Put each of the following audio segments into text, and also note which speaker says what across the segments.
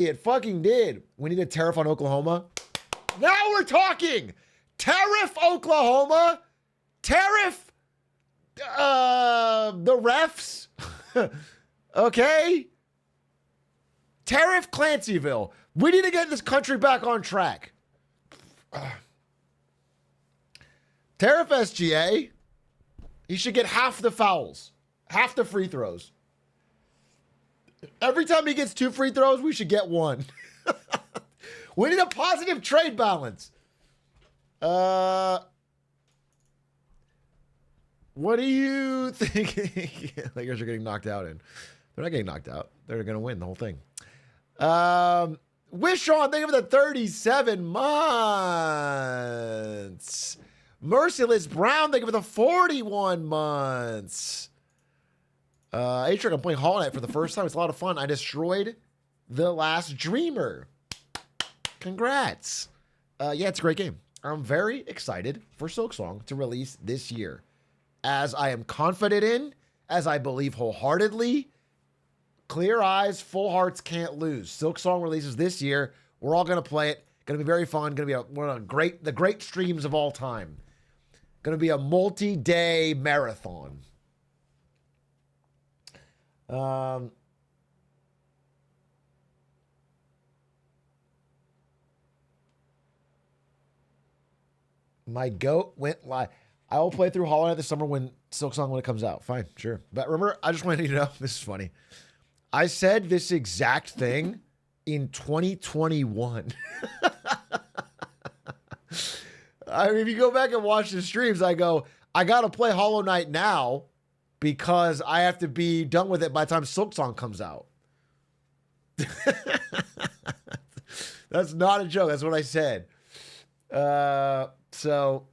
Speaker 1: It fucking did. We need a tariff on Oklahoma. Now we're talking. Tariff Oklahoma. Tariff the refs. Okay. Tariff Clancyville. We need to get this country back on track. Tariff SGA. He should get half the fouls, half the free throws. Every time he gets 2 free throws, we should get 1. We need a positive trade balance. What do you think? Lakers are getting knocked out in. They're not getting knocked out. They're going to win the whole thing. Wishon, thank you for the 37 months. Merciless Brown, thank you for the 41 months. Atrioc, I'm playing Hollow Knight for the first time. It's a lot of fun. I destroyed The Last Dreamer. Congrats. Yeah, it's a great game. I'm very excited for Silksong to release this year. As I am confident in, as I believe wholeheartedly, clear eyes, full hearts can't lose. Silksong releases this year. We're all going to play it. Going to be very fun. Going to be one of the great streams of all time. Going to be a multi-day marathon. My goat went live. I will play through Hollow Knight this summer when when it comes out. Fine, sure. But remember, I just wanted you to know, this is funny. I said this exact thing in 2021. I mean, if you go back and watch the streams, I go, I got to play Hollow Knight now because I have to be done with it by the time Silksong comes out. That's not a joke. That's what I said. So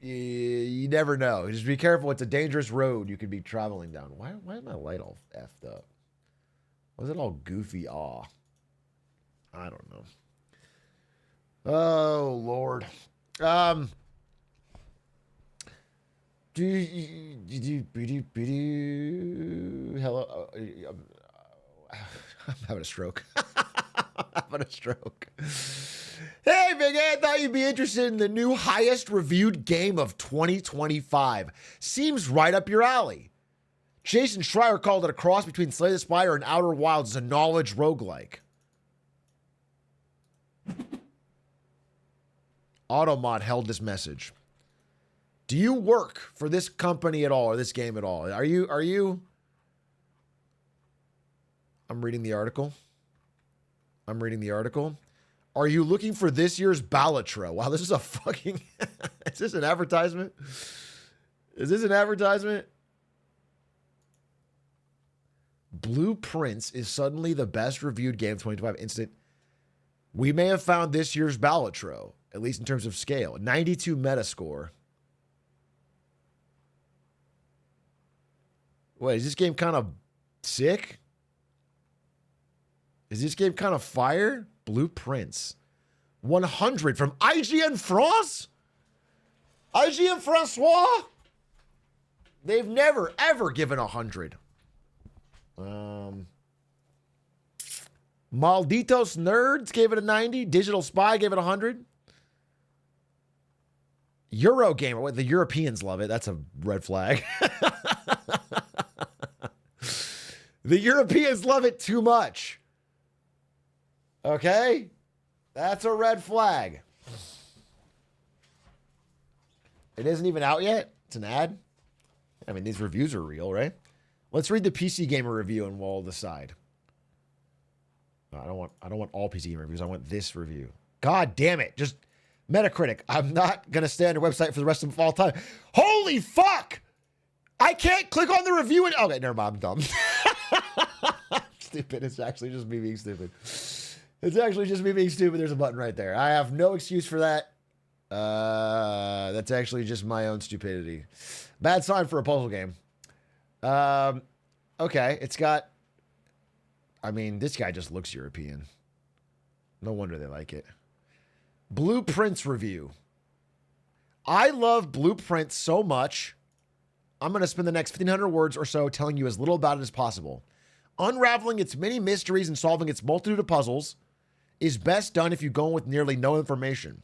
Speaker 1: you never know. Just be careful. It's a dangerous road you could be traveling down. Why is my light all effed up? Why is it all goofy? Aw. I don't know. Oh, Lord. Hello. I'm having a stroke. I'm having a stroke. Hey, Big Ed, thought you'd be interested in the new highest reviewed game of 2025. Seems right up your alley. Jason Schreier called it a cross between Slay the Spire and Outer Wilds as a knowledge roguelike. Automod held this message. Do you work for this company at all or this game at all? Are you? I'm reading the article. Are you looking for this year's Balatro? Wow, this is a fucking... Is this an advertisement? Blueprints is suddenly the best reviewed game of 2025 instant. We may have found this year's Balatro, at least in terms of scale. 92 Metascore. Wait, is this game kind of sick? Is this game kind of fire? Blueprints. 100 from IGN France? IGN Francois? They've never, ever given 100. Malditos Nerds gave it a 90. Digital Spy gave it 100. Eurogamer, the Europeans love it. That's a red flag. The Europeans love it too much. Okay? That's a red flag. It isn't even out yet. It's an ad. I mean, these reviews are real, right? Let's read the PC Gamer review and we'll decide. No, I don't want all PC Gamer reviews. I want this review. God damn it. Just Metacritic. I'm not going to stay on your website for the rest of all time. Holy fuck! I can't click on the review and... Okay, never mind. I'm dumb. Stupid. It's actually just me being stupid. There's a button right there. I have no excuse for that. That's actually just my own stupidity. Bad sign for a puzzle game. Okay, it's got... I mean, this guy just looks European. No wonder they like it. Blueprints review. I love Blueprints so much, I'm going to spend the next 1,500 words or so telling you as little about it as possible. Unraveling its many mysteries and solving its multitude of puzzles is best done if you go in with nearly no information.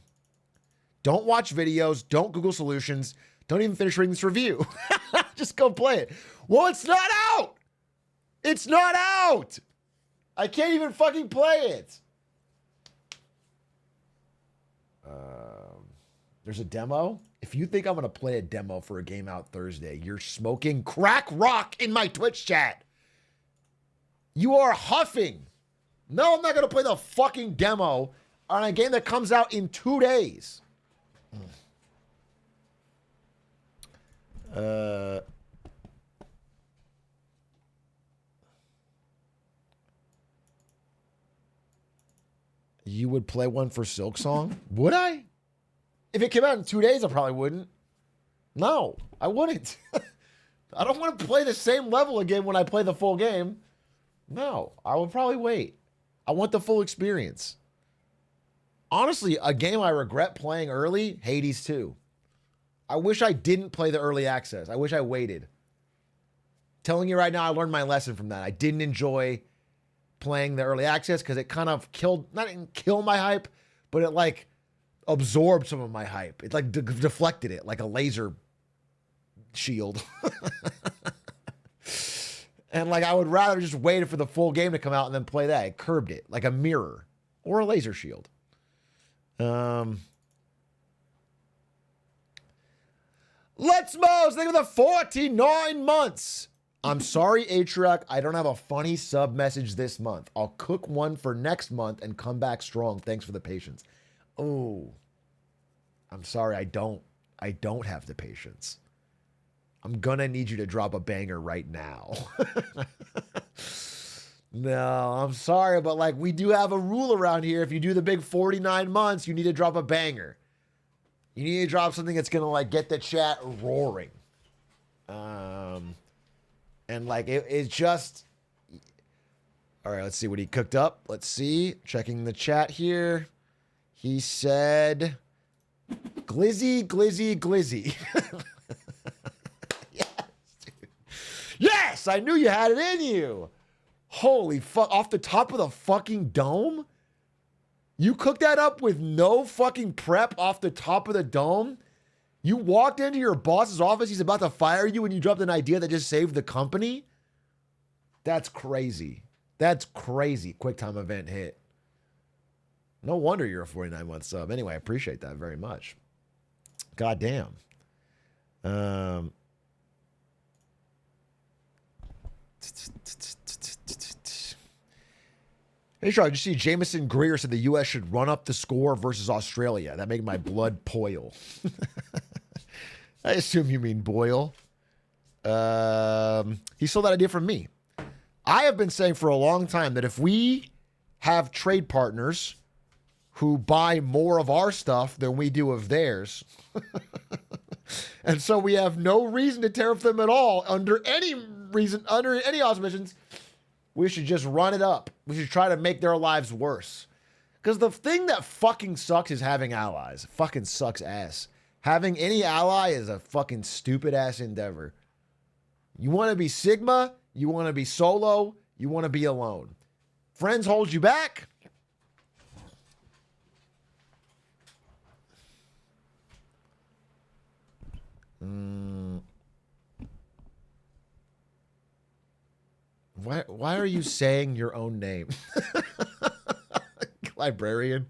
Speaker 1: Don't watch videos. Don't Google solutions. Don't even finish reading this review. Just go play it. Well, it's not out. It's not out. I can't even fucking play it. There's a demo. If you think I'm going to play a demo for a game out Thursday, you're smoking crack rock in my Twitch chat. You are huffing. No, I'm not going to play the fucking demo on a game that comes out in 2 days. You would play one for Silksong? Would I? If it came out in 2 days, I probably wouldn't. No, I wouldn't. I don't want to play the same level again when I play the full game. No, I would probably wait. I want the full experience. Honestly, a game I regret playing early, Hades 2. I wish I didn't play the early access. I wish I waited. Telling you right now, I learned my lesson from that. I didn't enjoy playing the early access because it kind of killed, not even kill my hype, but it like absorbed some of my hype. It like deflected it like a laser shield. And like I would rather just wait for the full game to come out and then play that. It curbed it like a mirror or a laser shield. Let's Mo's, thank you for the 49 months. I'm sorry, Atrioc, I don't have a funny sub message this month. I'll cook one for next month and come back strong. Thanks for the patience. Oh, I'm sorry, I don't have the patience. I'm gonna need you to drop a banger right now. No, I'm sorry, but like we do have a rule around here. If you do the big 49 months, you need to drop a banger. You need to drop something that's gonna like get the chat roaring. And like it's just all right. Let's see what he cooked up. Let's see. Checking the chat here. He said, "Glizzy, glizzy, glizzy." Yes, dude. Yes, I knew you had it in you. Holy fuck! Off the top of the fucking dome. You cooked that up with no fucking prep off the top of the dome? You walked into your boss's office, he's about to fire you, and you dropped an idea that just saved the company? That's crazy. That's crazy. Quick time event hit. No wonder you're a 49-month sub. Anyway, I appreciate that very much. God damn. Hey, Sean, did you see Jamison Greer said the U.S. should run up the score versus Australia? That made my blood boil. I assume you mean boil. He stole that idea from me. I have been saying for a long time that if we have trade partners who buy more of our stuff than we do of theirs, and so we have no reason to tariff them at all under any reason, under any auspices, we should just run it up. We should try to make their lives worse. Because the thing that fucking sucks is having allies. It fucking sucks ass. Having any ally is a fucking stupid ass endeavor. You want to be Sigma, you want to be solo, you want to be alone. Friends hold you back. Why are you saying your own name? Librarian.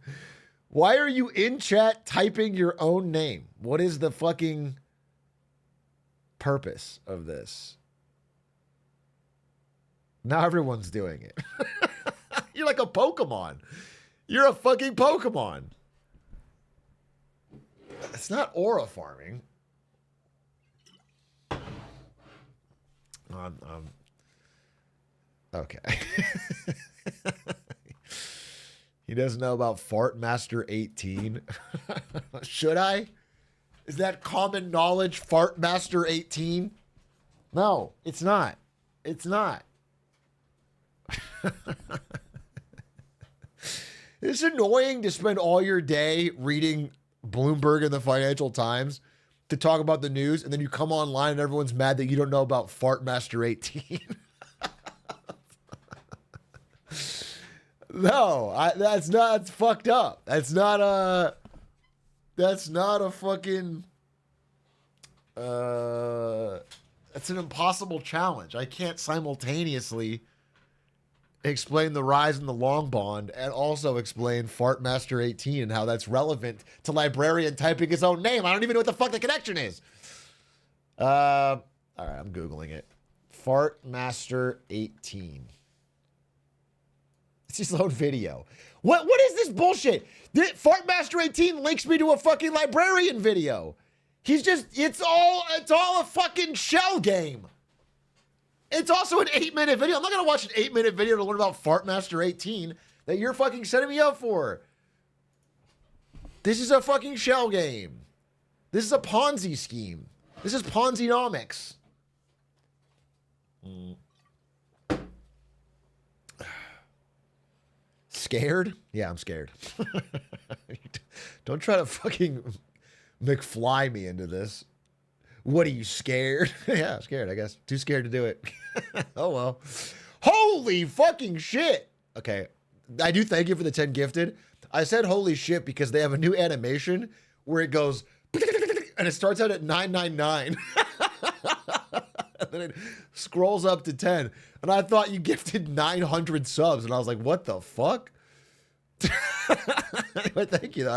Speaker 1: Why are you in chat typing your own name? What is the fucking purpose of this? Now everyone's doing it. You're like a Pokemon. You're a fucking Pokemon. It's not aura farming. Okay. He doesn't know about Fart Master 18. Should I? Is that common knowledge, Fart Master 18? No, it's not. It's not. It's annoying to spend all your day reading Bloomberg and the Financial Times to talk about the news, and then you come online and everyone's mad that you don't know about Fart Master 18. No, that's fucked up. That's not a fucking, that's an impossible challenge. I can't simultaneously explain the rise in the long bond and also explain Fartmaster 18 and how that's relevant to librarian typing his own name. I don't even know what the fuck the connection is. All right, I'm Googling it. Fartmaster 18. It's his own video. What is this bullshit? Fartmaster 18 links me to a fucking librarian video. It's all a fucking shell game. It's also an 8-minute video. I'm not gonna watch an 8-minute video to learn about Fartmaster 18 that you're fucking setting me up for. This is a fucking shell game. This is a Ponzi scheme. This is Ponzi-nomics. Scared? Yeah, I'm scared. Don't try to fucking McFly me into this. What are you, scared? Yeah, scared, I guess. Too scared to do it. Oh, well. Holy fucking shit. Okay, I do thank you for the 10 gifted. I said holy shit because they have a new animation where it goes and it starts out at 999. And then it scrolls up to 10. And I thought you gifted 900 subs. And I was like, what the fuck? Anyway, thank you.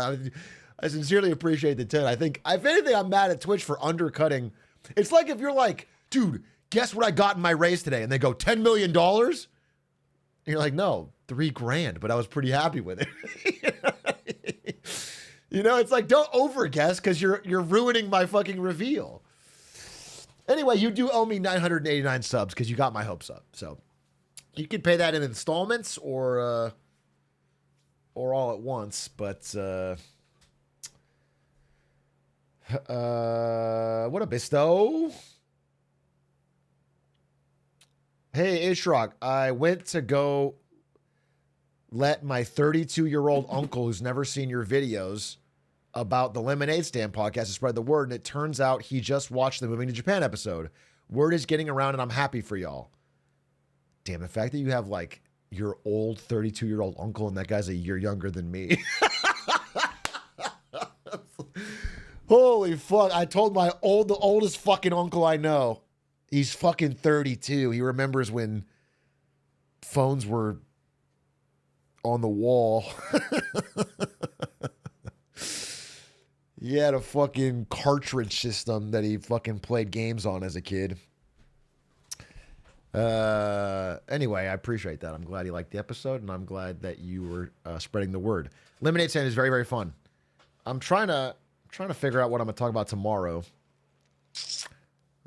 Speaker 1: I sincerely appreciate the 10. I think, if anything, I'm mad at Twitch for undercutting. It's like if you're like, dude, guess what I got in my raise today? And they go, $10 million? And you're like, no, $3,000, but I was pretty happy with it. You know, it's like, don't overguess because you're ruining my fucking reveal. Anyway, you do owe me 989 subs because you got my hopes up. So you can pay that in installments or all at once. But what a bestow. Hey, Atrioc, I went to go let my 32-year-old uncle who's never seen your videos about the Lemonade Stand podcast to spread the word, and it turns out he just watched the Moving to Japan episode. Word is getting around, and I'm happy for y'all. Damn, the fact that you have, like, your old 32-year-old uncle, and that guy's a year younger than me. Holy fuck. I told the oldest fucking uncle I know. He's fucking 32. He remembers when phones were on the wall. He had a fucking cartridge system that he fucking played games on as a kid. Anyway, I appreciate that. I'm glad you liked the episode, and I'm glad that you were spreading the word. Lemonade Stand is very, very fun. I'm trying to figure out what I'm going to talk about tomorrow.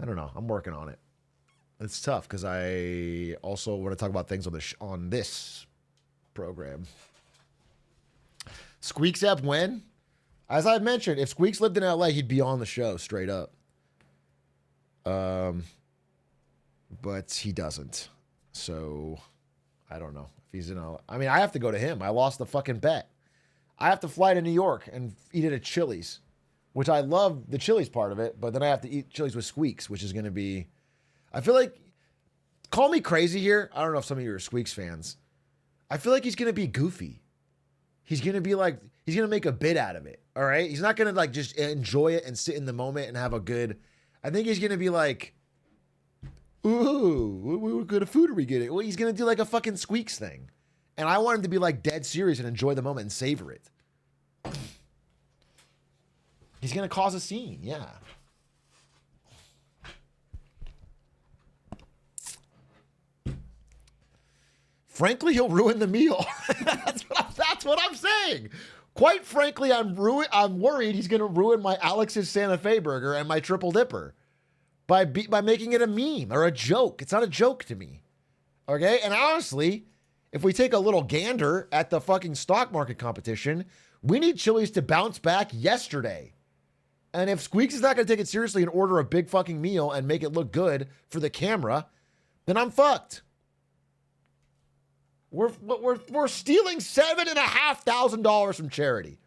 Speaker 1: I don't know. I'm working on it. It's tough because I also want to talk about things on this program. Squeaks up when? As I mentioned, if Squeaks lived in LA, he'd be on the show straight up. But he doesn't. So I don't know if he's in LA. I mean, I have to go to him. I lost the fucking bet. I have to fly to New York and eat it at Chili's, which I love the Chili's part of it, but then I have to eat Chili's with Squeaks, which is going to be, I feel like, call me crazy here. I don't know if some of you are Squeaks fans. I feel like he's going to be goofy. He's going to be like, he's going to make a bit out of it. All right. He's not going to like just enjoy it and sit in the moment and have a good, I think he's going to be like, ooh, what good of food are we getting? Well, he's going to do like a fucking Squeaks thing. And I want him to be like dead serious and enjoy the moment and savor it. He's going to cause a scene. Yeah. Frankly, he'll ruin the meal. That's what I'm saying. Quite frankly, I'm worried he's going to ruin my Alex's Santa Fe burger and my triple dipper by making it a meme or a joke. It's not a joke to me. Okay? And honestly, if we take a little gander at the fucking stock market competition, we need Chili's to bounce back yesterday. And if Squeaks is not going to take it seriously and order a big fucking meal and make it look good for the camera, then I'm fucked. We're stealing $7,500 from charity.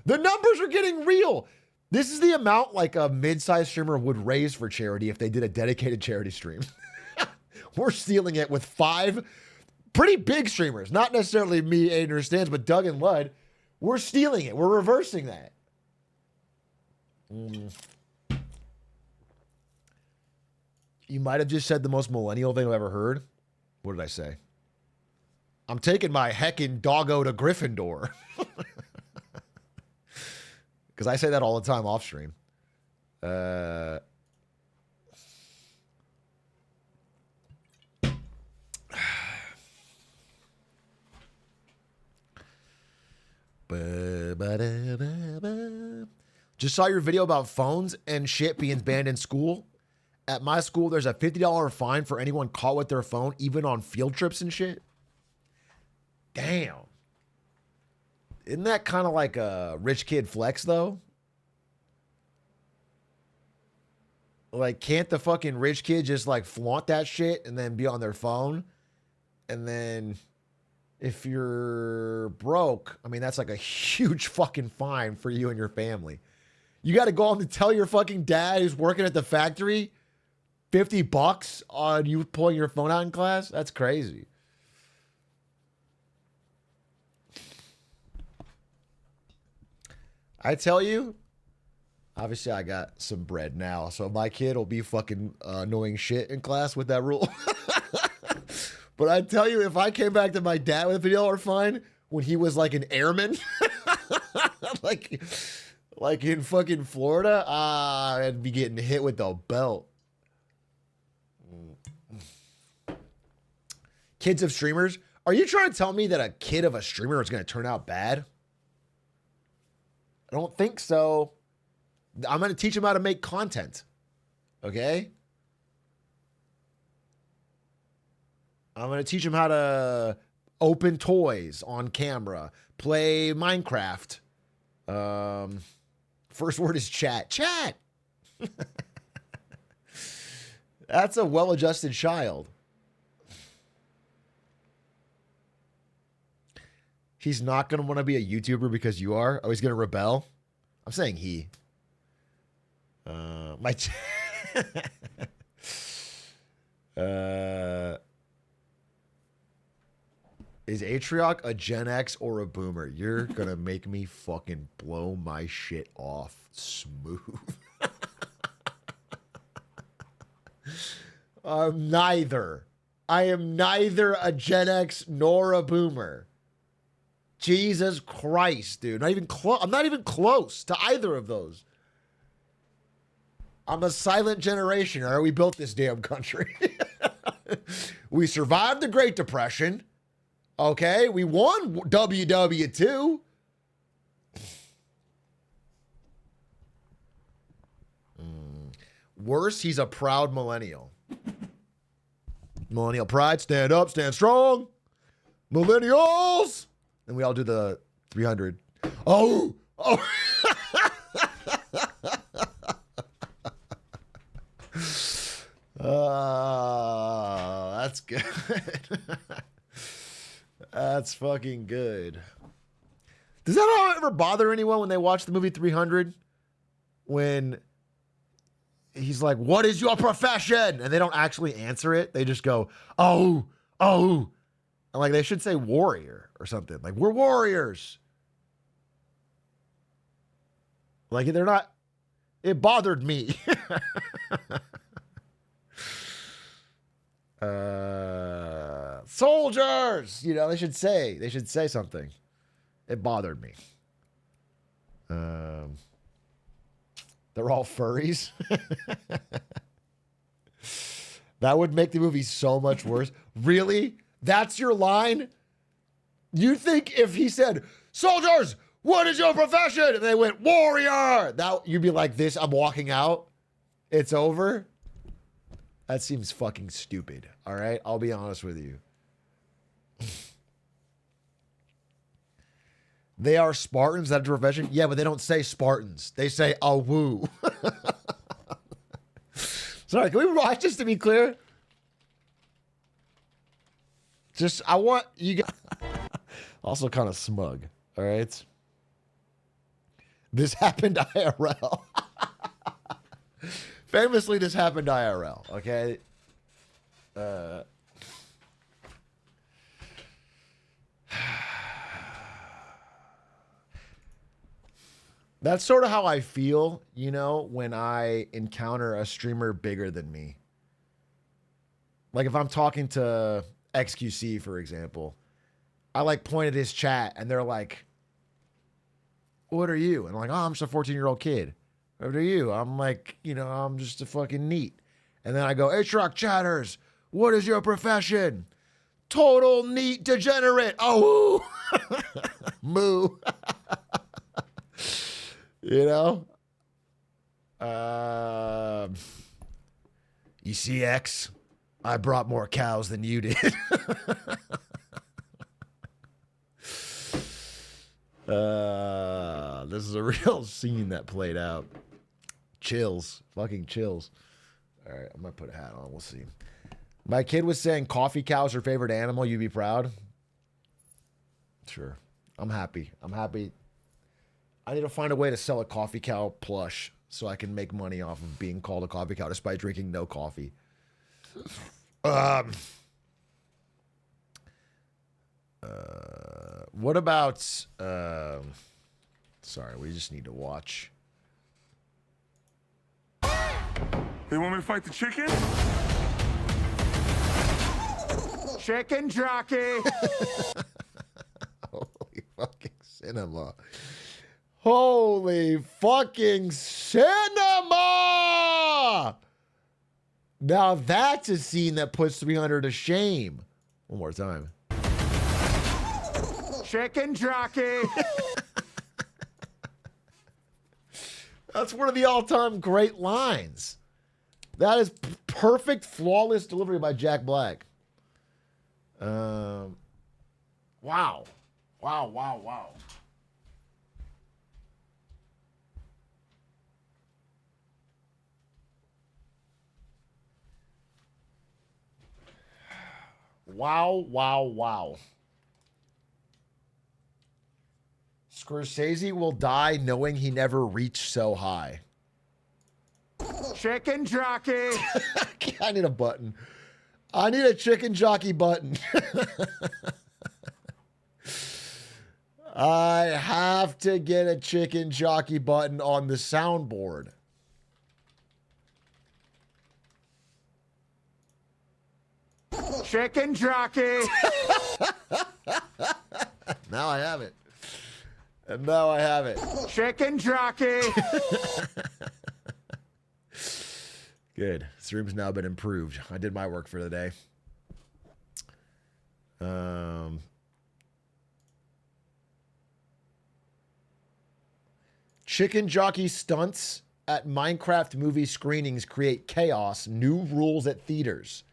Speaker 1: The numbers are getting real. This is the amount like a mid-sized streamer would raise for charity if they did a dedicated charity stream. We're stealing it with 5 Pretty big streamers, not necessarily me, Aiden, or Stans, but Doug and Lud. We're stealing it. We're reversing that. You might have just said the most millennial thing I've ever heard. What did I say? I'm taking my heckin' doggo to Gryffindor. Because I say that all the time off stream. Just saw your video about phones and shit being banned in school. At my school, there's a $50 fine for anyone caught with their phone, even on field trips and shit. Damn. Isn't that kind of like a rich kid flex, though? Like, can't the fucking rich kid just, like, flaunt that shit and then be on their phone? And then if you're broke, I mean, that's like a huge fucking fine for you and your family. You got to go home and tell your fucking dad who's working at the factory $50 on you pulling your phone out in class? That's crazy. I tell you, obviously I got some bread now, so my kid will be fucking annoying shit in class with that rule. But I tell you, if I came back to my dad with a $50 fine when he was like an airman, like in fucking Florida, I'd be getting hit with the belt. Kids of streamers, are you trying to tell me that a kid of a streamer is going to turn out bad? I don't think so. I'm going to teach him how to make content. Okay? I'm going to teach him how to open toys on camera, play Minecraft. First word is chat. Chat! That's a well-adjusted child. He's not going to want to be a YouTuber because you are? Oh, he's going to rebel? I'm saying he. Is Atrioc a Gen X or a boomer? You're going to make me fucking blow my shit off smooth. Neither. I am neither a Gen X nor a boomer. Jesus Christ, dude. Not even close. I'm not even close to either of those. I'm a silent generation. All right, we built this damn country. We survived the Great Depression. Okay, we won WW2. Worse, he's a proud millennial. Millennial pride, stand up, stand strong. Millennials. And we all do the 300. Oh. That's good. That's fucking good. Does that ever bother anyone when they watch the movie 300? When he's like, what is your profession? And they don't actually answer it. They just go, oh. And like, they should say warrior or something. Like, we're warriors. Like, they're not. It bothered me. Soldiers, you know, they should say something. It bothered me. They're all furries. That would make the movie so much worse. Really? That's your line? You think if he said, soldiers, what is your profession? And they went, warrior. That you'd be like this, I'm walking out. It's over. That seems fucking stupid. All right? I'll be honest with you. They are Spartans. That's a profession? Yeah, but they don't say Spartans. They say awoo. Sorry, can we watch this to be clear? Just, I want you guys. Also kind of smug. All right? This happened IRL. Famously, this happened IRL, okay? That's sort of how I feel, you know, when I encounter a streamer bigger than me. Like if I'm talking to XQC, for example, I like point at his chat and they're like, what are you? And I'm like, oh, I'm just a 14-year-old kid. What are you? I'm like, you know, I'm just a fucking neat. And then I go, Atrioc chatters, what is your profession? Total neat degenerate. Oh, moo. You know? You see, X, I brought more cows than you did. This is a real scene that played out. Chills. Fucking chills. All right, I'm going to put a hat on. We'll see. My kid was saying coffee cow's her favorite animal. You be proud? Sure. I'm happy. I'm happy. I need to find a way to sell a coffee cow plush so I can make money off of being called a coffee cow despite drinking no coffee. What about... sorry, we just need to watch.
Speaker 2: They want me to fight the chicken?
Speaker 3: Chicken jockey.
Speaker 1: Holy fucking cinema. Holy fucking cinema! Now that's a scene that puts 300 to shame. One more time.
Speaker 3: Chicken jockey.
Speaker 1: That's one of the all-time great lines. That is perfect, flawless delivery by Jack Black. Wow. Wow, wow, wow. Wow, wow, wow. Scorsese will die knowing he never reached so high.
Speaker 3: Chicken jockey.
Speaker 1: I need a button. I need a chicken jockey button. I have to get a chicken jockey button on the soundboard.
Speaker 3: Chicken jockey.
Speaker 1: Now I have it. And now I have it.
Speaker 3: Chicken jockey.
Speaker 1: Good. This room's now been improved. I did my work for the day. Chicken jockey stunts at Minecraft movie screenings create chaos. New rules at theaters.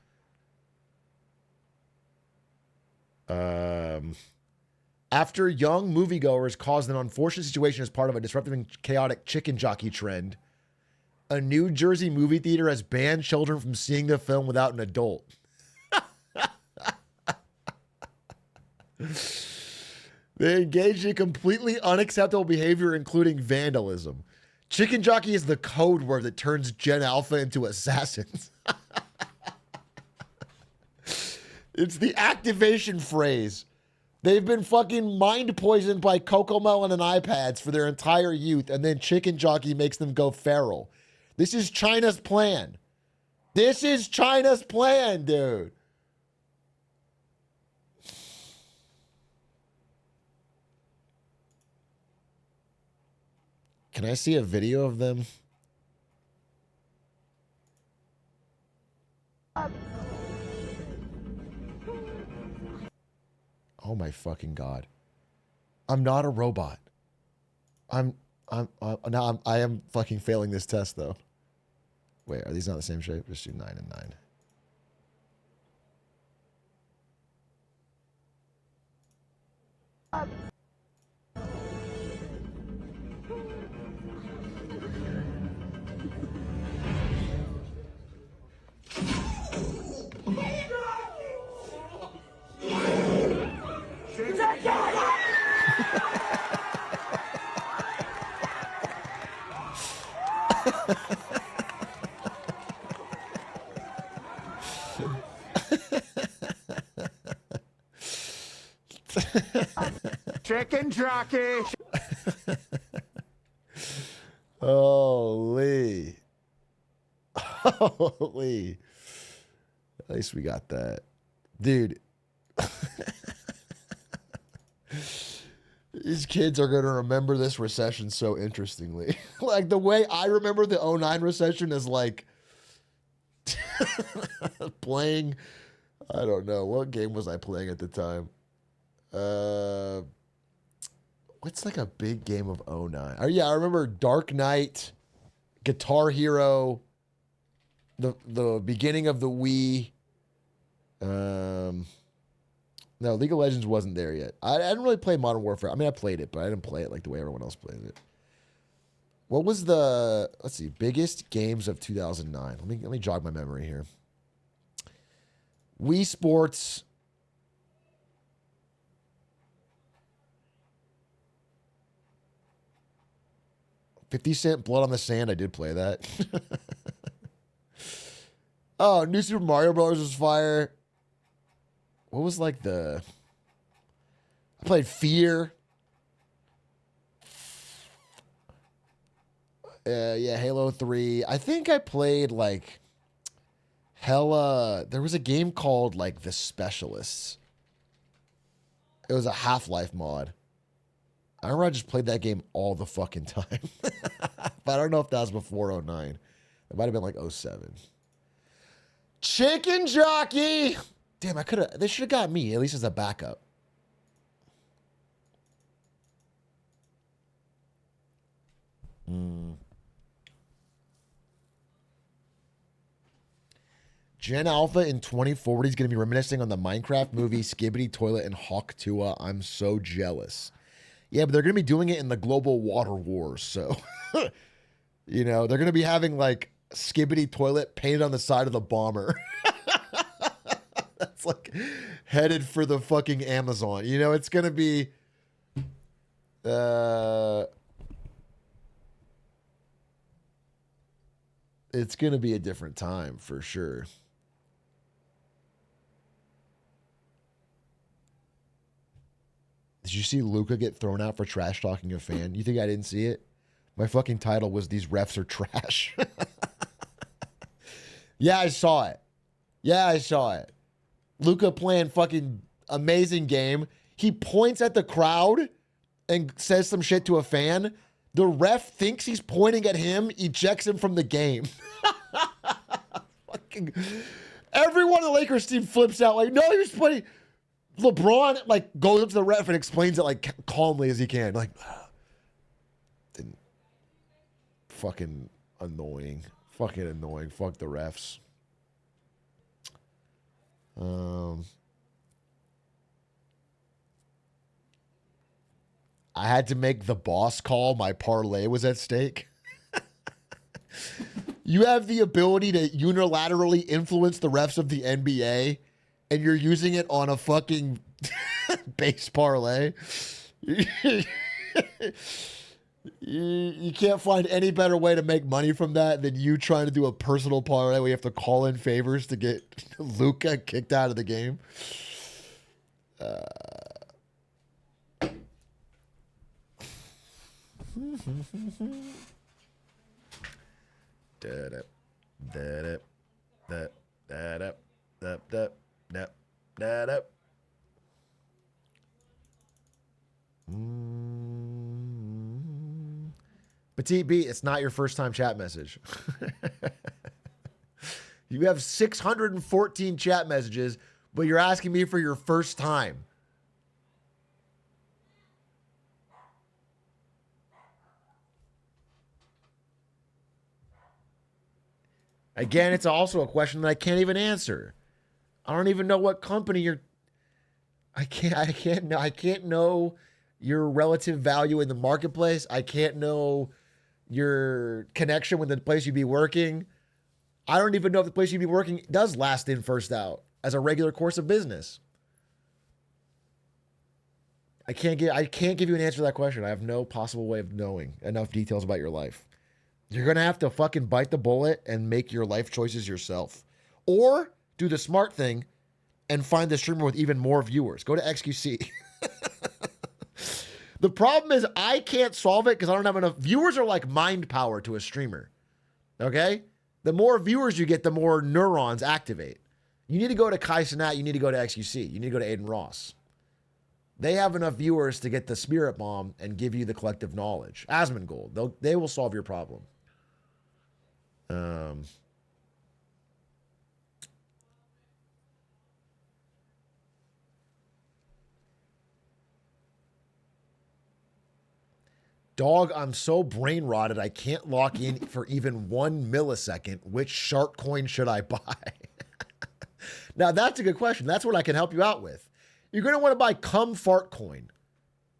Speaker 1: After young moviegoers caused an unfortunate situation as part of a disruptive and chaotic chicken jockey trend, a New Jersey movie theater has banned children from seeing the film without an adult. They engaged in completely unacceptable behavior, including vandalism. Chicken jockey is the code word that turns Gen Alpha into assassins. It's the activation phrase. They've been fucking mind poisoned by Cocomelon and iPads for their entire youth, and then chicken jockey makes them go feral. This is China's plan. This is China's plan, dude. Can I see a video of them? Oh my fucking God. I'm not a robot. I am fucking failing this test though. Wait, are these not the same shape? Just do 9 and 9.
Speaker 3: Chicken jockey.
Speaker 1: Holy. Holy. At least we got that. Dude. These kids are going to remember this recession so interestingly. Like the way I remember the '09 recession is like playing, I don't know. What game was I playing at the time? What's like a big game of '09? Oh, yeah, I remember Dark Knight, Guitar Hero, the beginning of the Wii. No, League of Legends wasn't there yet. I didn't really play Modern Warfare. I mean, I played it, but I didn't play it like the way everyone else played it. What was the, let's see, biggest games of 2009? Let me jog my memory here. Wii Sports. $50 Blood on the Sand. I did play that. Oh, New Super Mario Bros. Was fire. What was like I played Fear. Yeah, Halo 3. I think I played like there was a game called like The Specialists. It was a Half-Life mod. I remember I just played that game all the fucking time. But I don't know if that was before '09. It might have been like '07. Chicken Jockey! Damn, they should have got me, at least as a backup. Gen Alpha in 2040 is going to be reminiscing on the Minecraft movie Skibbity Toilet and Hawk Tuah. I'm so jealous. Yeah, but they're going to be doing it in the global water wars. So, you know, they're going to be having like Skibbity Toilet painted on the side of the bomber. That's like headed for the fucking Amazon. You know, it's going to be... it's going to be a different time for sure. Did you see Luca get thrown out for trash talking a fan? You think I didn't see it? My fucking title was "These refs are trash." Yeah, I saw it. Yeah, I saw it. Luca playing fucking amazing game. He points at the crowd and says some shit to a fan. The ref thinks he's pointing at him, ejects him from the game. Fucking everyone on the Lakers team flips out like, no, you're just putting... LeBron like goes up to the ref and explains it like calmly as he can. Like, didn't. Fucking annoying. Fucking annoying. Fuck the refs. I had to make the boss call. My parlay was at stake. You have the ability to unilaterally influence the refs of the NBA, and you're using it on a fucking base parlay. You can't find any better way to make money from that than you trying to do a personal parlay where you have to call in favors to get Luka kicked out of the game. Petite B, it's not your first time chat message. You have 614 chat messages, but you're asking me for your first time. Again, it's also a question that I can't even answer. I don't even know what company you're... I can't know your relative value in the marketplace. I can't know your connection with the place you'd be working. I don't even know if the place you'd be working does last in, first out as a regular course of business. I can't give you an answer to that question. I have no possible way of knowing enough details about your life. You're going to have to fucking bite the bullet and make your life choices yourself. Or do the smart thing and find the streamer with even more viewers. Go to XQC. The problem is I can't solve it because I don't have enough. Viewers are like mind power to a streamer. Okay? The more viewers you get, the more neurons activate. You need to go to Kai Cenat. You need to go to XQC. You need to go to Aiden Ross. They have enough viewers to get the Spirit Bomb and give you the collective knowledge. Asmongold. They will solve your problem. Dog, I'm so brain rotted I can't lock in for even 1 millisecond. Which shark coin should I buy? Now, that's a good question. That's what I can help you out with. You're going to want to buy Cum Fart Coin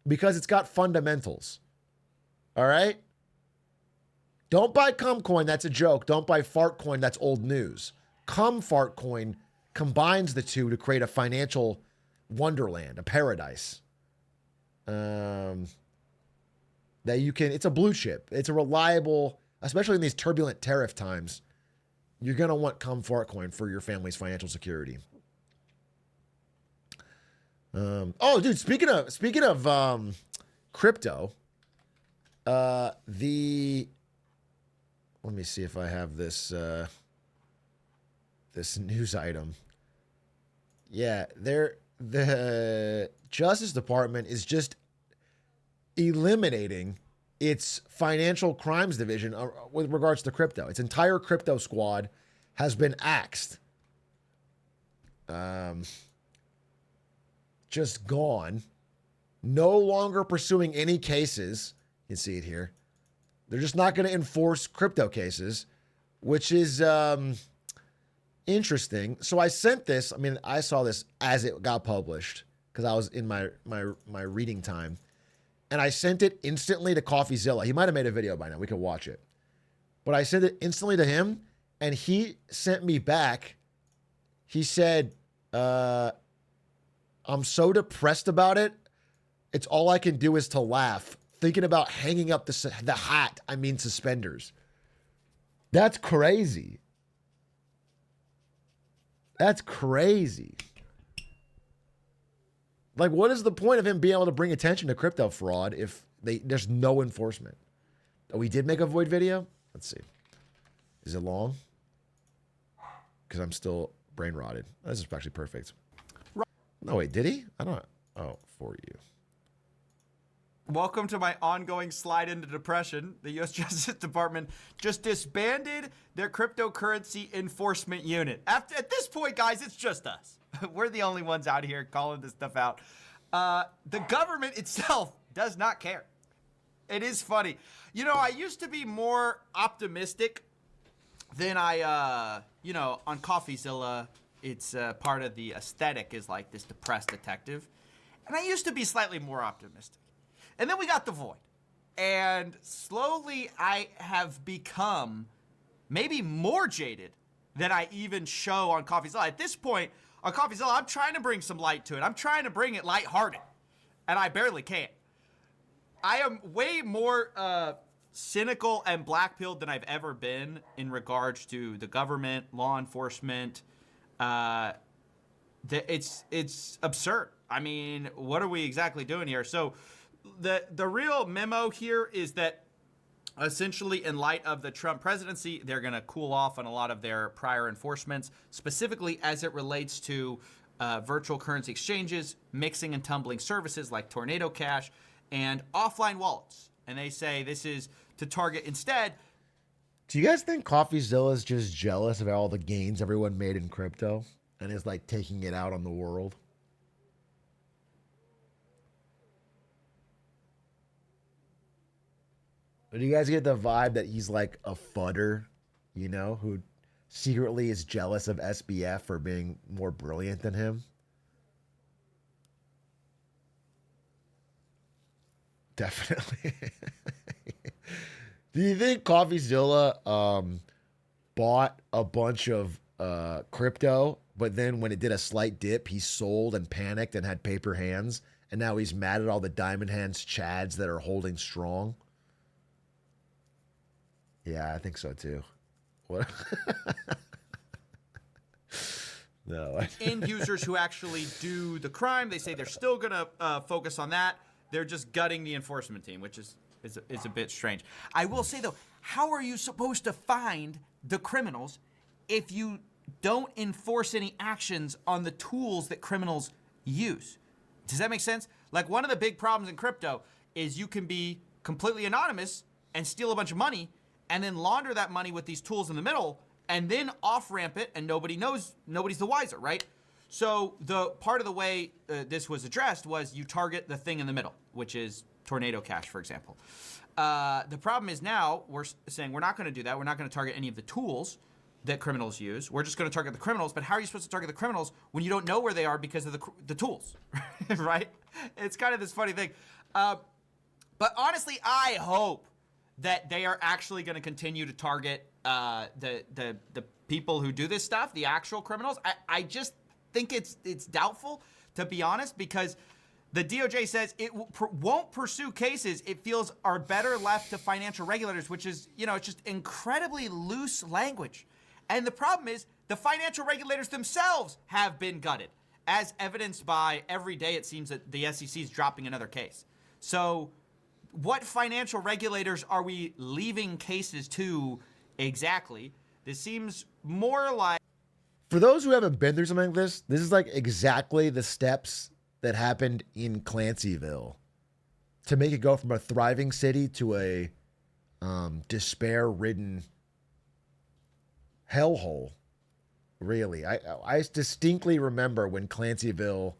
Speaker 1: because it's got fundamentals. All right? Don't buy Cum Coin. That's a joke. Don't buy Fart Coin. That's old news. Cum Fart Coin combines the two to create a financial wonderland, a paradise. That you can, it's a blue chip. It's a reliable, especially in these turbulent tariff times, you're going to want Cum Fart Coin for your family's financial security. Oh, dude, speaking of crypto, let me see if I have this, this news item. Yeah, the Justice Department is just eliminating its financial crimes division with regards to crypto. Its entire crypto squad has been axed. Just gone. No longer pursuing any cases. You can see it here. They're just not going to enforce crypto cases, which is interesting. So I sent this. I mean, I saw this as it got published because I was in my reading time. And I sent it instantly to CoffeeZilla. He might have made a video by now. We could watch it. But I sent it instantly to him, and he sent me back. He said, I'm so depressed about it. It's all I can do is to laugh. Thinking about hanging up the hat, I mean suspenders. That's crazy. That's crazy. Like, what is the point of him being able to bring attention to crypto fraud if there's no enforcement? Oh, we did make a void video? Let's see. Is it long? Because I'm still brain rotted. This is actually perfect. No, wait, did he? I don't. Oh, for you.
Speaker 4: Welcome to my ongoing slide into depression. The U.S. Justice Department just disbanded their cryptocurrency enforcement unit. At this point, guys, it's just us. We're the only ones out here calling this stuff out. The government itself does not care. It is funny. You know, I used to be more optimistic than on CoffeeZilla, it's part of the aesthetic is like this depressed detective. And I used to be slightly more optimistic. And then we got the void. And slowly I have become maybe more jaded than I even show on CoffeeZilla. At this point, on CoffeeZilla, I'm trying to bring some light to it. I'm trying to bring it lighthearted. And I barely can. I am way more cynical and black-pilled than I've ever been in regards to the government, law enforcement. It's absurd. I mean, what are we exactly doing here? So the real memo here is that essentially in light of the Trump presidency, they're going to cool off on a lot of their prior enforcements, specifically as it relates to virtual currency exchanges, mixing and tumbling services like Tornado Cash, and offline wallets. And they say this is to target instead.
Speaker 1: Do you guys think CoffeeZilla is just jealous of all the gains everyone made in crypto and is like taking it out on the world? Or do you guys get the vibe that he's like a fudder, you know, who secretly is jealous of SBF for being more brilliant than him? Definitely. Do you think CoffeeZilla bought a bunch of crypto, but then when it did a slight dip, he sold and panicked and had paper hands, and now he's mad at all the diamond hands chads that are holding strong? Yeah, I think so too. What? No.
Speaker 4: End users who actually do the crime, they say they're still going to focus on that. they're just gutting the enforcement team, which is a bit strange. I will say, though, how are you supposed to find the criminals if you don't enforce any actions on the tools that criminals use? Does that make sense? Like, one of the big problems in crypto is you can be completely anonymous and steal a bunch of money and then launder that money with these tools in the middle and then off-ramp it, and nobody knows, nobody's the wiser, right? So the part of the way this was addressed was you target the thing in the middle, which is Tornado Cash, for example. The problem is now we're saying we're not going to do that. We're not going to target any of the tools that criminals use. We're just going to target the criminals. But how are you supposed to target the criminals when you don't know where they are because of the tools, right? It's kind of this funny thing. But honestly, I hope that they are actually going to continue to target the people who do this stuff, the actual criminals. I just think it's doubtful, to be honest, because the DOJ says it won't pursue cases it feels are better left to financial regulators, which is, it's just incredibly loose language. And the problem is the financial regulators themselves have been gutted, as evidenced by every day it seems that the SEC is dropping another case. So what financial regulators are we leaving cases to exactly? This seems more like...
Speaker 1: For those who haven't been through something like this is like exactly the steps that happened in Clancyville to make it go from a thriving city to a despair-ridden hellhole. Really, I distinctly remember when Clancyville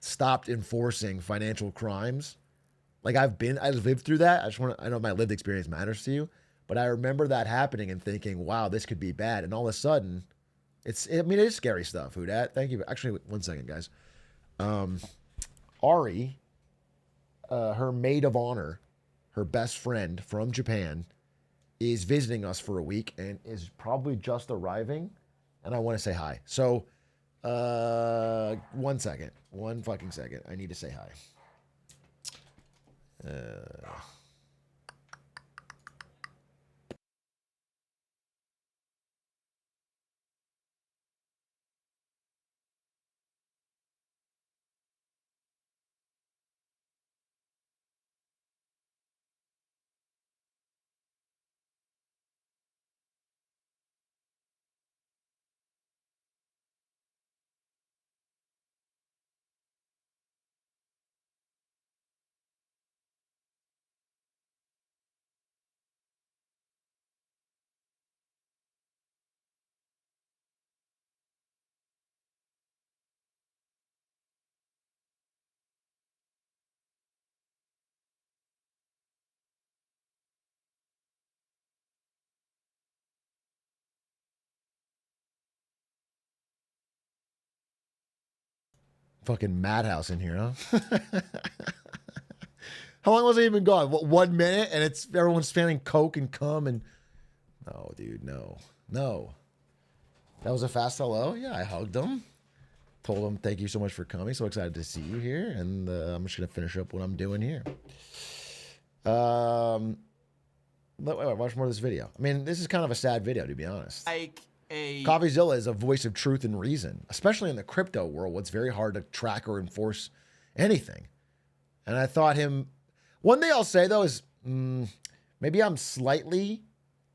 Speaker 1: stopped enforcing financial crimes. Like I've lived through that. I know my lived experience matters to you, but I remember that happening and thinking, wow, this could be bad. And all of a sudden, it is scary stuff. Who dat? Thank you. Actually, one second, guys. Ari, her maid of honor, her best friend from Japan, is visiting us for a week and is probably just arriving. And I want to say hi. So, 1 second. 1 fucking second. I need to say hi. Fucking madhouse in here, huh? How long was it even gone? What, 1 minute? And it's everyone's fanning coke and cum and... No, dude, no. No. That was a fast hello? Yeah, I hugged him. Told him, thank you so much for coming. So excited to see you here. And I'm just going to finish up what I'm doing here. Watch more of this video. I mean, this is kind of a sad video, to be honest. CoffeeZilla is a voice of truth and reason, especially in the crypto world. It's very hard to track or enforce anything. And I thought him... One thing I'll say, though, is maybe I'm slightly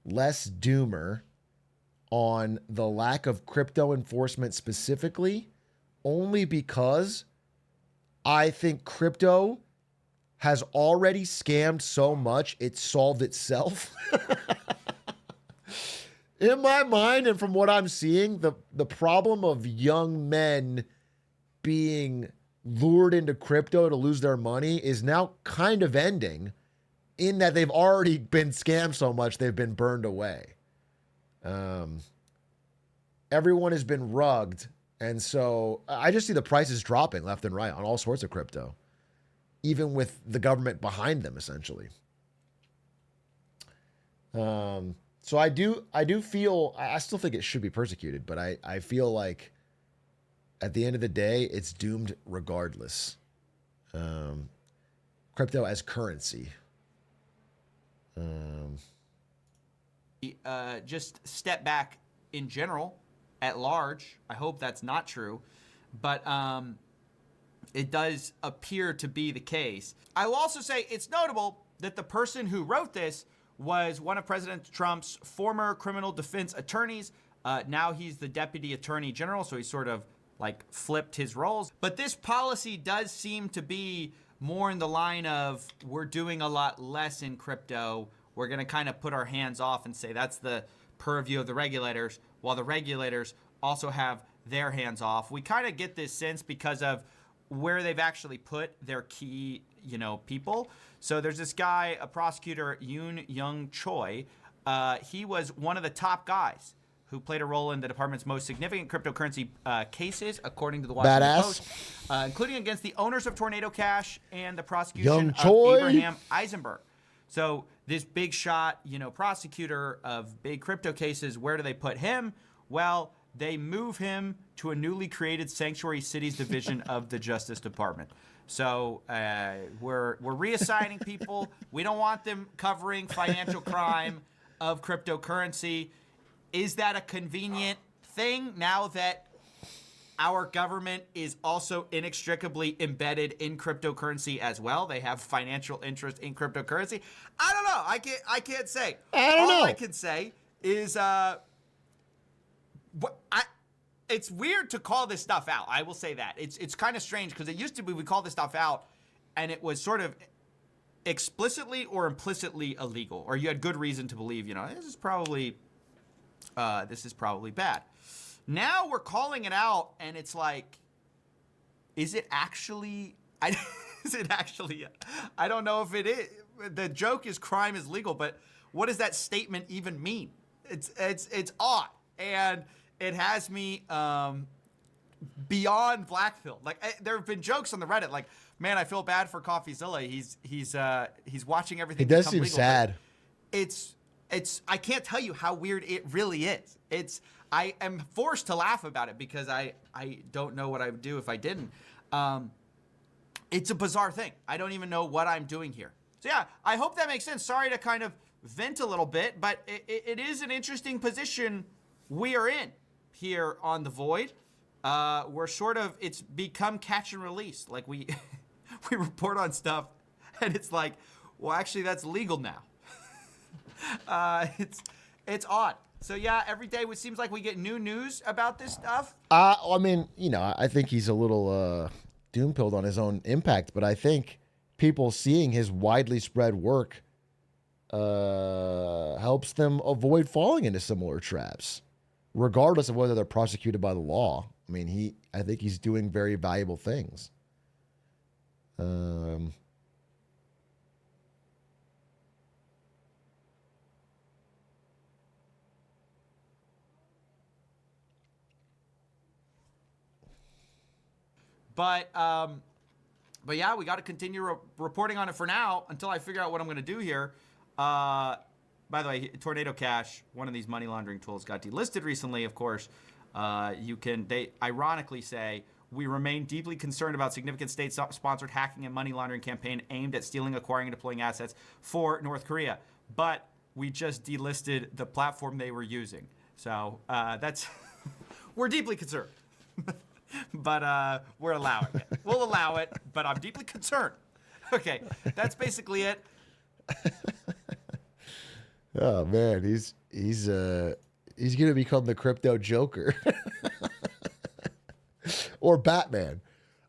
Speaker 1: less doomer on the lack of crypto enforcement specifically, only because I think crypto has already scammed so much it solved itself. In my mind, and from what I'm seeing, the problem of young men being lured into crypto to lose their money is now kind of ending, in that they've already been scammed so much they've been burned away. Everyone has been rugged, and so I just see the prices dropping left and right on all sorts of crypto, even with the government behind them, essentially. So I do feel, I still think it should be persecuted, but I feel like at the end of the day, it's doomed regardless. Crypto as currency.
Speaker 4: Just step back in general, at large. I hope that's not true. But it does appear to be the case. I will also say it's notable that the person who wrote this was one of President Trump's former criminal defense attorneys. Now he's the deputy attorney general, so he's sort of like flipped his roles. But this policy does seem to be more in the line of we're doing a lot less in crypto. We're going to kind of put our hands off and say that's the purview of the regulators, while the regulators also have their hands off. We kind of get this sense because of where they've actually put their key, people. So there's this guy, a prosecutor, Yoon Young Choi. He was one of the top guys who played a role in the department's most significant cryptocurrency cases, according to the Washington Post, including against the owners of Tornado Cash and the prosecution of Abraham Eisenberg. So this big shot, prosecutor of big crypto cases, where do they put him? Well, they move him to a newly created Sanctuary Cities division of the Justice Department. So we're reassigning people. We don't want them covering financial crime of cryptocurrency. Is that a convenient thing now that our government is also inextricably embedded in cryptocurrency as well? They have financial interest in cryptocurrency. I don't know. I can't say. All I can say is it's weird to call this stuff out. I will say that. It's kind of strange because it used to be we call this stuff out and it was sort of explicitly or implicitly illegal, or you had good reason to believe, this is probably bad. Now we're calling it out and it's like, is it actually, I don't know if it is. The joke is crime is legal, but what does that statement even mean? It's odd. And it has me beyond Blackfield. Like there have been jokes on the Reddit, like, man, I feel bad for CoffeeZilla. He's watching everything.
Speaker 1: It does
Speaker 4: become
Speaker 1: seem
Speaker 4: legal.
Speaker 1: sad.
Speaker 4: It's I can't tell you how weird it really is. I am forced to laugh about it because I don't know what I would do if I didn't. It's a bizarre thing. I don't even know what I'm doing here. So yeah, I hope that makes sense. Sorry to kind of vent a little bit, but it is an interesting position we are in here on The Void. We're sort of, it's become catch and release. Like we report on stuff and it's like, well, actually that's legal now. It's odd. So yeah, every day it seems like we get new news about this stuff.
Speaker 1: I mean, I think he's a little doom-pilled on his own impact, but I think people seeing his widely spread work helps them avoid falling into similar traps, regardless of whether they're prosecuted by the law. I mean, I think he's doing very valuable things.
Speaker 4: But yeah, we got to continue reporting on it for now until I figure out what I'm going to do here. By the way, Tornado Cash, one of these money laundering tools, got delisted recently. Of course, they ironically say, we remain deeply concerned about significant state-sponsored hacking and money laundering campaign aimed at stealing, acquiring, and deploying assets for North Korea. But we just delisted the platform they were using. So that's we're deeply concerned. But we're allowing it. We'll allow it, but I'm deeply concerned. Okay, that's basically it.
Speaker 1: Oh man, he's gonna become the crypto Joker or Batman.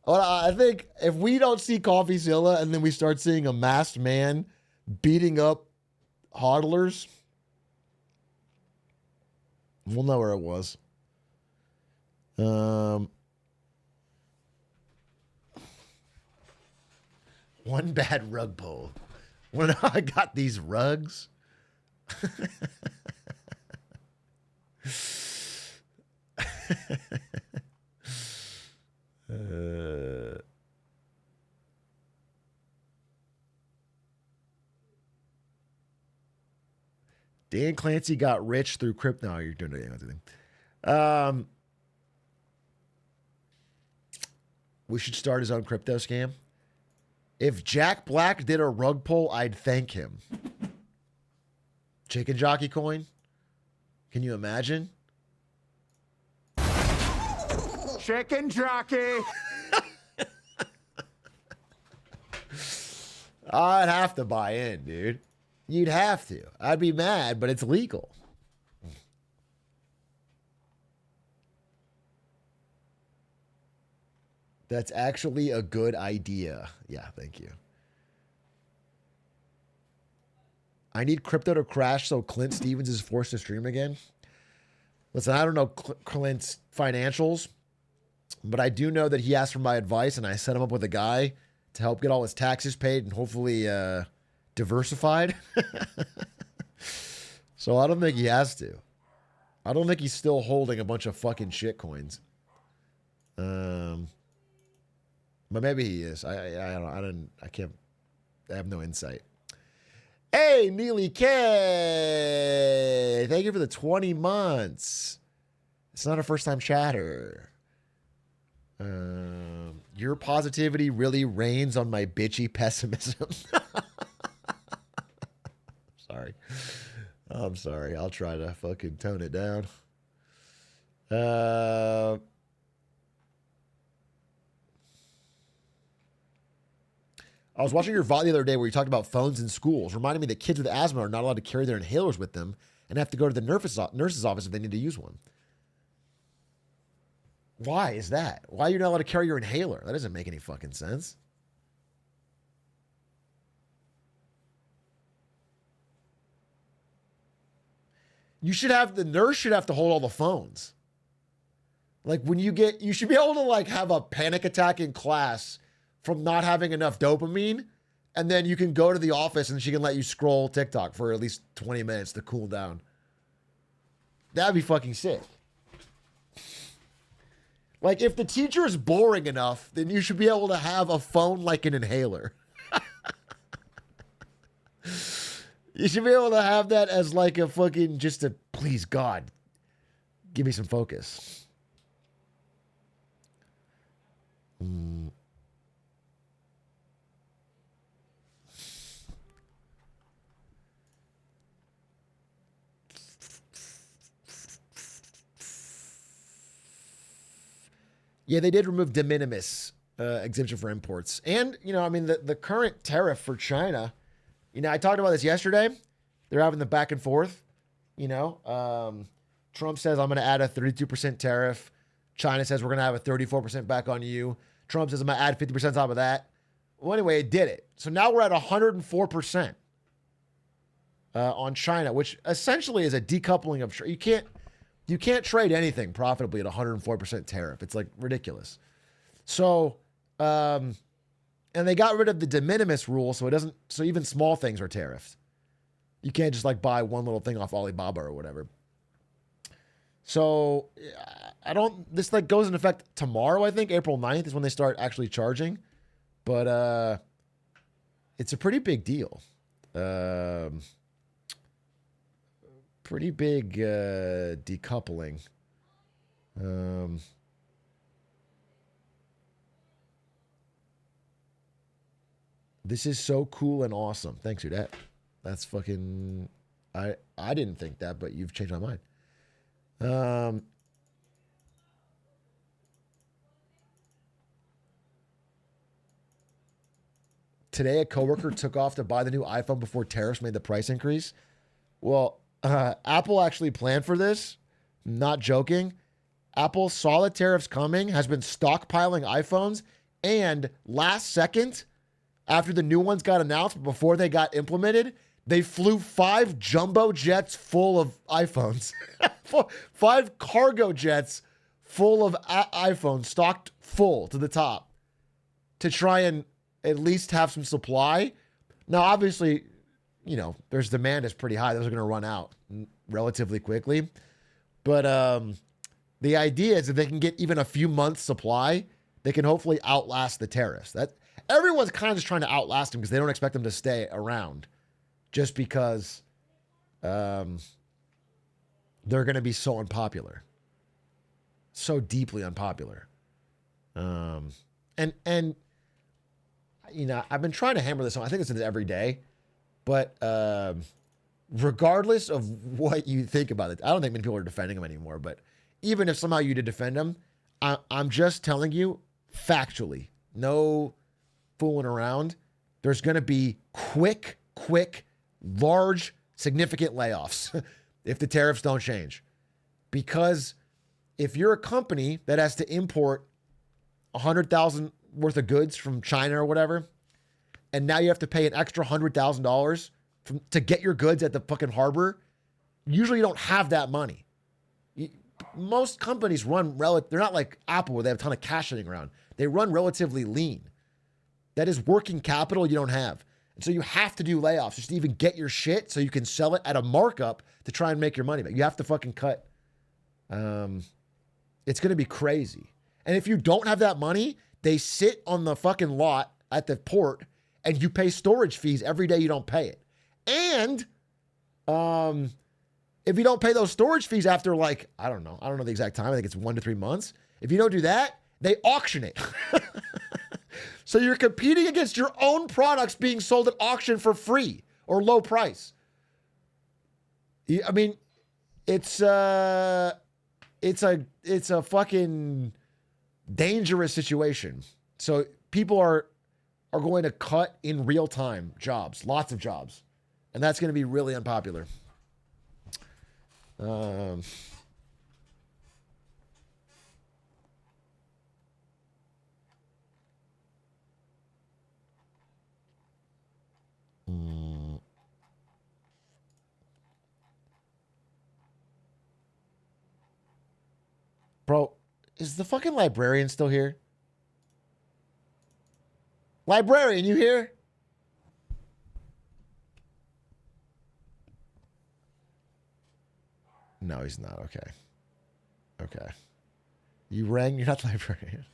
Speaker 1: Well, I think if we don't see CoffeeZilla and then we start seeing a masked man beating up hodlers, we'll know where it was. One bad rug pull. When I got these rugs. Dan Clancy got rich through crypto. No, you're doing anything. We should start his own crypto scam. If Jack Black did a rug pull, I'd thank him. Chicken jockey coin? Can you imagine?
Speaker 3: Chicken jockey.
Speaker 1: I'd have to buy in, dude. You'd have to. I'd be mad, but it's legal. That's actually a good idea. Yeah, thank you. I need crypto to crash so Clint Stevens is forced to stream again. Listen, I don't know Clint's financials, but I do know that he asked for my advice, and I set him up with a guy to help get all his taxes paid and hopefully diversified. So I don't think he has to. I don't think he's still holding a bunch of fucking shit coins. But maybe he is. I have no insight. Hey, Neely K. Thank you for the 20 months. It's not a first-time chatter. Your positivity really rains on my bitchy pessimism. Sorry. I'm sorry. I'll try to fucking tone it down. I was watching your VOD the other day where you talked about phones in schools, reminding me that kids with asthma are not allowed to carry their inhalers with them and have to go to the nurse's office if they need to use one. Why is that? Why are you not allowed to carry your inhaler? That doesn't make any fucking sense. The nurse should have to hold all the phones. Like when you should be able to like have a panic attack in class from not having enough dopamine, and then you can go to the office and she can let you scroll TikTok for at least 20 minutes to cool down. That'd be fucking sick. Like if the teacher is boring enough, then you should be able to have a phone like an inhaler. You should be able to have that as like a fucking just a please God, give me some focus. Yeah, they did remove de minimis exemption for imports. And, you know, I mean, the current tariff for China, you know, I talked about this yesterday. They're having the back and forth, you know. Trump says, I'm going to add a 32% tariff. China says, we're going to have a 34% back on you. Trump says, I'm going to add 50% on top of that. Well, anyway, it did it. So now we're at 104% on China, which essentially is a decoupling of... You can't trade anything profitably at 104% tariff. It's like ridiculous. So, and they got rid of the de minimis rule, so even small things are tariffed. You can't just like buy one little thing off Alibaba or whatever. So this like goes in effect tomorrow, I think. April 9th is when they start actually charging. But it's a pretty big deal. Pretty big decoupling. This is so cool and awesome. Thanks, Dept. That's fucking... I didn't think that, but you've changed my mind. Today, a coworker took off to buy the new iPhone before tariffs made the price increase. Well, Apple actually planned for this. Not joking. Apple saw the tariffs coming, has been stockpiling iPhones, and last second, after the new ones got announced, but before they got implemented, they flew 5 jumbo jets full of iPhones. 5 cargo jets full of iPhones, stocked full to the top, to try and at least have some supply. Now, obviously, you know, there's demand is pretty high. Those are going to run out relatively quickly. But the idea is if they can get even a few months supply, they can hopefully outlast the tariffs. That everyone's kind of just trying to outlast them because they don't expect them to stay around just because they're going to be so unpopular, so deeply unpopular. And you know, I've been trying to hammer this on. I think this is every day. But regardless of what you think about it, I don't think many people are defending him anymore. But even if somehow you did defend him, I'm just telling you factually, no fooling around. there's going to be quick, large, significant layoffs if the tariffs don't change. Because if you're a company that has to import 100,000 worth of goods from China or whatever, and now you have to pay an extra $100,000 to get your goods at the fucking harbor, usually you don't have that money. Most companies run they're not like Apple where they have a ton of cash sitting around. They run relatively lean. That is working capital you don't have. And so you have to do layoffs just to even get your shit so you can sell it at a markup to try and make your money back. You have to fucking cut. It's going to be crazy. And if you don't have that money, they sit on the fucking lot at the port and you pay storage fees every day you don't pay it. And if you don't pay those storage fees after like, I don't know the exact time. I think it's 1 to 3 months. If you don't do that, they auction it. So you're competing against your own products being sold at auction for free or low price. I mean, it's a fucking dangerous situation. So people are going to cut in real time jobs, lots of jobs. And that's going to be really unpopular. Bro, is the fucking librarian still here? Librarian, you here? No, he's not. Okay. Okay. You rang, you're not the librarian.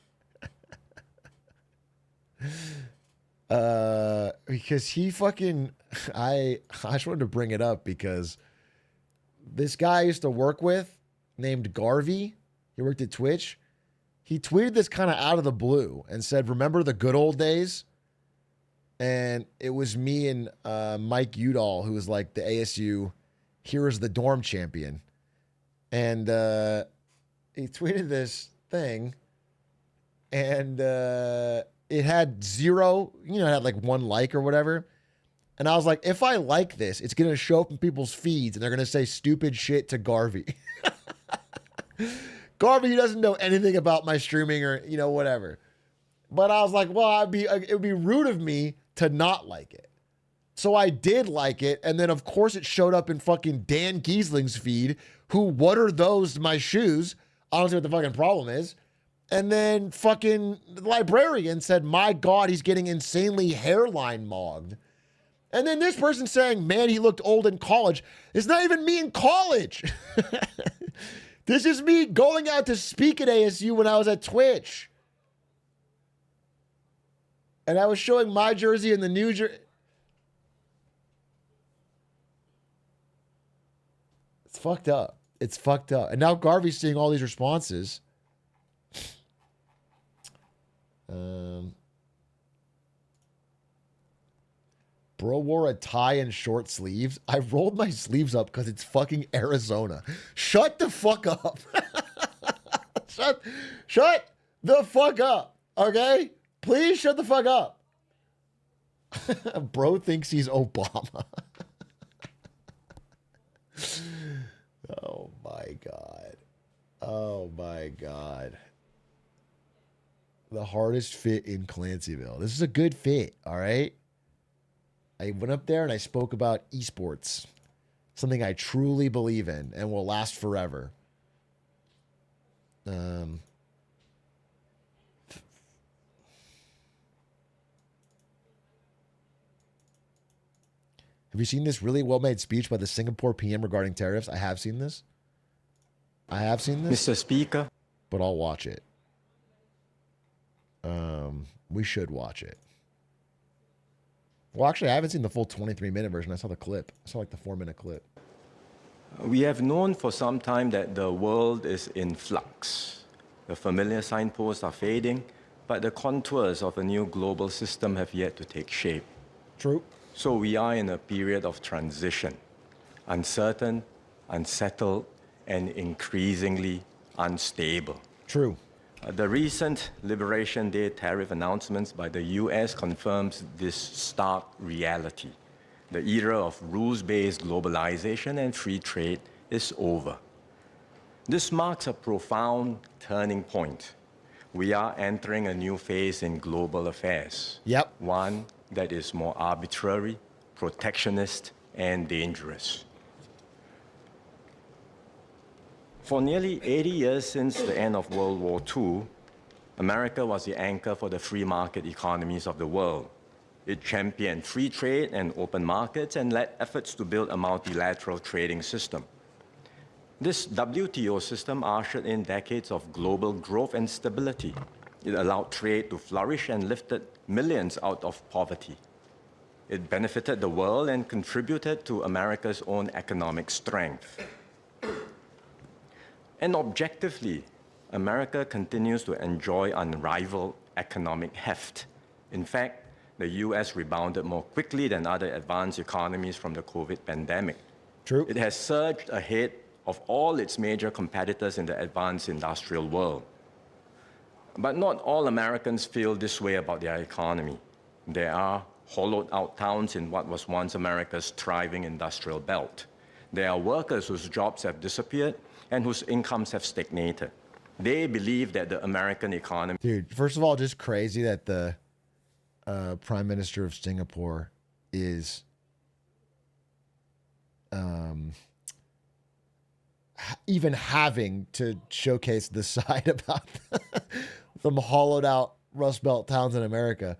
Speaker 1: Because he fucking, I just wanted to bring it up because this guy I used to work with named Garvey, he worked at Twitch. He tweeted this kind of out of the blue and said, remember the good old days? And it was me and Mike Udall, who was like the ASU Heroes of the Dorm champion. And he tweeted this thing and it had zero, it had like 1 like or whatever. And I was like, if I like this, it's going to show up in people's feeds and they're going to say stupid shit to Garvey. Garvey, he doesn't know anything about my streaming or, whatever. But I was like, well, it would be rude of me to not like it. So I did like it. And then, of course, it showed up in fucking Dan Giesling's feed, what are those, my shoes? I don't see what the fucking problem is. And then fucking the librarian said, my God, he's getting insanely hairline mogged. And then this person saying, man, he looked old in college. It's not even me in college. This is me going out to speak at ASU when I was at Twitch. And I was showing my jersey and the new jersey. It's fucked up. It's fucked up. And now Garvey's seeing all these responses. Bro wore a tie and short sleeves. I rolled my sleeves up because it's fucking Arizona. Shut the fuck up. Shut the fuck up. Okay? Please shut the fuck up. Bro thinks he's Obama. Oh my God. Oh my God. The hardest fit in Clancyville. This is a good fit, all right? I went up there and I spoke about esports, something I truly believe in and will last forever. Have you seen this really well-made speech by the Singapore PM regarding tariffs? I have seen this.
Speaker 5: Mr. Speaker.
Speaker 1: But I'll watch it. We should watch it. Well, actually, I haven't seen the full 23-minute version. I saw the clip. I saw like the 4-minute clip.
Speaker 5: We have known for some time that the world is in flux. The familiar signposts are fading, but the contours of a new global system have yet to take shape.
Speaker 1: True.
Speaker 5: So we are in a period of transition. Uncertain, unsettled, and increasingly unstable.
Speaker 1: True.
Speaker 5: The recent Liberation Day tariff announcements by the US confirms this stark reality. The era of rules-based globalization and free trade is over. This marks a profound turning point. We are entering a new phase in global affairs.
Speaker 1: Yep.
Speaker 5: One that is more arbitrary, protectionist, and dangerous. For nearly 80 years since the end of World War II, America was the anchor for the free market economies of the world. It championed free trade and open markets and led efforts to build a multilateral trading system. This WTO system ushered in decades of global growth and stability. It allowed trade to flourish and lifted millions out of poverty. It benefited the world and contributed to America's own economic strength. And objectively, America continues to enjoy unrivaled economic heft. In fact, the US rebounded more quickly than other advanced economies from the COVID pandemic.
Speaker 1: True.
Speaker 5: It has surged ahead of all its major competitors in the advanced industrial world. But not all Americans feel this way about their economy. There are hollowed out towns in what was once America's thriving industrial belt. There are workers whose jobs have disappeared and whose incomes have stagnated. They believe that the American economy...
Speaker 1: Dude, first of all, just crazy that the Prime Minister of Singapore is even having to showcase the side about some hollowed out Rust Belt towns in America.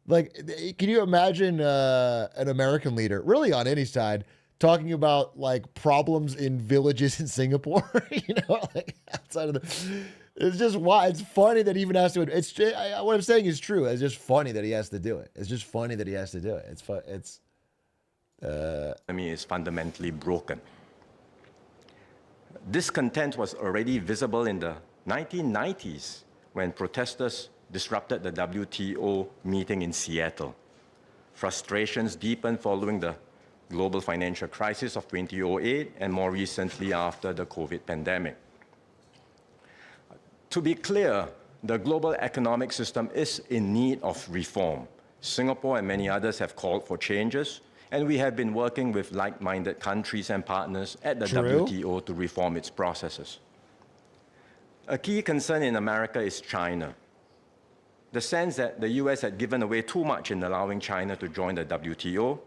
Speaker 1: Like, can you imagine an American leader, really on any side, talking about like problems in villages in Singapore? You know, like outside of the... It's just why it's funny that he even has to. It's just, what I'm saying is true. It's just funny that he has to do it. It's just funny that he has to do it. It's fun. It's.
Speaker 5: economy is fundamentally broken. Discontent was already visible in the 1990s when protesters disrupted the WTO meeting in Seattle. Frustrations deepened following the global financial crisis of 2008 and more recently after the COVID pandemic. To be clear, the global economic system is in need of reform. Singapore and many others have called for changes, and we have been working with like-minded countries and partners at the WTO to reform its processes. A key concern in America is China. The sense that the US had given away too much in allowing China to join the WTO,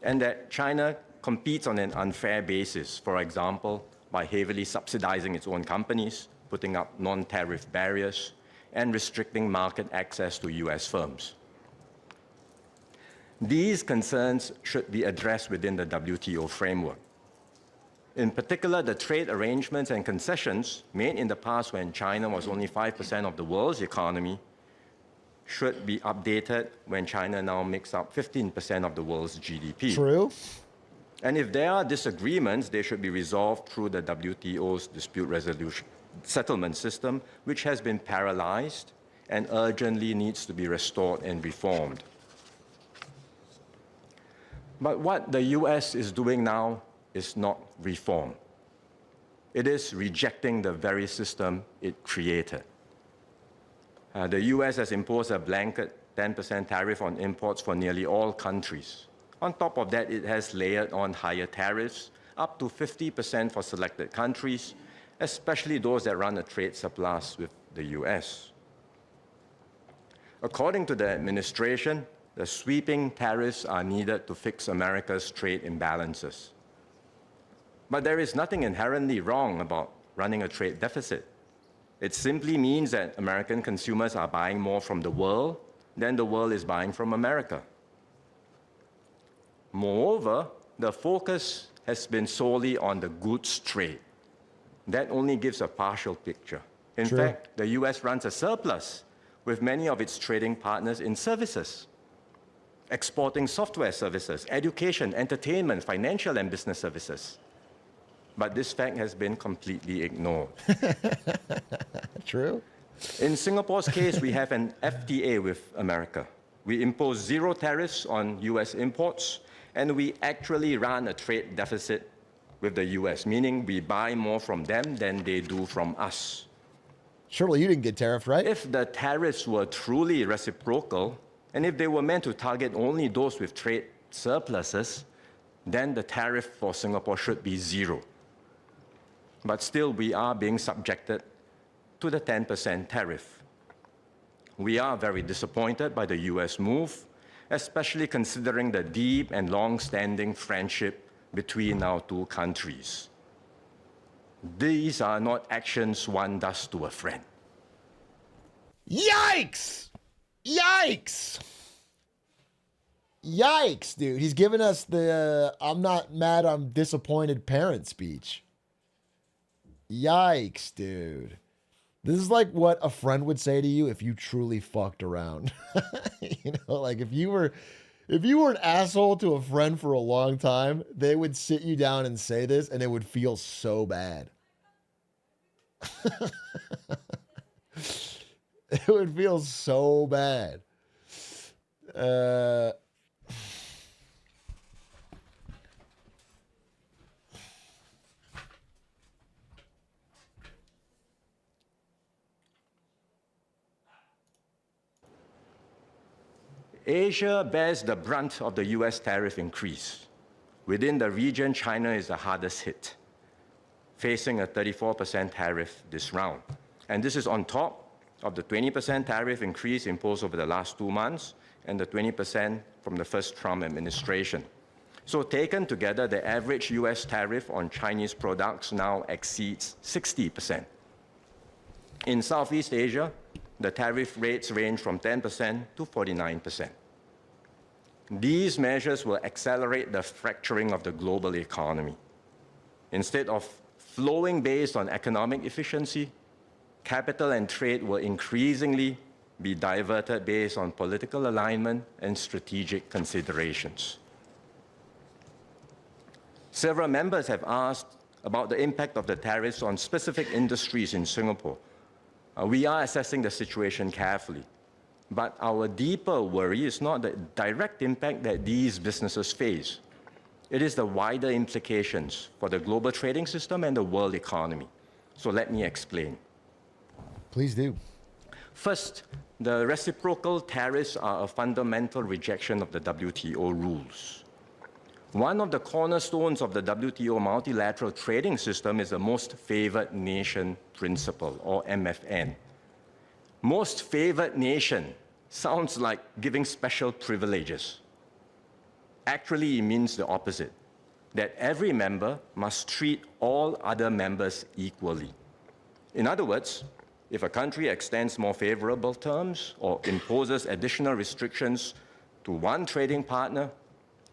Speaker 5: and that China competes on an unfair basis, for example, by heavily subsidizing its own companies, putting up non-tariff barriers, and restricting market access to US firms. These concerns should be addressed within the WTO framework. In particular, the trade arrangements and concessions made in the past when China was only 5% of the world's economy should be updated when China now makes up 15% of the world's GDP.
Speaker 1: True.
Speaker 5: And if there are disagreements, they should be resolved through the WTO's dispute resolution settlement system, which has been paralyzed and urgently needs to be restored and reformed. But what the US is doing now is not reform. It is rejecting the very system it created. The US has imposed a blanket 10% tariff on imports for nearly all countries. On top of that, it has layered on higher tariffs, up to 50% for selected countries, especially those that run a trade surplus with the US. According to the administration, the sweeping tariffs are needed to fix America's trade imbalances. But there is nothing inherently wrong about running a trade deficit. It simply means that American consumers are buying more from the world than the world is buying from America. Moreover, the focus has been solely on the goods trade. That only gives a partial picture. In fact, the US runs a surplus with many of its trading partners in services, exporting software services, education, entertainment, financial and business services. But this fact has been completely ignored.
Speaker 1: True.
Speaker 5: In Singapore's case, we have an FTA with America. We impose zero tariffs on US imports, and we actually run a trade deficit with the US, meaning we buy more from them than they do from us.
Speaker 1: Surely you didn't get tariffed, right?
Speaker 5: If the tariffs were truly reciprocal, and if they were meant to target only those with trade surpluses, then the tariff for Singapore should be 0. But still, we are being subjected to the 10% tariff. We are very disappointed by the US move, especially considering the deep and long-standing friendship between our two countries. These are not actions one does to a friend.
Speaker 1: Yikes! Yikes! Yikes, dude. He's giving us the I'm not mad, I'm disappointed parent speech. Yikes, dude. This is like what a friend would say to you if you truly fucked around. You know, like if you were an asshole to a friend for a long time, they would sit you down and say this and it would feel so bad. It would feel so bad.
Speaker 5: Asia bears the brunt of the US tariff increase. Within the region, China is the hardest hit, facing a 34% tariff this round. And this is on top of the 20% tariff increase imposed over the last 2 months and the 20% from the first Trump administration. So taken together, the average US tariff on Chinese products now exceeds 60%. In Southeast Asia, the tariff rates range from 10% to 49%. These measures will accelerate the fracturing of the global economy. Instead of flowing based on economic efficiency, capital and trade will increasingly be diverted based on political alignment and strategic considerations. Several members have asked about the impact of the tariffs on specific industries in Singapore. We are assessing the situation carefully, but our deeper worry is not the direct impact that these businesses face. It is the wider implications for the global trading system and the world economy. So let me explain.
Speaker 1: Please do.
Speaker 5: First, the reciprocal tariffs are a fundamental rejection of the WTO rules. One of the cornerstones of the WTO multilateral trading system is the most favored nation principle, or MFN. Most favored nation sounds like giving special privileges. Actually, it means the opposite, that every member must treat all other members equally. In other words, if a country extends more favorable terms or imposes additional restrictions to one trading partner,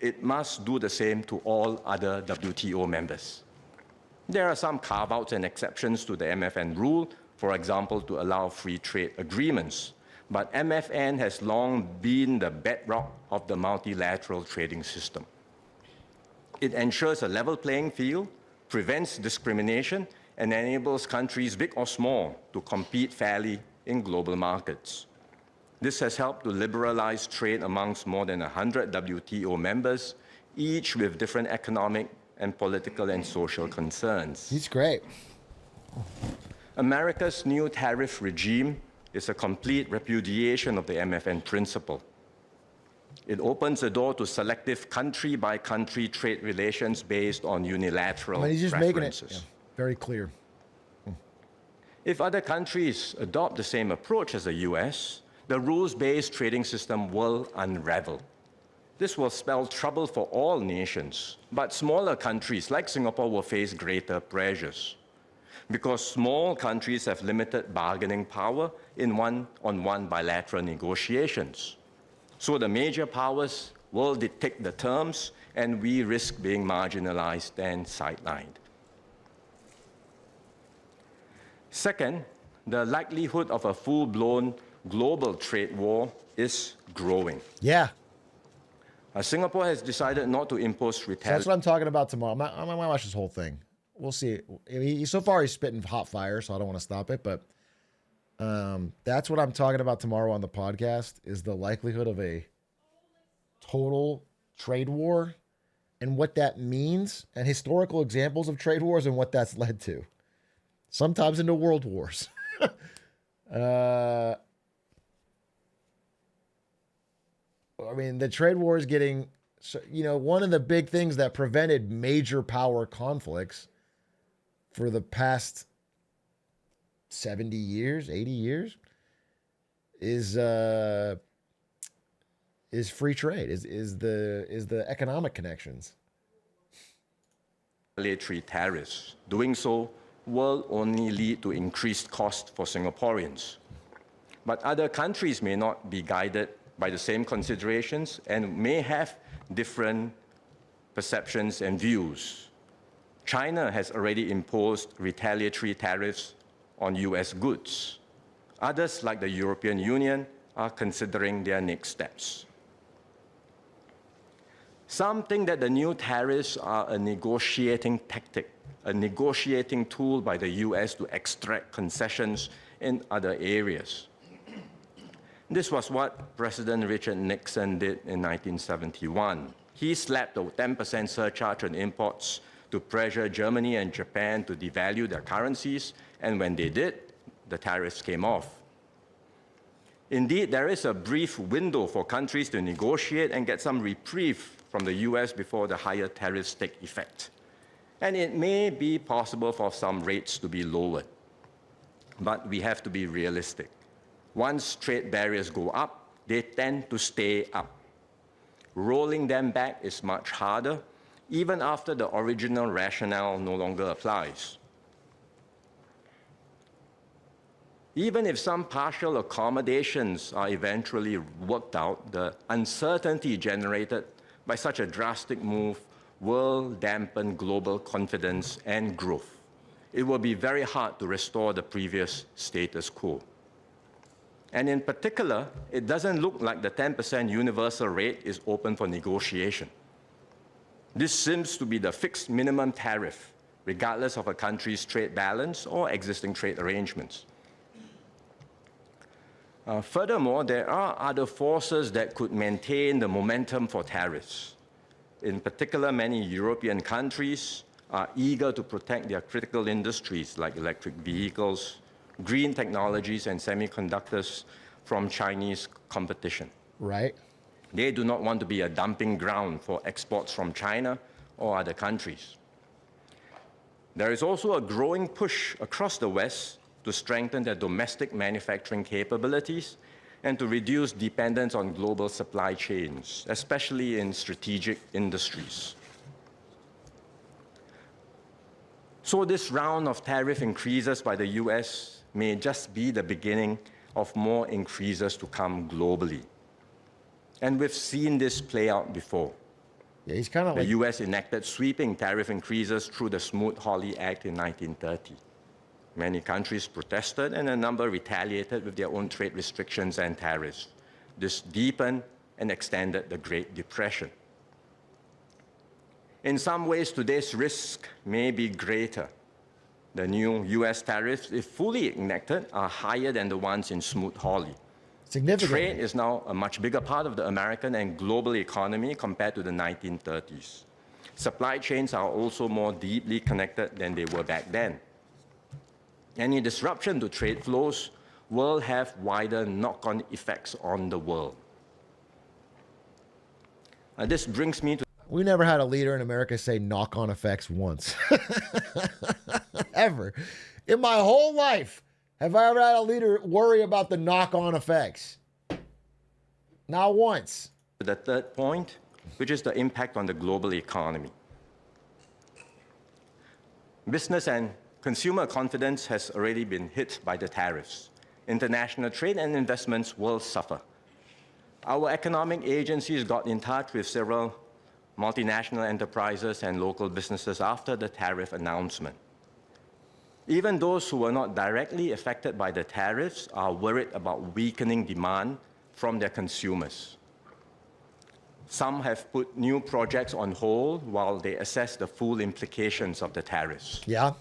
Speaker 5: it must do the same to all other WTO members. There are some carve-outs and exceptions to the MFN rule, for example, to allow free trade agreements. But MFN has long been the bedrock of the multilateral trading system. It ensures a level playing field, prevents discrimination, and enables countries, big or small, to compete fairly in global markets. This has helped to liberalize trade amongst more than 100 WTO members, each with different economic and political and social concerns.
Speaker 1: He's great.
Speaker 5: America's new tariff regime is a complete repudiation of the MFN principle. It opens the door to selective country-by-country trade relations based on unilateral
Speaker 1: He's just
Speaker 5: preferences.
Speaker 1: making it very clear.
Speaker 5: If other countries adopt the same approach as the US, the rules-based trading system will unravel. This will spell trouble for all nations, but smaller countries like Singapore will face greater pressures, because small countries have limited bargaining power in one-on-one bilateral negotiations. So the major powers will dictate the terms, and we risk being marginalized and sidelined. Second, the likelihood of a full-blown global trade war is growing.
Speaker 1: Yeah.
Speaker 5: Singapore has decided not to impose
Speaker 1: So that's
Speaker 5: retaliation.
Speaker 1: what I'm talking about tomorrow. I'm gonna watch this whole thing. We'll see. So far, he's spitting hot fire, so I don't want to stop it. But that's what I'm talking about tomorrow on the podcast, is the likelihood of a total trade war and what that means, and historical examples of trade wars and what that's led to. Sometimes into world wars. I mean, the trade war is getting, one of the big things that prevented major power conflicts for the past 70 years, 80 years is free trade, is the economic connections.
Speaker 5: Retaliatory tariffs. Doing so will only lead to increased cost for Singaporeans. But other countries may not be guided by the same considerations and may have different perceptions and views. China has already imposed retaliatory tariffs on US goods. Others, like the European Union, are considering their next steps. Some think that the new tariffs are a negotiating tactic, a negotiating tool by the US to extract concessions in other areas. This was what President Richard Nixon did in 1971. He slapped a 10% surcharge on imports to pressure Germany and Japan to devalue their currencies, and when they did, the tariffs came off. Indeed, there is a brief window for countries to negotiate and get some reprieve from the US before the higher tariffs take effect. And it may be possible for some rates to be lowered. But we have to be realistic. Once trade barriers go up, they tend to stay up. Rolling them back is much harder, even after the original rationale no longer applies. Even if some partial accommodations are eventually worked out, the uncertainty generated by such a drastic move will dampen global confidence and growth. It will be very hard to restore the previous status quo. And in particular, it doesn't look like the 10% universal rate is open for negotiation. This seems to be the fixed minimum tariff, regardless of a country's trade balance or existing trade arrangements. Furthermore, there are other forces that could maintain the momentum for tariffs. In particular, many European countries are eager to protect their critical industries like electric vehicles, green technologies, and semiconductors from Chinese competition.
Speaker 1: Right.
Speaker 5: They do not want to be a dumping ground for exports from China or other countries. There is also a growing push across the West to strengthen their domestic manufacturing capabilities and to reduce dependence on global supply chains, especially in strategic industries. So this round of tariff increases by the US may just be the beginning of more increases to come globally. And we've seen this play out before.
Speaker 1: Yeah, he's kind of like...
Speaker 5: The US enacted sweeping tariff increases through the Smoot-Hawley Act in 1930. Many countries protested, and a number retaliated with their own trade restrictions and tariffs. This deepened and extended the Great Depression. In some ways, today's risk may be greater. The new US tariffs, if fully enacted, are higher than the ones in Smoot-Hawley.
Speaker 1: significant.
Speaker 5: Trade is now a much bigger part of the American and global economy compared to the 1930s. Supply chains are also more deeply connected than they were back then. Any disruption to trade flows will have wider knock-on effects on the world. This brings me to...
Speaker 1: We never had a leader in America say knock-on effects once. Ever. In my whole life, have I ever had a leader worry about the knock-on effects? Not once.
Speaker 5: the third point, which is the impact on the global economy. Business and consumer confidence has already been hit by the tariffs. International trade and investments will suffer. Our economic agencies got in touch with several multinational enterprises and local businesses after the tariff announcement. Even those who were not directly affected by the tariffs are worried about weakening demand from their consumers. Some have put new projects on hold while they assess the full implications of the tariffs.
Speaker 1: Yeah.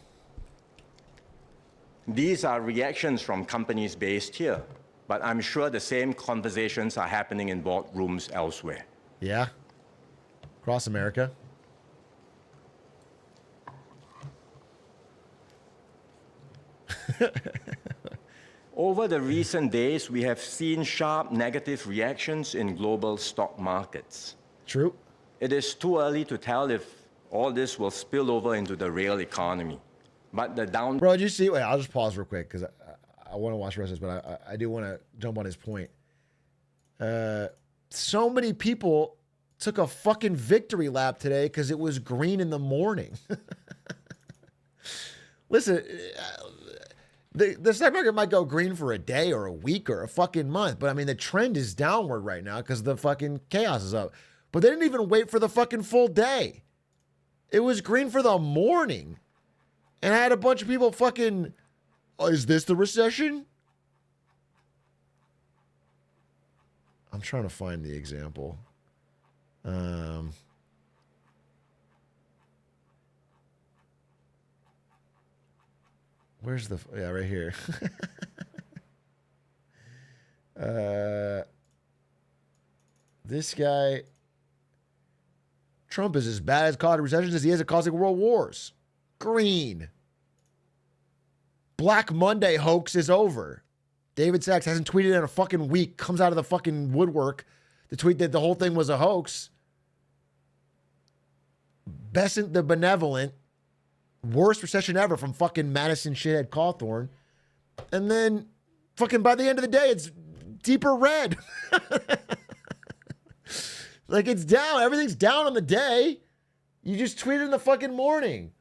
Speaker 5: These are reactions from companies based here, but I'm sure the same conversations are happening in boardrooms elsewhere.
Speaker 1: Yeah. Across America.
Speaker 5: Over the recent days, we have seen sharp negative reactions in global stock markets.
Speaker 1: True.
Speaker 5: It is too early to tell if all this will spill over into the real economy. But the down...
Speaker 1: Bro, did you see? Wait, I'll just pause real quick because I want to watch the rest of this, but I do want to jump on his point. So many people took a fucking victory lap today because it was green in the morning. Listen, the stock market might go green for a day or a week or a fucking month, but I mean, the trend is downward right now because the fucking chaos is up. But they didn't even wait for the fucking full day. It was green for the morning. And I had a bunch of people fucking, oh, is this the recession? I'm trying to find the example. Where's the, yeah, right here. This guy, Trump is as bad at causing recessions as he is at causing world wars. Green. Black Monday hoax is over. David Sachs hasn't tweeted in a fucking week, comes out of the fucking woodwork to tweet that the whole thing was a hoax. Besant the Benevolent, worst recession ever from fucking Madison shithead Cawthorn. And then fucking by the end of the day, it's deeper red. Like it's down. Everything's down on the day. You just tweeted in the fucking morning.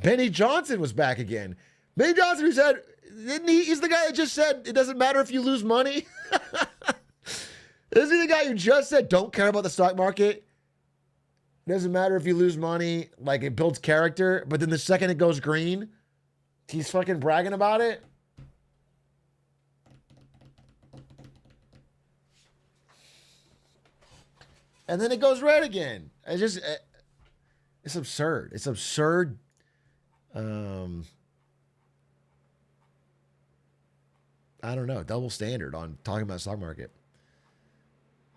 Speaker 1: Benny Johnson was back again. Benny Johnson, who said, he's the guy that just said it doesn't matter if you lose money. Isn't he the guy who just said don't care about the stock market? It doesn't matter if you lose money, like it builds character, but then the second it goes green, he's fucking bragging about it. And then it goes red again. It's absurd. It's absurd. I don't know, double standard on talking about stock market.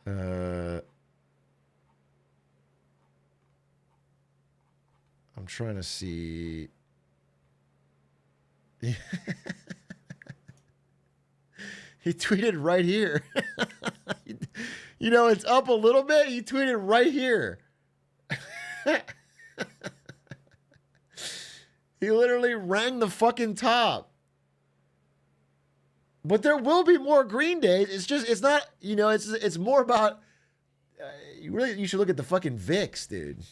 Speaker 1: I'm trying to see. He tweeted right here. You know, it's up a little bit. He tweeted right here. He literally rang the fucking top. But there will be more green days. It's not, you know, it's more about, you should look at the fucking VIX, dude.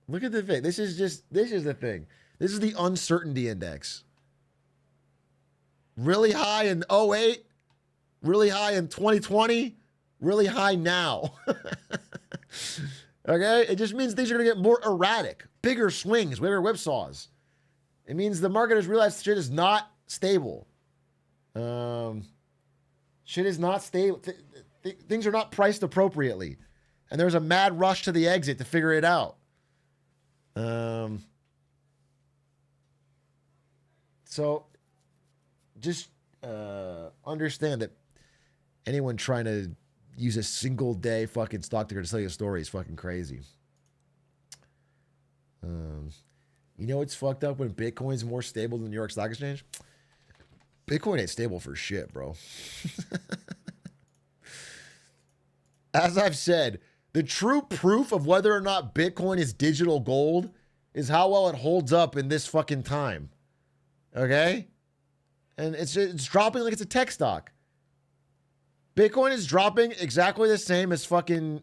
Speaker 1: Look at the VIX. This is the thing. This is the uncertainty index. Really high in 2008, really high in 2020, really high now. Okay? It just means things are going to get more erratic, bigger swings, bigger whipsaws. It means the market has realized shit is not stable. Shit is not stable. Things are not priced appropriately. And there's a mad rush to the exit to figure it out. So just understand that anyone trying to use a single day fucking stock ticker to tell you a story is fucking crazy. You know, it's fucked up when Bitcoin's more stable than the New York Stock Exchange. Bitcoin ain't stable for shit, bro. As I've said, the true proof of whether or not Bitcoin is digital gold is how well it holds up in this fucking time. Okay? And it's dropping like it's a tech stock. Bitcoin is dropping exactly the same as fucking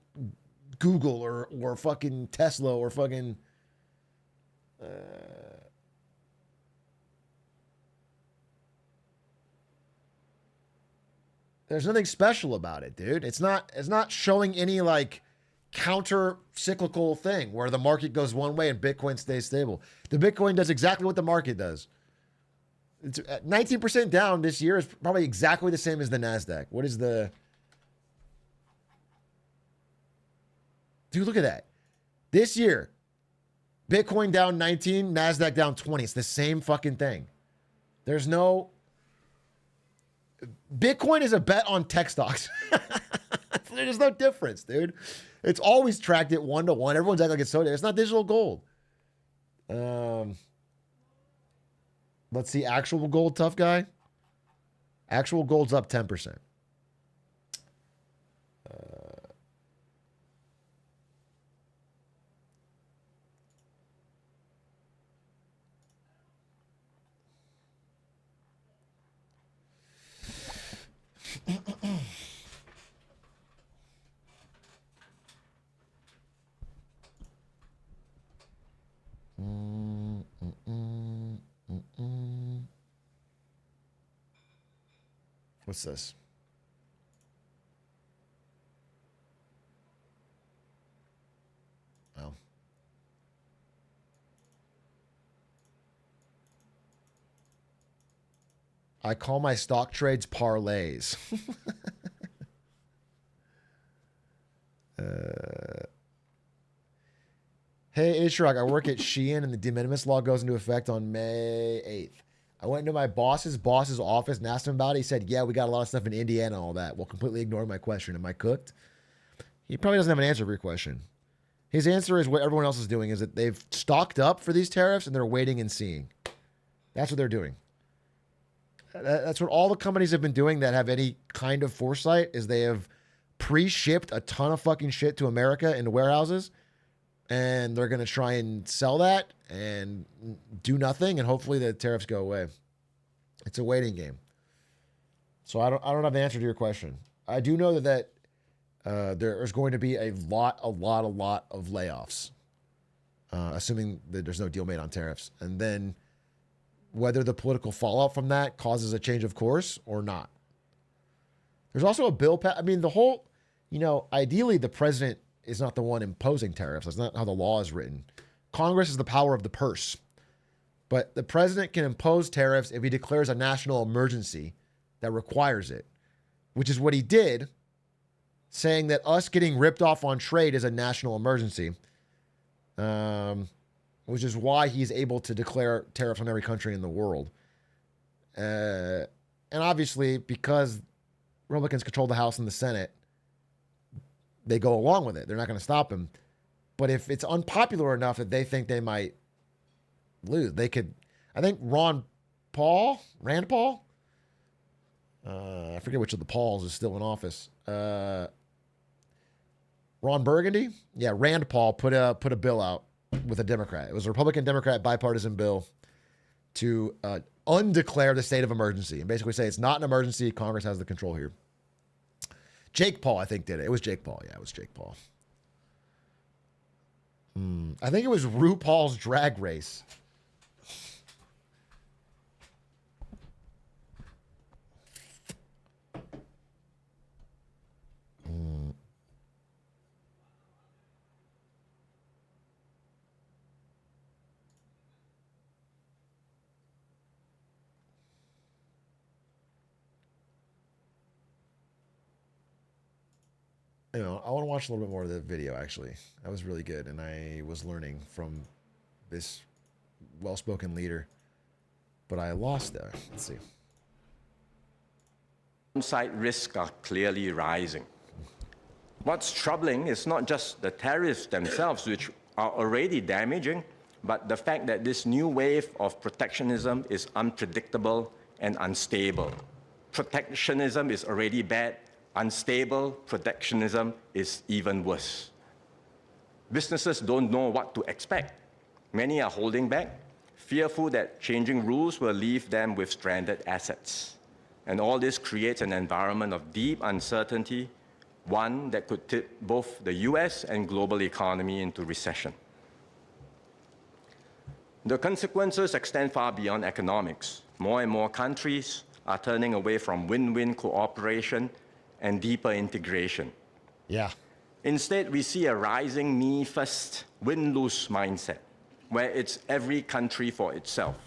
Speaker 1: Google or fucking Tesla or fucking there's nothing special about it, dude. It's not showing any like counter cyclical thing where the market goes one way and Bitcoin stays stable. The Bitcoin does exactly what the market does. It's 19% down this year is probably exactly the same as the NASDAQ. What is the... Dude, look at that. This year, Bitcoin down 19, NASDAQ down 20. It's the same fucking thing. There's no... Bitcoin is a bet on tech stocks. There's no difference, dude. It's always tracked at 1-to-1. Everyone's acting like it's so... It's not digital gold. Let's see. Actual gold, tough guy. Actual gold's up 10%. What's this? Oh. I call my stock trades parlays. Hey, Atrioc, I work at Shein and the de minimis law goes into effect on May 8th. I went into my boss's office and asked him about it. He said, yeah, we got a lot of stuff in Indiana and all that. Well, completely ignored my question. Am I cooked? He probably doesn't have an answer for your question. His answer is what everyone else is doing, is that they've stocked up for these tariffs and they're waiting and seeing. That's what they're doing. That's what all the companies have been doing that have any kind of foresight, is they have pre-shipped a ton of fucking shit to America into warehouses, and they're going to try and sell that and do nothing, and hopefully the tariffs go away. It's a waiting game. So I don't have the answer to your question. I do know that there's going to be a lot of layoffs, assuming that there's no deal made on tariffs. And then whether the political fallout from that causes a change of course or not. There's also a bill. I mean, the whole, ideally the president is not the one imposing tariffs. That's not how the law is written. Congress is the power of the purse. But the president can impose tariffs if he declares a national emergency that requires it, which is what he did, saying that us getting ripped off on trade is a national emergency, which is why he's able to declare tariffs on every country in the world. And obviously, because Republicans control the House and the Senate, they go along with it. They're not going to stop him. But if it's unpopular enough that they think they might lose, they could. I think Rand Paul, I forget which of the Pauls is still in office. Ron Burgundy? Yeah, Rand Paul put a bill out with a Democrat. It was a Republican-Democrat bipartisan bill to undeclare the state of emergency and basically say it's not an emergency. Congress has the control here. Jake Paul, I think, did it. It was Jake Paul. Yeah, it was Jake Paul. I think it was RuPaul's Drag Race. I want to watch a little bit more of the video, actually. That was really good, and I was learning from this well-spoken leader, but I lost there. Let's see.
Speaker 5: Downside risks are clearly rising. What's troubling is not just the tariffs themselves, which are already damaging, but the fact that this new wave of protectionism is unpredictable and unstable. Protectionism is already bad. Unstable protectionism is even worse. Businesses don't know what to expect. Many are holding back, fearful that changing rules will leave them with stranded assets. And all this creates an environment of deep uncertainty, one that could tip both the US and global economy into recession. The consequences extend far beyond economics. More and more countries are turning away from win-win cooperation and deeper integration.
Speaker 1: Yeah.
Speaker 5: Instead, we see a rising me-first, win-lose mindset, where it's every country for itself.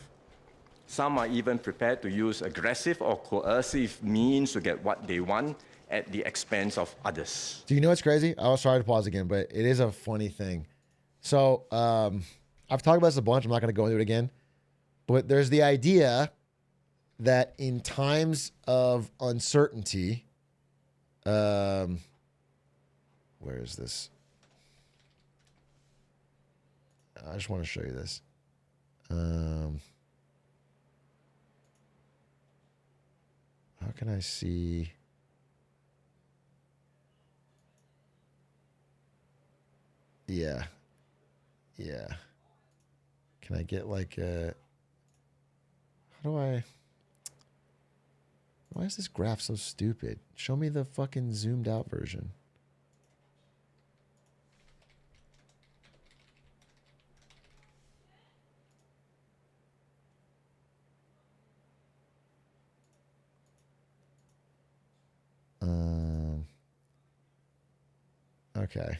Speaker 5: Some are even prepared to use aggressive or coercive means to get what they want at the expense of others.
Speaker 1: Do you know what's crazy? I was sorry to pause again, but it is a funny thing. So I've talked about this a bunch. I'm not going to go into it again. But there's the idea that in times of uncertainty, where is this? I just want to show you this. How can I see? Yeah. Yeah. Can I get like a... How do I... Why is this graph so stupid? Show me the fucking zoomed out version. Okay.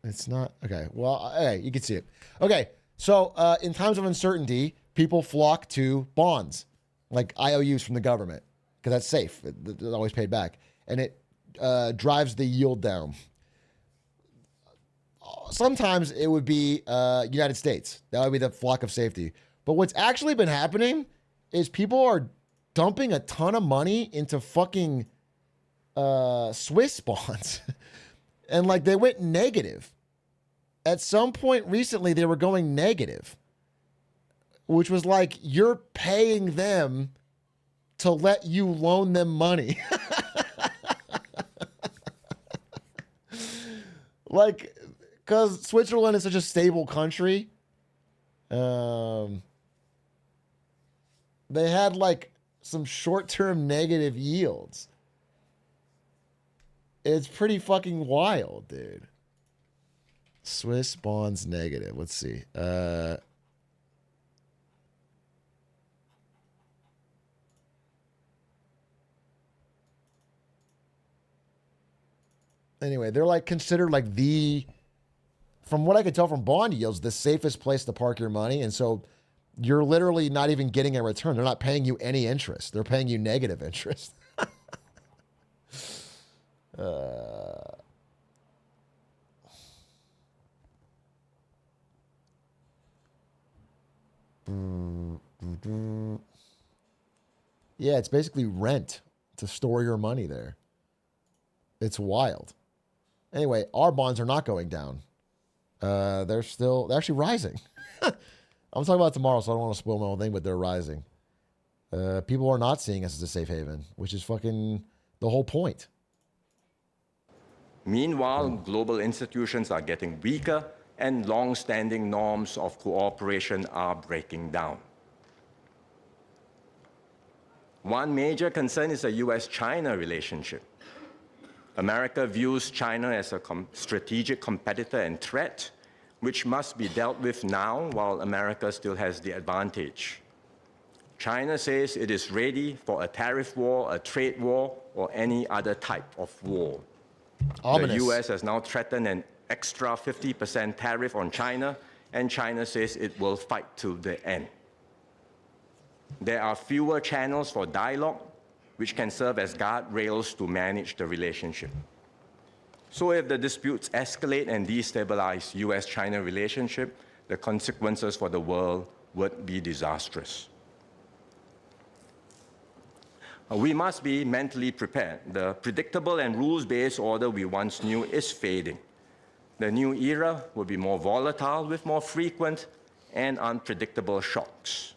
Speaker 1: It's not okay. Well, hey, you can see it. Okay, so in times of uncertainty, people flock to bonds, like IOUs from the government, because that's safe. It's always paid back, and it drives the yield down. Sometimes it would be United States. That would be the flock of safety. But what's actually been happening is people are dumping a ton of money into fucking Swiss bonds. And like they went negative. At some point recently, they were going negative, which was like you're paying them to let you loan them money. Like, because Switzerland is such a stable country. They had like some short-term negative yields. It's pretty fucking wild, dude. Swiss bonds negative. Let's see. Anyway, they're like considered like the, from what I could tell from bond yields, the safest place to park your money. And so you're literally not even getting a return. They're not paying you any interest. They're paying you negative interest. Yeah, it's basically rent to store your money there. It's wild. Anyway, our bonds are not going down. They're actually rising. I'm talking about tomorrow, so I don't want to spoil my own thing, but they're rising. People are not seeing us as a safe haven, which is fucking the whole point.
Speaker 5: Meanwhile, global institutions are getting weaker and long-standing norms of cooperation are breaking down. One major concern is the US-China relationship. America views China as a strategic competitor and threat, which must be dealt with now while America still has the advantage. China says it is ready for a tariff war, a trade war, or any other type of war.
Speaker 1: Ominous.
Speaker 5: The US has now threatened an extra 50% tariff on China, and China says it will fight to the end. There are fewer channels for dialogue, which can serve as guardrails to manage the relationship. So if the disputes escalate and destabilize US-China relationship, the consequences for the world would be disastrous. We must be mentally prepared. The predictable and rules-based order we once knew is fading. The new era will be more volatile with more frequent and unpredictable shocks.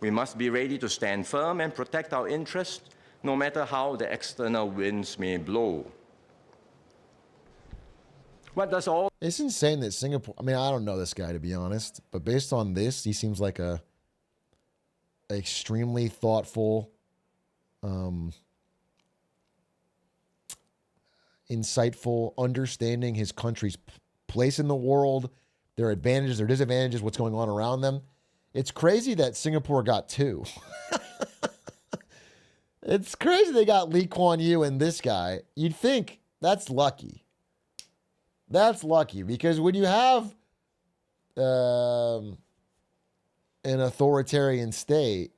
Speaker 5: We must be ready to stand firm and protect our interests, no matter how the external winds may blow. What does all...
Speaker 1: It's insane that Singapore... I mean, I don't know this guy, to be honest, but based on this, he seems like a extremely thoughtful, insightful, understanding his country's place in the world, their advantages, their disadvantages, what's going on around them. It's crazy that Singapore got two. It's crazy they got Lee Kuan Yew and this guy. You'd think that's lucky. That's lucky because when you have an authoritarian state,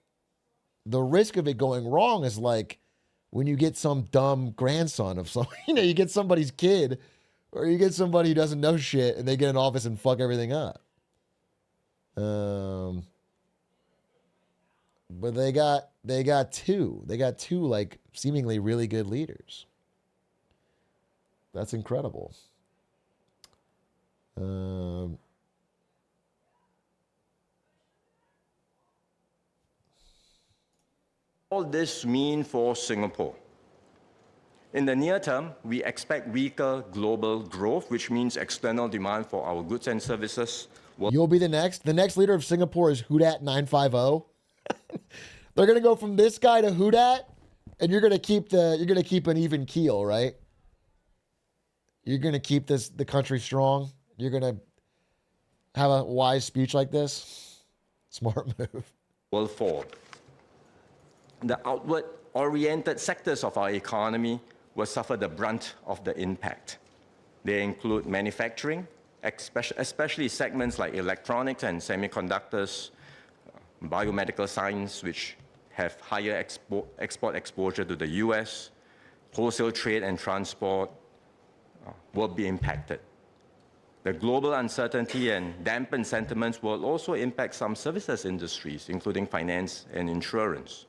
Speaker 1: the risk of it going wrong is like when you get some dumb grandson of some, you get somebody's kid Or you get somebody who doesn't know shit and they get in office and fuck everything up. But they got two. They got two like seemingly really good leaders. That's incredible.
Speaker 5: All this mean for Singapore? In the near term, we expect weaker global growth, which means external demand for our goods and services will
Speaker 1: You'll be the next. The next leader of Singapore is Hudat 950. They're gonna go from this guy to Hudat, and you're gonna keep an even keel, right? You're gonna keep the country strong. You're gonna have a wise speech like this. Smart move.
Speaker 5: fall. The outward-oriented sectors of our economy will suffer the brunt of the impact. They include manufacturing, especially segments like electronics and semiconductors, biomedical science, which have higher export exposure to the US, wholesale trade and transport will be impacted. The global uncertainty and dampened sentiments will also impact some services industries, including finance and insurance.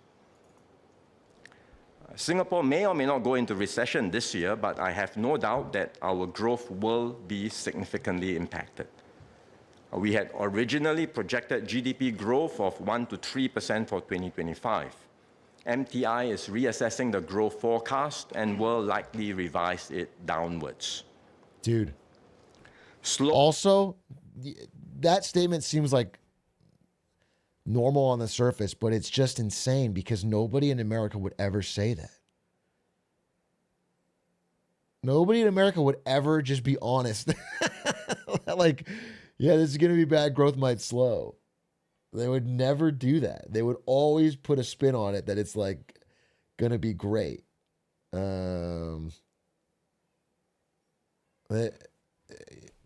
Speaker 5: Singapore may or may not go into recession this year, but I have no doubt that our growth will be significantly impacted. We had originally projected GDP growth of 1 to 3% for 2025. MTI is reassessing the growth forecast and will likely revise it downwards.
Speaker 1: Dude. Also, that statement seems like normal on the surface, but it's just insane because nobody in America would ever say that. Nobody in America would ever just be honest. Like, yeah, this is going to be bad. Growth might slow. They would never do that. They would always put a spin on it that it's like going to be great.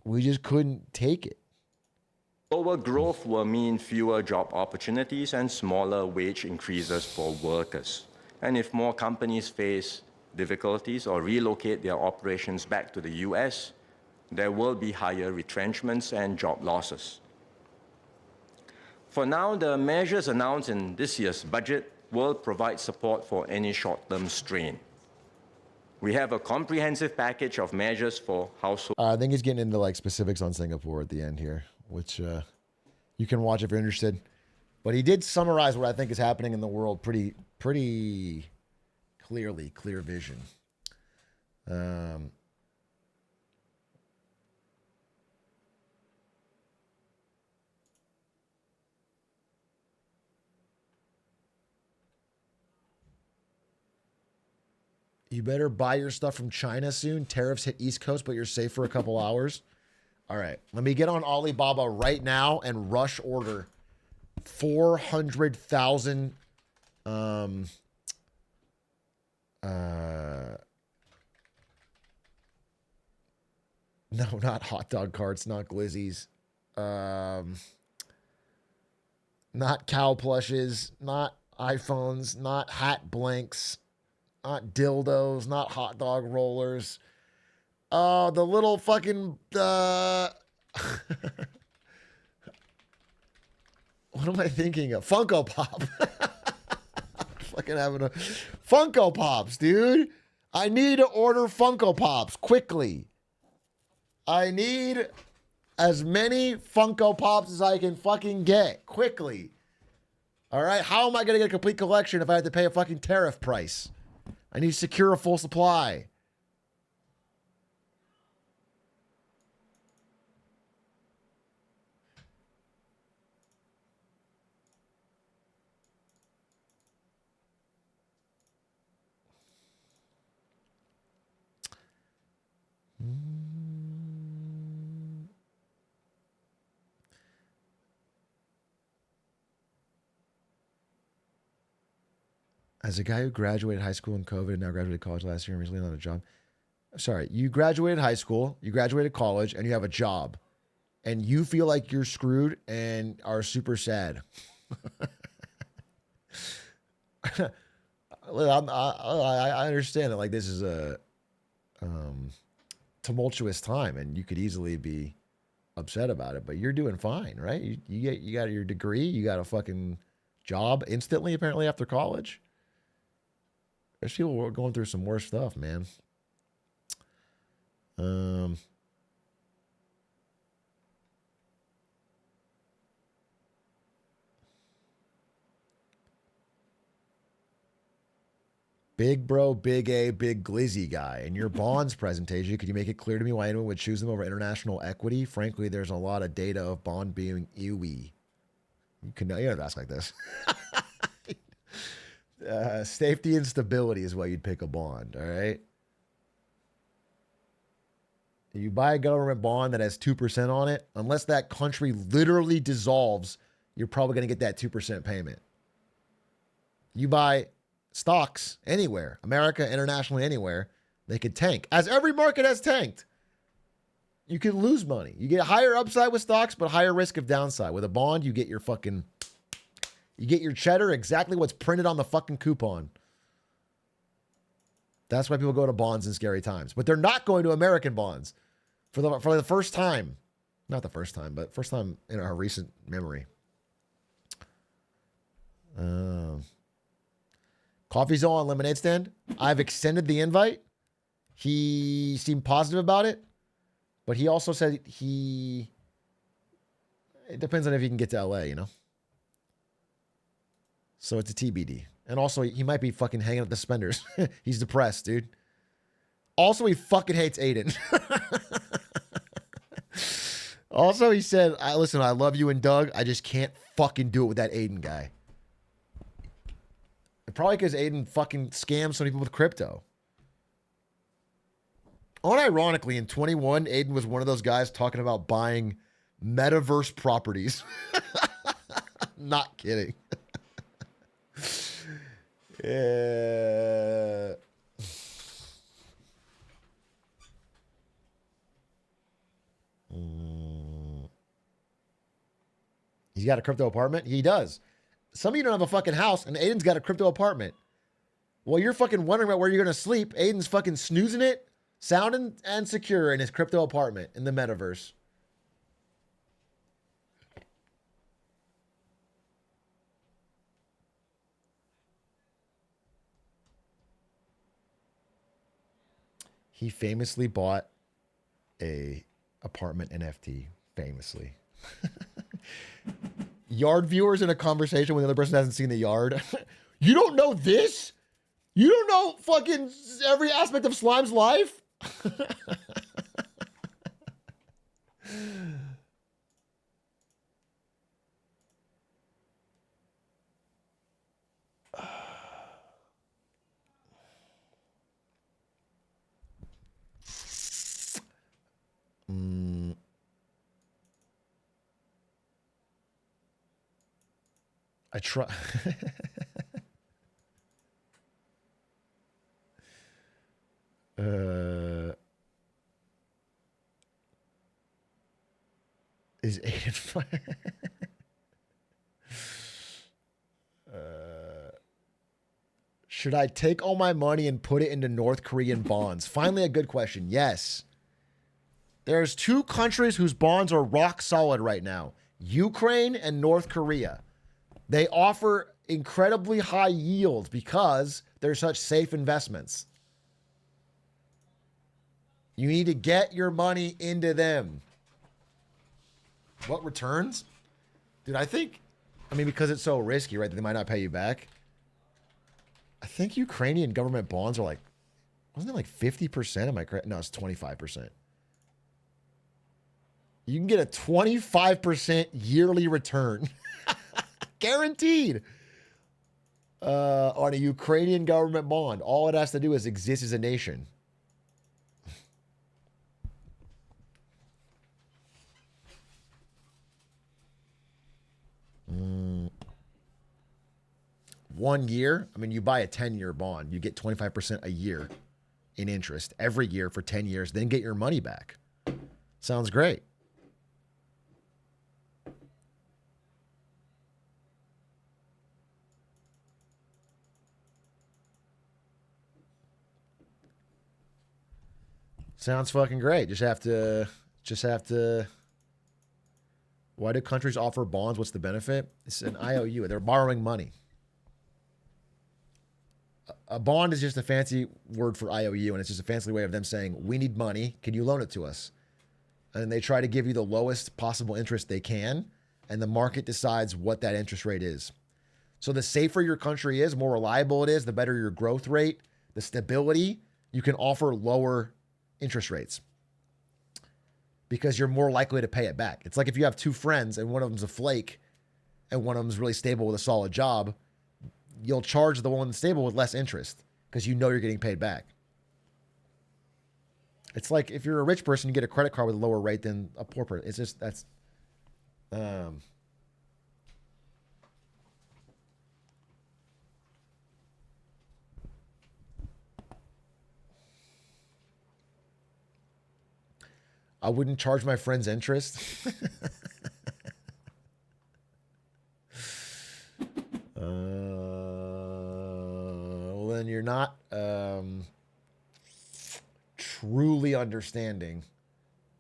Speaker 1: We just couldn't take it.
Speaker 5: Lower growth will mean fewer job opportunities and smaller wage increases for workers. And if more companies face difficulties or relocate their operations back to the US, there will be higher retrenchments and job losses. For now, the measures announced in this year's budget will provide support for any short-term strain. We have a comprehensive package of measures for households.
Speaker 1: I think he's getting into like specifics on Singapore at the end here, which you can watch if you're interested. But he did summarize what I think is happening in the world pretty clearly, clear vision. You better buy your stuff from China soon. Tariffs hit East Coast, but you're safe for a couple hours. All right, let me get on Alibaba right now and rush order 400,000 no, not hot dog carts, not glizzies. Not cow plushes, not iPhones, not hat blanks, not dildos, not hot dog rollers. Oh, the little fucking what am I thinking of? Funko Pop. Fucking having a Funko Pops, dude. I need to order Funko Pops quickly. I need as many Funko Pops as I can fucking get quickly. All right, how am I going to get a complete collection if I have to pay a fucking tariff price? I need to secure a full supply. As a guy who graduated high school in COVID and now graduated college last year and recently not a job. Sorry, you graduated high school, you graduated college, and you have a job. And you feel like you're screwed and are super sad. I understand that like this is a tumultuous time, and you could easily be upset about it, but you're doing fine, right? You got your degree, you got a fucking job instantly, apparently, after college. There's people who are going through some worse stuff, man. Big bro, big A, big glizzy guy. In your bonds presentation, could you make it clear to me why anyone would choose them over international equity? Frankly, there's a lot of data of bond being EWE. You don't have to ask like this. Safety and stability is why you'd pick a bond, all right? You buy a government bond that has 2% on it, unless that country literally dissolves, you're probably going to get that 2% payment. You buy stocks anywhere, America, internationally, anywhere, they could tank. As every market has tanked. You can lose money. You get higher upside with stocks, but higher risk of downside. With a bond, you get your cheddar, exactly what's printed on the fucking coupon. That's why people go to bonds in scary times. But they're not going to American bonds for the first time. Not the first time, but first time in our recent memory. Coffee Zone on Lemonade Stand. I've extended the invite. He seemed positive about it. But he also said it depends on if he can get to LA, you know? So it's a TBD. And also, he might be fucking hanging at the suspenders. He's depressed, dude. Also, he fucking hates Aiden. Also, he said, listen, I love you and Doug. I just can't fucking do it with that Aiden guy. Probably because Aiden fucking scams so many people with crypto. Unironically, in 21, Aiden was one of those guys talking about buying metaverse properties. Not kidding. Yeah. He's got a crypto apartment? He does. Some of you don't have a fucking house, and Aiden's got a crypto apartment. While you're fucking wondering about where you're going to sleep, Aiden's fucking snoozing it, sound and secure in his crypto apartment in the metaverse. He famously bought a apartment NFT. Famously. Yard viewers in a conversation when the other person hasn't seen the yard. You don't know this? You don't know fucking every aspect of Slime's life? I try. Is Aiden fire? Should I take all my money and put it into North Korean bonds? Finally, a good question. Yes. There's two countries whose bonds are rock solid right now. Ukraine and North Korea. They offer incredibly high yields because they're such safe investments. You need to get your money into them. What returns? Dude, because it's so risky, right, that they might not pay you back. I think Ukrainian government bonds are like, wasn't it like 50%? Am I correct? No, it's 25%. You can get a 25% yearly return. Guaranteed. On a Ukrainian government bond. All it has to do is exist as a nation. Mm. 1 year. I mean, you buy a 10-year bond. You get 25% a year in interest every year for 10 years. Then get your money back. Sounds great. Sounds fucking great. Just have to. Why do countries offer bonds? What's the benefit? It's an IOU. They're borrowing money. A bond is just a fancy word for IOU, and it's just a fancy way of them saying, we need money. Can you loan it to us? And they try to give you the lowest possible interest they can, and the market decides what that interest rate is. So the safer your country is, more reliable it is, the better your growth rate, the stability, you can offer lower interest rates because you're more likely to pay it back. It's like if you have two friends and one of them's a flake and one of them's really stable with a solid job, you'll charge the one that's stable with less interest because you know you're getting paid back. It's like if you're a rich person, you get a credit card with a lower rate than a poor person. It's just, that's, I wouldn't charge my friends interest. Well, then you're not truly understanding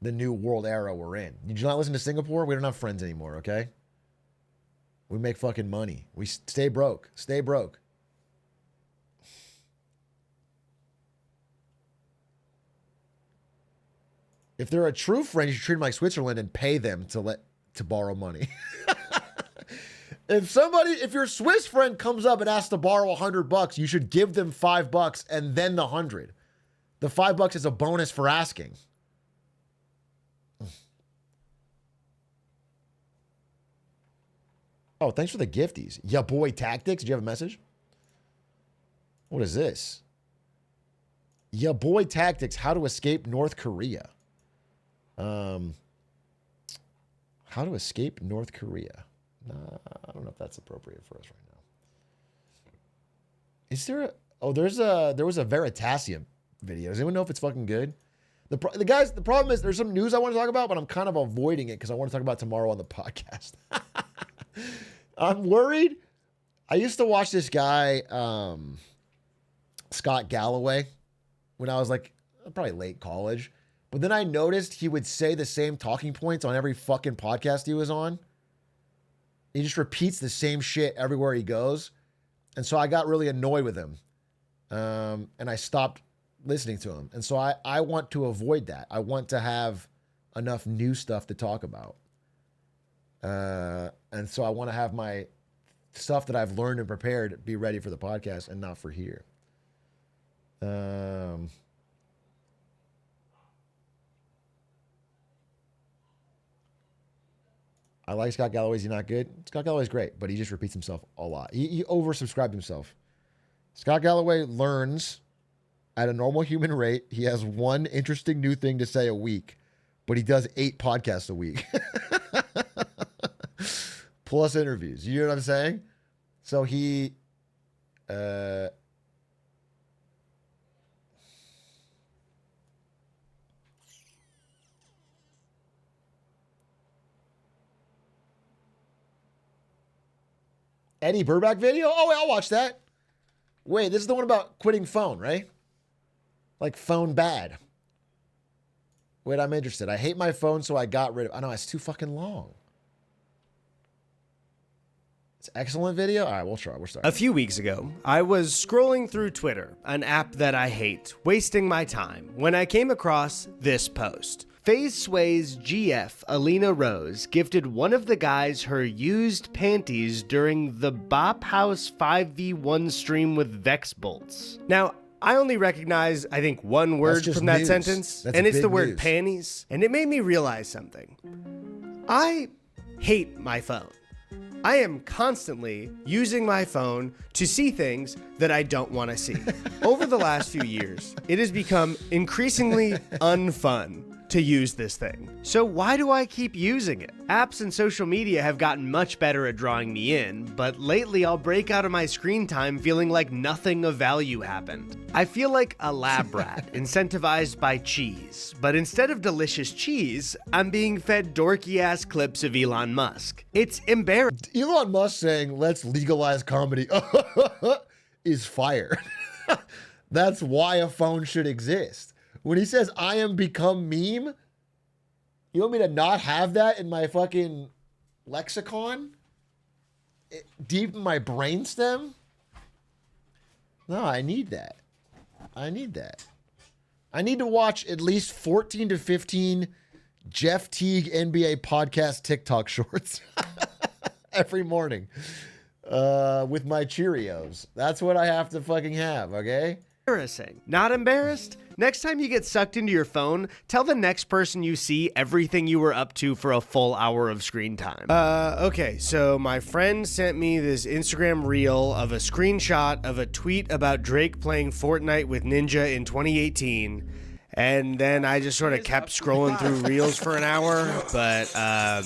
Speaker 1: the new world era we're in. Did you not listen to Singapore? We don't have friends anymore, okay? We make fucking money. We stay broke. Stay broke. If they're a true friend, you should treat them like Switzerland and pay them to borrow money. If your Swiss friend comes up and asks to borrow $100, you should give them $5 and then the 100. The $5 is a bonus for asking. Oh, thanks for the gifties. Ya boy tactics. Do you have a message? What is this? Ya boy tactics. How to escape North Korea. How to escape North Korea. I don't know if that's appropriate for us right now. Is there there was a Veritasium video. Does anyone know if it's fucking good? The problem is there's some news I want to talk about, but I'm kind of avoiding it because I want to talk about tomorrow on the podcast. I'm worried. I used to watch this guy, Scott Galloway, when I was like probably late college. But then I noticed he would say the same talking points on every fucking podcast he was on. He just repeats the same shit everywhere he goes. And so I got really annoyed with him. And I stopped listening to him. And so I want to avoid that. I want to have enough new stuff to talk about. And so I want to have my stuff that I've learned and prepared be ready for the podcast and not for here. I like Scott Galloway. Is he not good? Scott Galloway's great, but he just repeats himself a lot. He oversubscribed himself. Scott Galloway learns at a normal human rate. He has one interesting new thing to say a week, but he does 8 podcasts a week. Plus interviews. You know what I'm saying? So he... Eddy Burback video? Oh, I'll watch that. Wait, this is the one about quitting phone, right? Like phone bad. Wait, I'm interested. I hate my phone, so I got rid of... I know, it's too fucking long. It's an excellent video. All right, we'll try. We're starting.
Speaker 6: A few weeks ago, I was scrolling through Twitter, an app that I hate, wasting my time, when I came across this post. FaZe Sway's GF, Alina Rose, gifted one of the guys her used panties during the Bop House 5v1 stream with Vex Bolts. Now, I only recognize, I think, one word from that sentence, and it's the word panties, and it made me realize something. I hate my phone. I am constantly using my phone to see things that I don't want to see. Over the last few years, it has become increasingly unfun to use this thing. So why do I keep using it? Apps and social media have gotten much better at drawing me in, but lately I'll break out of my screen time feeling like nothing of value happened. I feel like a lab rat incentivized by cheese, but instead of delicious cheese, I'm being fed dorky ass clips of Elon Musk. It's embarrassing.
Speaker 1: Elon Musk saying, let's legalize comedy is fire. That's why a phone should exist. When he says I am become meme, you want me to not have that in my fucking lexicon? Deep in my brainstem? No, I need that. I need that. I need to watch at least 14 to 15 Jeff Teague NBA podcast TikTok shorts every morning with my Cheerios. That's what I have to fucking have, okay?
Speaker 6: Embarrassing. Not embarrassed? Next time you get sucked into your phone, tell the next person you see everything you were up to for a full hour of screen time. Okay, so my friend sent me this Instagram reel of a screenshot of a tweet about Drake playing Fortnite with Ninja in 2018. And then I just sort of kept scrolling through reels for an hour, but I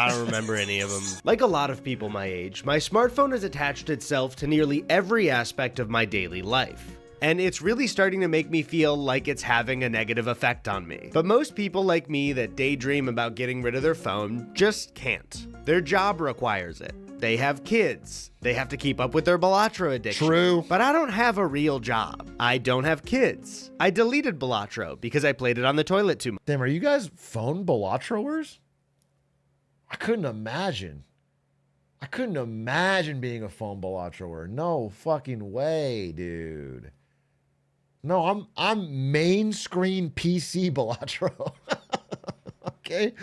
Speaker 6: don't remember any of them. Like a lot of people my age, my smartphone has attached itself to nearly every aspect of my daily life. And it's really starting to make me feel like it's having a negative effect on me. But most people like me that daydream about getting rid of their phone just can't. Their job requires it. They have kids. They have to keep up with their Balatro addiction.
Speaker 1: True.
Speaker 6: But I don't have a real job. I don't have kids. I deleted Balatro because I played it on the toilet too much.
Speaker 1: Damn, are you guys phone Balatroers? I couldn't imagine. I couldn't imagine being a phone Balatroer. No fucking way, dude. No, I'm main screen PC Balatro. Okay?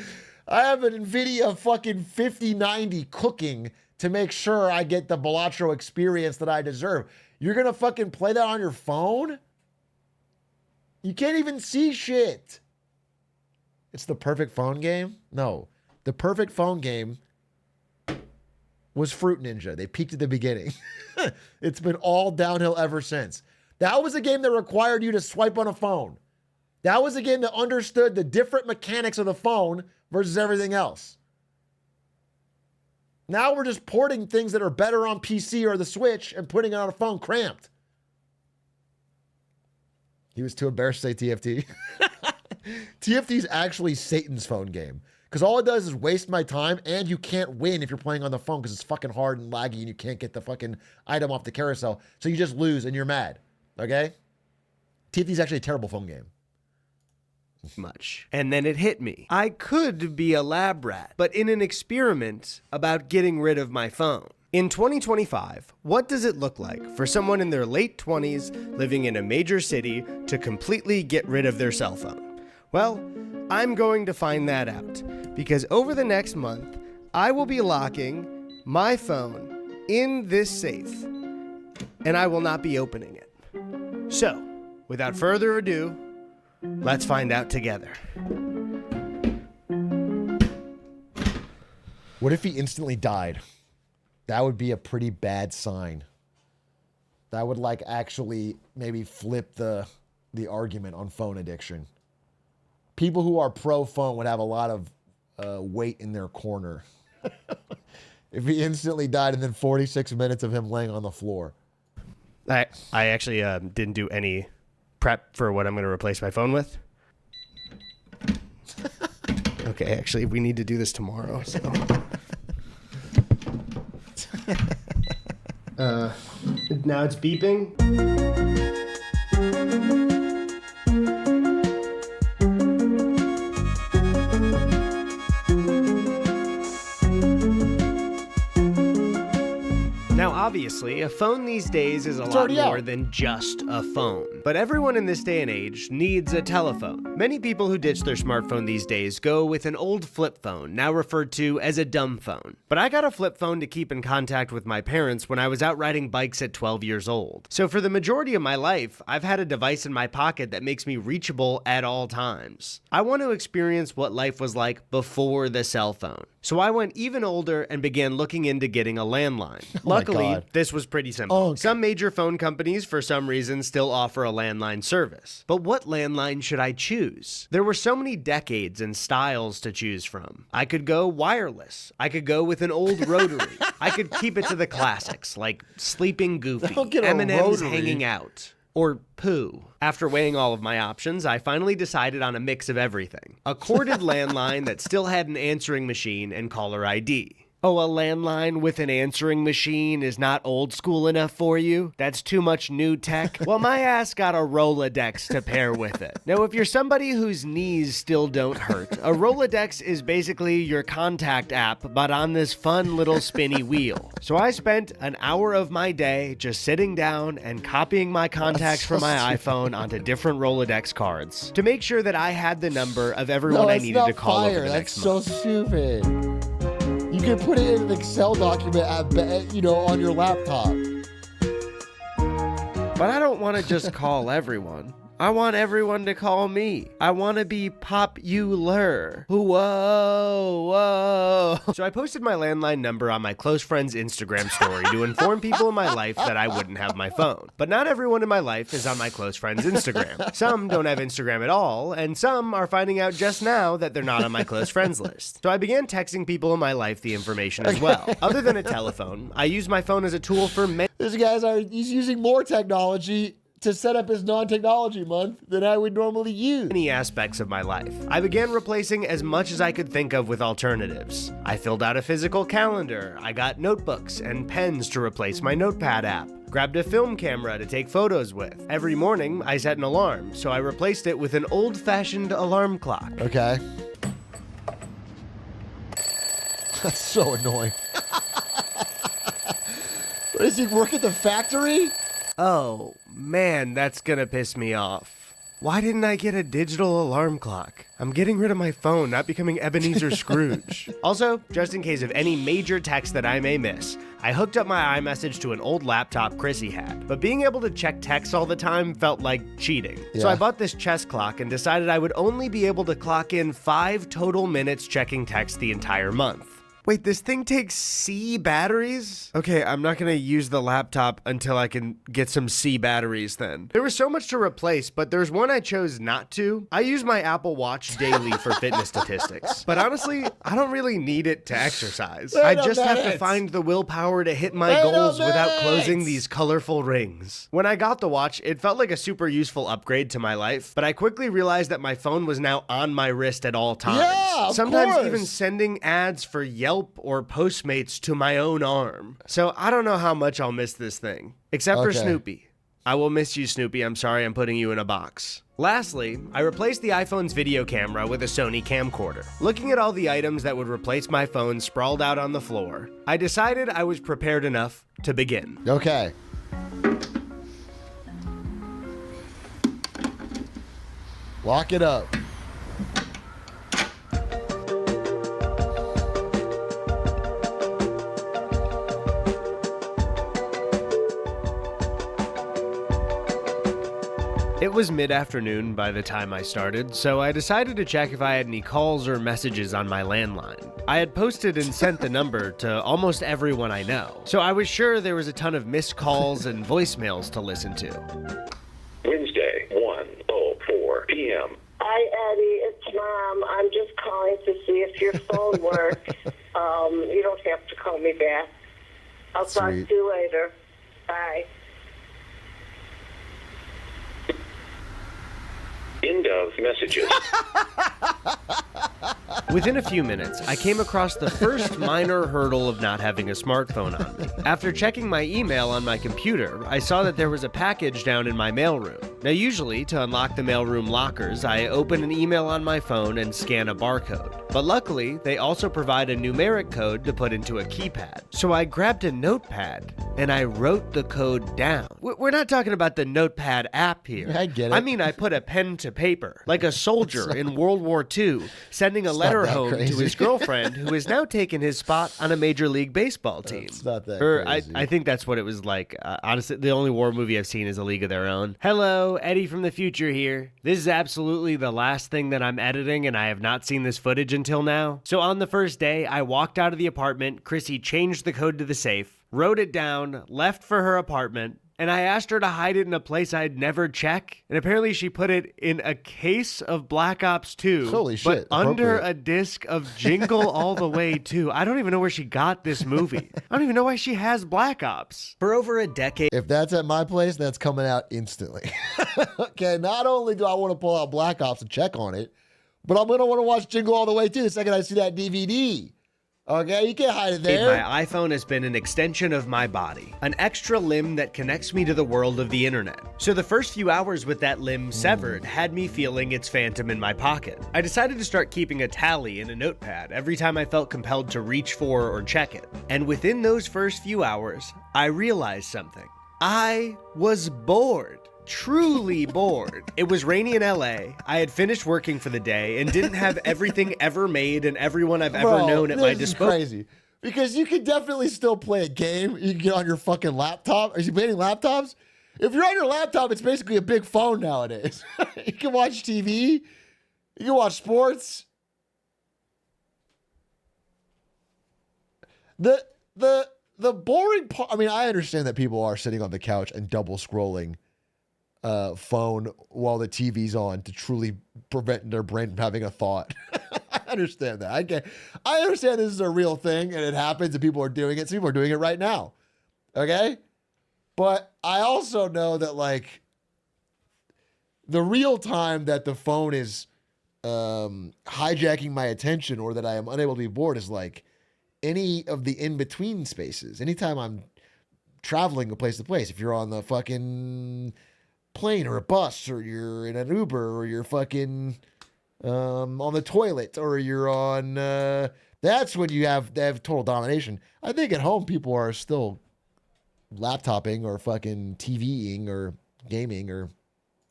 Speaker 1: I have an NVIDIA fucking 5090 cooking to make sure I get the Balatro experience that I deserve. You're gonna fucking play that on your phone? You can't even see shit. It's the perfect phone game? No. The perfect phone game was Fruit Ninja. They peaked at the beginning. It's been all downhill ever since. That was a game that required you to swipe on a phone. That was a game that understood the different mechanics of the phone versus everything else. Now we're just porting things that are better on PC or the Switch and putting it on a phone cramped. He was too embarrassed to say TFT. TFT is actually Satan's phone game. Because all it does is waste my time, and you can't win if you're playing on the phone because it's fucking hard and laggy and you can't get the fucking item off the carousel. So you just lose and you're mad. Okay? TFT is actually a terrible phone game.
Speaker 6: Much. And then it hit me. I could be a lab rat, but in an experiment about getting rid of my phone. In 2025, what does it look like for someone in their late 20s living in a major city to completely get rid of their cell phone? Well, I'm going to find that out because over the next month, I will be locking my phone in this safe and I will not be opening it. So, without further ado, let's find out together.
Speaker 1: What if he instantly died? That would be a pretty bad sign. That would like actually maybe flip the argument on phone addiction. People who are pro phone would have a lot of weight in their corner. If he instantly died and then 46 minutes of him laying on the floor.
Speaker 6: I actually didn't do any prep for what I'm going to replace my phone with. Okay, actually, we need to do this tomorrow. So. Now it's beeping. Now, obviously, a phone these days is a lot more than just a phone. But everyone in this day and age needs a telephone. Many people who ditch their smartphone these days go with an old flip phone, now referred to as a dumb phone. But I got a flip phone to keep in contact with my parents when I was out riding bikes at 12 years old. So for the majority of my life, I've had a device in my pocket that makes me reachable at all times. I want to experience what life was like before the cell phone. So I went even older and began looking into getting a landline. Luckily, this was pretty simple. Some major phone companies, for some reason, still offer a landline service. But what landline should I choose? There were so many decades and styles to choose from. I could go wireless. I could go with an old rotary. I could keep it to the classics, like Sleeping Goofy, M&M's Hanging Out, or Pooh. After weighing all of my options, I finally decided on a mix of everything. A corded landline that still had an answering machine and caller ID. Oh, a landline with an answering machine is not old school enough for you? That's too much new tech? Well, my ass got a Rolodex to pair with it. Now, if you're somebody whose knees still don't hurt, a Rolodex is basically your contact app, but on this fun little spinny wheel. So I spent an hour of my day just sitting down and copying my contacts from my iPhone onto different Rolodex cards to make sure that I had the number of everyone I needed to call over the next month.
Speaker 1: That's so stupid. You can put it in an Excel document on your laptop.
Speaker 6: But I don't want to just call everyone. I want everyone to call me. I want to be popular. Whoa. So I posted my landline number on my close friend's Instagram story to inform people in my life that I wouldn't have my phone. But not everyone in my life is on my close friend's Instagram. Some don't have Instagram at all, and some are finding out just now that they're not on my close friends list. So I began texting people in my life the information as well. Other than a telephone, I use my phone as a tool for many.
Speaker 1: He's using more technology to set up his non-technology month than I would normally use.
Speaker 6: Many aspects of my life. I began replacing as much as I could think of with alternatives. I filled out a physical calendar. I got notebooks and pens to replace my notepad app. Grabbed a film camera to take photos with. Every morning, I set an alarm, so I replaced it with an old-fashioned alarm clock.
Speaker 1: Okay. That's so annoying. Does he work at the factory?
Speaker 6: Oh, man, that's gonna piss me off. Why didn't I get a digital alarm clock? I'm getting rid of my phone, not becoming Ebenezer Scrooge. Also, just in case of any major text that I may miss, I hooked up my iMessage to an old laptop Chrissy had, but being able to check texts all the time felt like cheating.
Speaker 1: Yeah.
Speaker 6: So I bought this chess clock and decided I would only be able to clock in 5 total minutes checking text the entire month. Wait, this thing takes C batteries? Okay, I'm not gonna use the laptop until I can get some C batteries then. There was so much to replace, but there's one I chose not to. I use my Apple Watch daily for fitness statistics. But honestly, I don't really need it to exercise. I just have to find the willpower to hit my goals without closing these colorful rings. When I got the watch, it felt like a super useful upgrade to my life, but I quickly realized that my phone was now on my wrist at all times.
Speaker 1: Yeah, of
Speaker 6: Sometimes
Speaker 1: course.
Speaker 6: even sending ads for Yelp or Postmates to my own arm. So I don't know how much I'll miss this thing. Except for
Speaker 1: Okay.
Speaker 6: Snoopy. I will miss you, Snoopy. I'm sorry I'm putting you in a box. Lastly, I replaced the iPhone's video camera with a Sony camcorder. Looking at all the items that would replace my phone sprawled out on the floor, I decided I was prepared enough to begin.
Speaker 1: Okay. Lock it up.
Speaker 6: It was mid-afternoon by the time I started, so I decided to check if I had any calls or messages on my landline. I had posted and sent the number to almost everyone I know, so I was sure there was a ton of missed calls and voicemails to listen to.
Speaker 7: Wednesday, 1:04 p.m.
Speaker 8: Hi, Eddie. It's Mom. I'm just calling to see if your phone works. You don't have to call me back. I'll talk to
Speaker 1: Sweet.
Speaker 8: you later. Bye.
Speaker 7: End of messages.
Speaker 6: Within a few minutes, I came across the first minor hurdle of not having a smartphone on me. After checking my email on my computer, I saw that there was a package down in my mailroom. Now usually, to unlock the mailroom lockers, I open an email on my phone and scan a barcode. But luckily, they also provide a numeric code to put into a keypad. So I grabbed a notepad and I wrote the code down. We're not talking about the notepad app here.
Speaker 1: I get it.
Speaker 6: I mean, I put a pen to paper, like a soldier in World War II, sending a
Speaker 1: It's
Speaker 6: letter
Speaker 1: not that
Speaker 6: home to
Speaker 1: crazy.
Speaker 6: his girlfriend, who has now taken his spot on a Major League Baseball team.
Speaker 1: It's not that
Speaker 6: Or
Speaker 1: crazy.
Speaker 6: I think that's what it was like. Honestly, the only war movie I've seen is A League of Their Own. Hello, Eddie from the future here. This is absolutely the last thing that I'm editing, and I have not seen this footage until now. So on the first day, I walked out of the apartment, Chrissy changed the code to the safe, wrote it down, left for her apartment, and I asked her to hide it in a place I'd never check. And apparently she put it in a case of Black Ops 2.
Speaker 1: Holy shit,
Speaker 6: But under
Speaker 1: appropriate.
Speaker 6: a disc of Jingle All the Way 2. I don't even know where she got this movie. I don't even know why she has Black Ops. For over a decade,
Speaker 1: If that's at my place, that's coming out instantly. Okay, not only do I want to pull out Black Ops and check on it, but I'm going to want to watch Jingle All the Way too the second I see that DVD. Okay, you can't hide it there.
Speaker 6: My iPhone has been an extension of my body, an extra limb that connects me to the world of the internet. So the first few hours with that limb severed had me feeling its phantom in my pocket. I decided to start keeping a tally in a notepad every time I felt compelled to reach for or check it. And within those first few hours, I realized something. I was bored. Truly bored. It was rainy in LA. I had finished working for the day and didn't have everything ever made and everyone I've ever known at my disposal.
Speaker 1: Crazy. Because you can definitely still play a game. You can get on your fucking laptop. Are you playing laptops? If you're on your laptop, it's basically a big phone nowadays. You can watch TV. You can watch sports. The boring part. I mean, I understand that people are sitting on the couch and double scrolling phone while the TV's on to truly prevent their brain from having a thought. I understand that. I understand this is a real thing and it happens and people are doing it. So people are doing it right now. Okay? But I also know that like the real time that the phone is hijacking my attention or that I am unable to be bored is like any of the in-between spaces. Anytime I'm traveling from place to place, if you're on the fucking plane or a bus or you're in an Uber or you're fucking on the toilet or you're on that's when they have total domination. I think at home people are still laptoping or fucking TVing or gaming or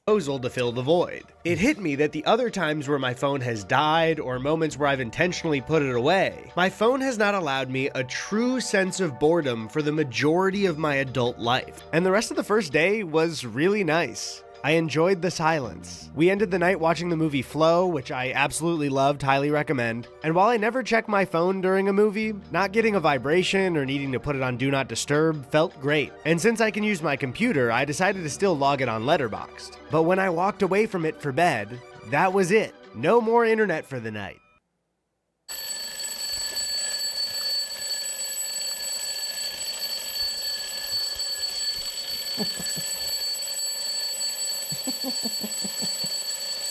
Speaker 6: to fill the void. It hit me that the other times where my phone has died or moments where I've intentionally put it away, my phone has not allowed me a true sense of boredom for the majority of my adult life. And the rest of the first day was really nice. I enjoyed the silence. We ended the night watching the movie Flow, which I absolutely loved, highly recommend. And while I never check my phone during a movie, not getting a vibration or needing to put it on Do Not Disturb felt great. And since I can use my computer, I decided to still log it on Letterboxd. But when I walked away from it for bed, that was it. No more internet for the night.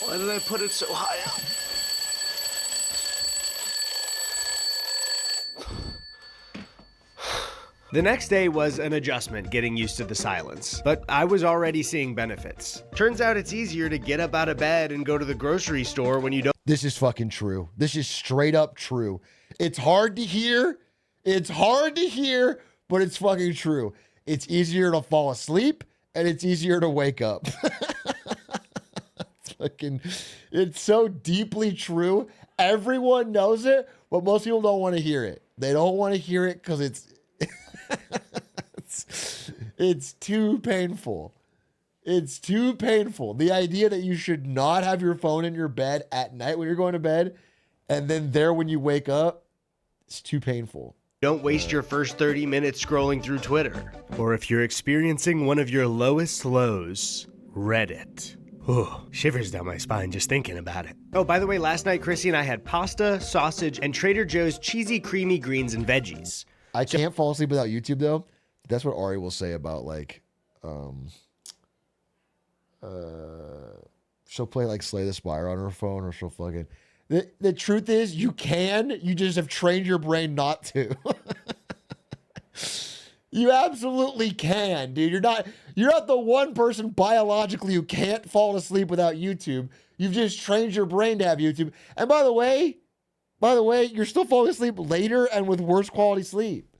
Speaker 6: Why did I put it so high up? The next day was an adjustment getting used to the silence, but I was already seeing benefits. Turns out it's easier to get up out of bed and go to the grocery store when you don't.
Speaker 1: This is fucking true. This is straight up true. It's hard to hear. It's hard to hear, but it's fucking true. It's easier to fall asleep and it's easier to wake up. It's so deeply true. Everyone knows it, but most people don't want to hear it. They don't want to hear it because it's too painful. It's too painful. The idea that you should not have your phone in your bed at night when you're going to bed, and then there when you wake up, it's too painful.
Speaker 6: Don't waste your first 30 minutes scrolling through Twitter. Or if you're experiencing one of your lowest lows, Reddit. Ooh, shivers down my spine just thinking about it. Oh, by the way, last night, Chrissy and I had pasta, sausage, and Trader Joe's cheesy, creamy greens and veggies.
Speaker 1: I can't fall asleep without YouTube, though. That's what Ari will say about, like, she'll play, like, Slay the Spire on her phone, or she'll fucking... The truth is, you just have trained your brain not to. You absolutely can, dude. You're not the one person biologically who can't fall asleep without YouTube. You've just trained your brain to have YouTube. And by the way, you're still falling asleep later and with worse quality sleep.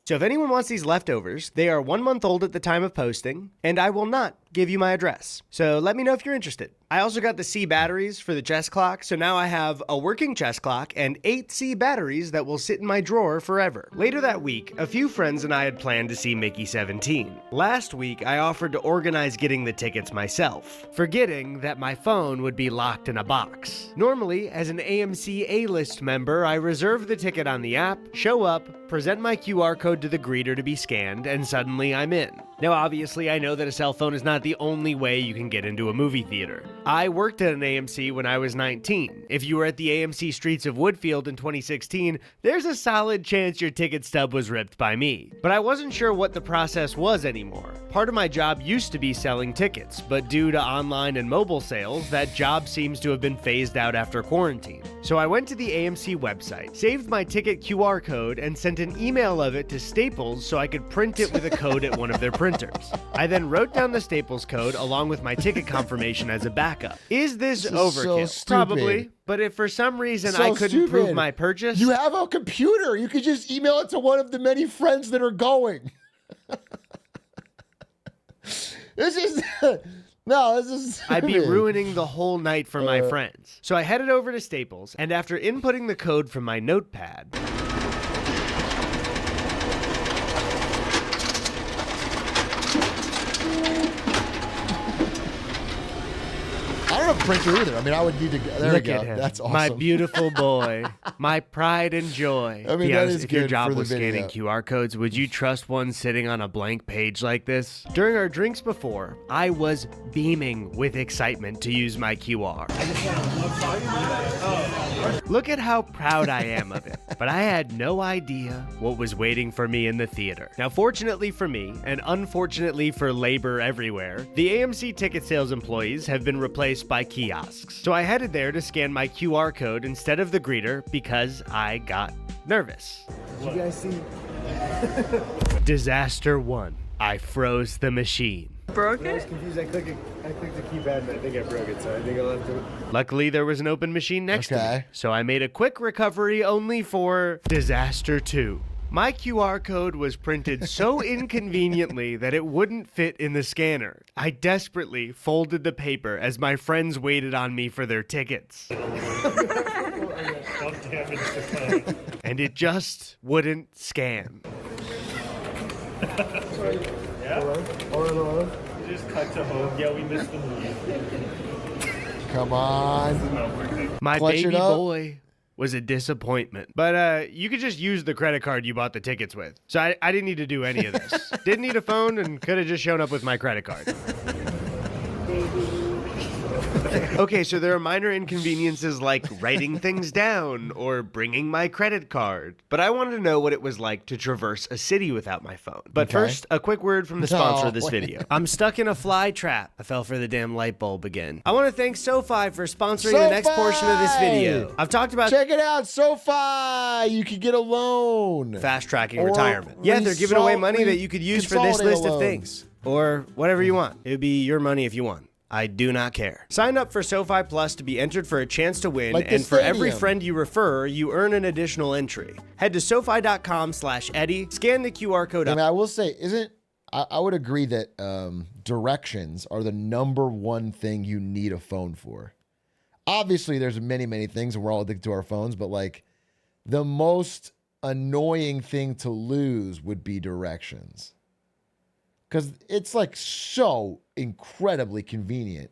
Speaker 6: So if anyone wants these leftovers, they are 1 month old at the time of posting, and I will not give you my address. So let me know if you're interested. I also got the C batteries for the chest clock, so now I have a working chest clock and 8 C batteries that will sit in my drawer forever. Later that week, a few friends and I had planned to see Mickey 17. Last week, I offered to organize getting the tickets myself, forgetting that my phone would be locked in a box. Normally, as an AMC A-list member, I reserve the ticket on the app, show up, present my QR code to the greeter to be scanned, and suddenly I'm in. Now, obviously, I know that a cell phone is not the only way you can get into a movie theater. I worked at an AMC when I was 19. If you were at the AMC streets of Woodfield in 2016, there's a solid chance your ticket stub was ripped by me. But I wasn't sure what the process was anymore. Part of my job used to be selling tickets, but due to online and mobile sales, that job seems to have been phased out after quarantine. So I went to the AMC website, saved my ticket QR code, and sent an email of it to Staples so I could print it with a code at one of their printers. I then wrote down the Staples code along with my ticket confirmation as a backup. Is this overkill?
Speaker 1: so
Speaker 6: Probably.
Speaker 1: stupid.
Speaker 6: But if for some reason
Speaker 1: So
Speaker 6: I couldn't prove
Speaker 1: stupid.
Speaker 6: my purchase,
Speaker 1: You have a computer. You could just email it to one of the many friends that are going. This is no, this is
Speaker 6: I'd be
Speaker 1: stupid.
Speaker 6: ruining the whole night for my friends. So I headed over to Staples, and after inputting the code from my notepad,
Speaker 1: I don't have a printer either. I mean, I would need to. There
Speaker 6: look
Speaker 1: we go.
Speaker 6: at him,
Speaker 1: That's awesome.
Speaker 6: my beautiful boy, my pride and joy.
Speaker 1: I mean,
Speaker 6: Be
Speaker 1: that
Speaker 6: honest,
Speaker 1: is
Speaker 6: if your
Speaker 1: good
Speaker 6: job
Speaker 1: for the
Speaker 6: was scanning
Speaker 1: video.
Speaker 6: QR codes, would you trust one sitting on a blank page like this? During our drinks before, I was beaming with excitement to use my QR. Look at how proud I am of it, but I had no idea what was waiting for me in the theater. Now, fortunately for me, and unfortunately for labor everywhere, the AMC ticket sales employees have been replaced by kiosks. So I headed there to scan my QR code instead of the greeter because I got nervous.
Speaker 9: Did you guys see?
Speaker 6: Disaster 1. I froze the machine.
Speaker 9: Broke it? I was confused. I clicked the keypad and I think I broke it, so I think I'll have to.
Speaker 6: Luckily, there was an open machine next to me,
Speaker 1: Okay.
Speaker 6: so I made a quick recovery only for Disaster 2. My QR code was printed so inconveniently that it wouldn't fit in the scanner. I desperately folded the paper as my friends waited on me for their tickets. And it just wouldn't scan.
Speaker 9: Hello?
Speaker 10: Just cut to home. Yeah, we missed the movie.
Speaker 1: Come on.
Speaker 6: My
Speaker 1: Clutch it
Speaker 6: baby
Speaker 1: up.
Speaker 6: boy was a disappointment. But you could just use the credit card you bought the tickets with. So I didn't need to do any of this. Didn't need a phone and could have just shown up with my credit card. Okay, so there are minor inconveniences like writing things down or bringing my credit card. But I wanted to know what it was like to traverse a city without my phone. But
Speaker 1: Okay.
Speaker 6: first, a quick word from the sponsor of this
Speaker 1: wait.
Speaker 6: video. I'm stuck in a fly trap. I fell for the damn light bulb again. I want to thank SoFi for sponsoring the next portion of this video. I've talked about
Speaker 1: Check it out, SoFi. You can get a loan.
Speaker 6: fast tracking
Speaker 1: Or
Speaker 6: retirement. Yeah, they're giving away money that you could use for this
Speaker 1: consolidate
Speaker 6: list of
Speaker 1: loans.
Speaker 6: things. Or whatever you want. It would be your money if you want. I do not care. Sign up for SoFi Plus to be entered for a chance to win,
Speaker 1: Like the
Speaker 6: and for every
Speaker 1: stadium.
Speaker 6: friend you refer, you earn an additional entry. Head to SoFi.com/Eddy, scan the QR code
Speaker 1: I
Speaker 6: up.
Speaker 1: mean, I will say, I would agree that directions are the number one thing you need a phone for. Obviously, there's many, many things, and we're all addicted to our phones, but like the most annoying thing to lose would be directions. Because it's like so incredibly convenient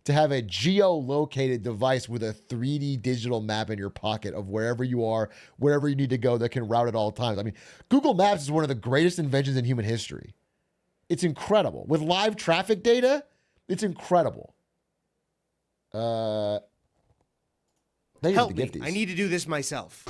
Speaker 1: to have a geolocated device with a 3D digital map in your pocket of wherever you are, wherever you need to go that can route at all times. I mean, Google Maps is one of the greatest inventions in human history. It's incredible. With live traffic data, it's incredible. Thank you
Speaker 6: Help
Speaker 1: for
Speaker 6: me.
Speaker 1: the gifties.
Speaker 6: I need to do this myself.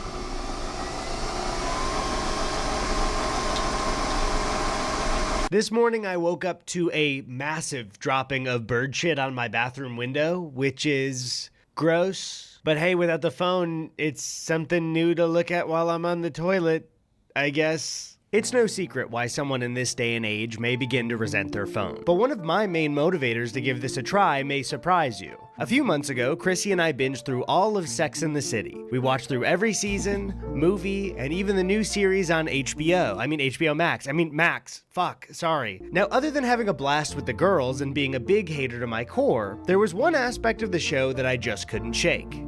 Speaker 6: This morning, I woke up to a massive dropping of bird shit on my bathroom window, which is gross. But hey, without the phone, it's something new to look at while I'm on the toilet, I guess. It's no secret why someone in this day and age may begin to resent their phone. But one of my main motivators to give this a try may surprise you. A few months ago, Chrissy and I binged through all of Sex and the City. We watched through every season, movie, and even the new series on HBO Max. Max. Fuck, sorry. Now, other than having a blast with the girls and being a big hater to my core, there was one aspect of the show that I just couldn't shake.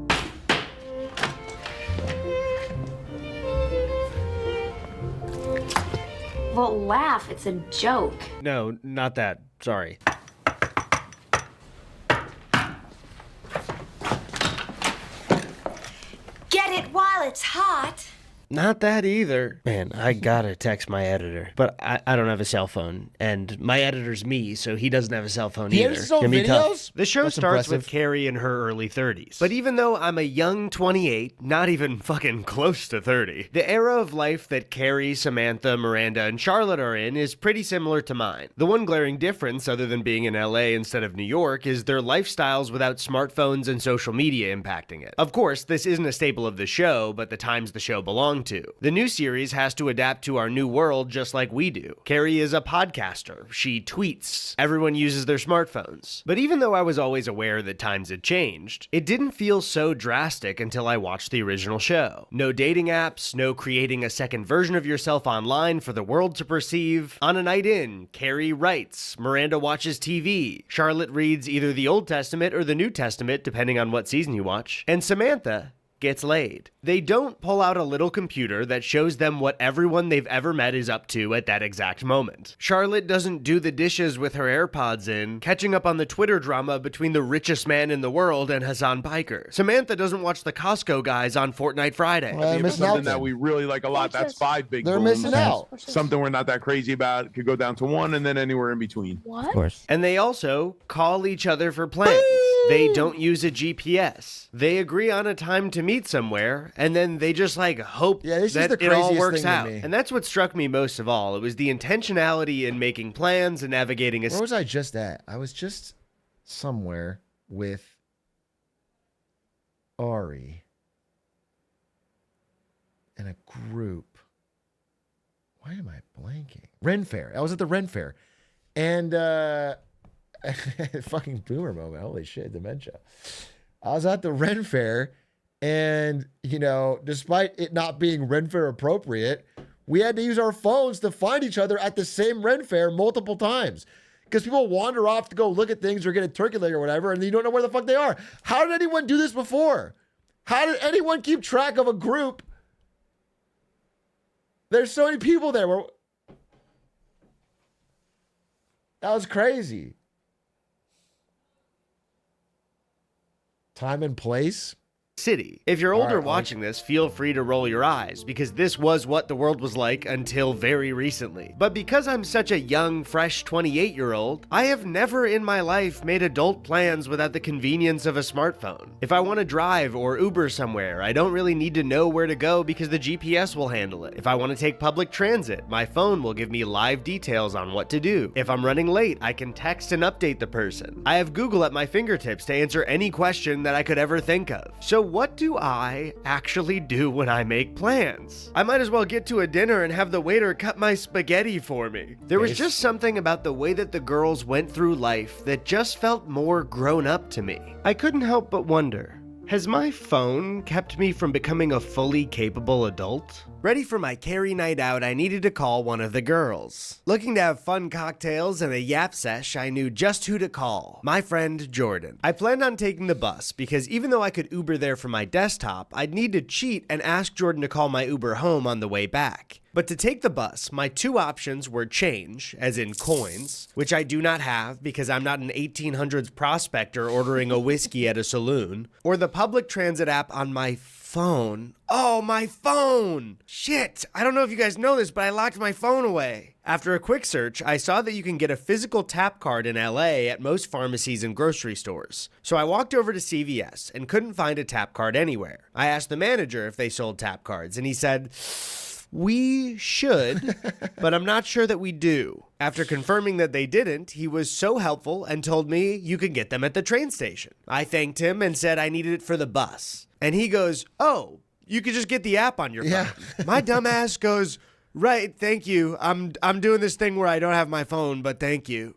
Speaker 11: Well, laugh. It's a joke.
Speaker 6: No, not that. Sorry.
Speaker 11: Get it while it's hot.
Speaker 6: Not that either. Man, I gotta text my editor. But I don't have a cell phone. And my editor's me, so he doesn't have a cell phone
Speaker 1: He
Speaker 6: either.
Speaker 1: edits his own
Speaker 6: Gonna be tough.
Speaker 1: videos?
Speaker 6: The show
Speaker 1: That's
Speaker 6: starts
Speaker 1: impressive.
Speaker 6: with Carrie in her early 30s. But even though I'm a young 28, not even fucking close to 30, the era of life that Carrie, Samantha, Miranda, and Charlotte are in is pretty similar to mine. The one glaring difference, other than being in LA instead of New York, is their lifestyles without smartphones and social media impacting it. Of course, this isn't a staple of the show, but the times the show belonged to. The new series has to adapt to our new world just like we do. Carrie is a podcaster. She tweets. Everyone uses their smartphones. But even though I was always aware that times had changed, it didn't feel so drastic until I watched the original show. No dating apps, no creating a second version of yourself online for the world to perceive. On a night in, Carrie writes, Miranda watches TV, Charlotte reads either the Old Testament or the New Testament, depending on what season you watch, and Samantha gets laid. They don't pull out a little computer that shows them what everyone they've ever met is up to at that exact moment. Charlotte doesn't do the dishes with her AirPods in, catching up on the Twitter drama between the richest man in the world and Hassan Piker. Samantha doesn't watch the Costco guys on Fortnite Friday.
Speaker 1: Well, they're missing out
Speaker 12: Something that
Speaker 1: then.
Speaker 12: we really like a lot. That's 5 big
Speaker 1: They're
Speaker 12: booms.
Speaker 1: missing out.
Speaker 12: Something we're not that crazy about could go down to 1 and then anywhere in between.
Speaker 11: What?
Speaker 13: Of course.
Speaker 6: And they also call each other for plans. They don't use a GPS. They agree on a time to meet somewhere, and then they just like hope
Speaker 1: this is
Speaker 6: that
Speaker 1: the
Speaker 6: it all
Speaker 1: craziest
Speaker 6: works
Speaker 1: thing to
Speaker 6: out.
Speaker 1: me.
Speaker 6: And that's what struck me most of all. It was the intentionality in making plans and navigating a
Speaker 1: Where was I just at? I was just somewhere with Ari in a group. Why am I blanking? Ren Fair. I was at the Ren Fair. And fucking boomer moment. Holy shit, dementia. I was at the Ren Fair, and, you know, despite it not being Ren Fair appropriate, we had to use our phones to find each other at the same Ren Fair multiple times. Because people wander off to go look at things or get a turkey leg or whatever, and you don't know where the fuck they are. How did anyone do this before? How did anyone keep track of a group? There's so many people there. That was crazy. Time and place.
Speaker 6: city. If you're
Speaker 1: All
Speaker 6: older
Speaker 1: right,
Speaker 6: watching this, feel free to roll your eyes, because this was what the world was like until very recently. But because I'm such a young, fresh 28-year-old, I have never in my life made adult plans without the convenience of a smartphone. If I want to drive or Uber somewhere, I don't really need to know where to go because the GPS will handle it. If I want to take public transit, my phone will give me live details on what to do. If I'm running late, I can text and update the person. I have Google at my fingertips to answer any question that I could ever think of. So what do I actually do when I make plans? I might as well get to a dinner and have the waiter cut my spaghetti for me. There was just something about the way that the girls went through life that just felt more grown up to me. I couldn't help but wonder, has my phone kept me from becoming a fully capable adult? Ready for my Carrie night out, I needed to call one of the girls. Looking to have fun cocktails and a yap sesh, I knew just who to call. My friend Jordan. I planned on taking the bus because even though I could Uber there from my desktop, I'd need to cheat and ask Jordan to call my Uber home on the way back. But to take the bus, my two options were change, as in coins, which I do not have because I'm not an 1800s prospector ordering a whiskey at a saloon, or the public transit app on my phone. Oh, my phone! Shit! I don't know if you guys know this, but I locked my phone away. After a quick search, I saw that you can get a physical tap card in LA at most pharmacies and grocery stores. So I walked over to CVS and couldn't find a tap card anywhere. I asked the manager if they sold tap cards, and he said, "We should, but I'm not sure that we do." After confirming that they didn't, he was so helpful and told me you could get them at the train station. I thanked him and said I needed it for the bus. And he goes, "Oh, you could just get the app on your phone." My dumb ass goes, "Right, thank you. I'm doing this thing where I don't have my phone, but thank you."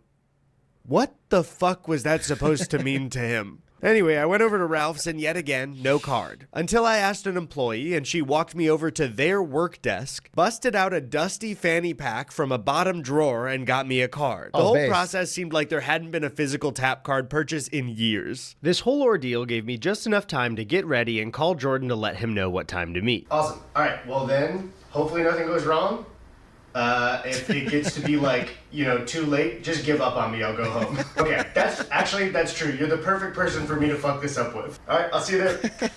Speaker 6: What the fuck was that supposed to mean to him? Anyway, I went over to Ralph's and yet again, no card. Until I asked an employee and she walked me over to their work desk, busted out a dusty fanny pack from a bottom drawer and got me a card. The whole process seemed like there hadn't been a physical tap card purchase in years. This whole ordeal gave me just enough time to get ready and call Jordan to let him know what time to meet. Awesome. All right, well then, hopefully nothing goes wrong. If it gets to be like, too late, just give up on me, I'll go home. Okay, that's true. You're the perfect person for me to fuck this up with. All right, I'll see you there.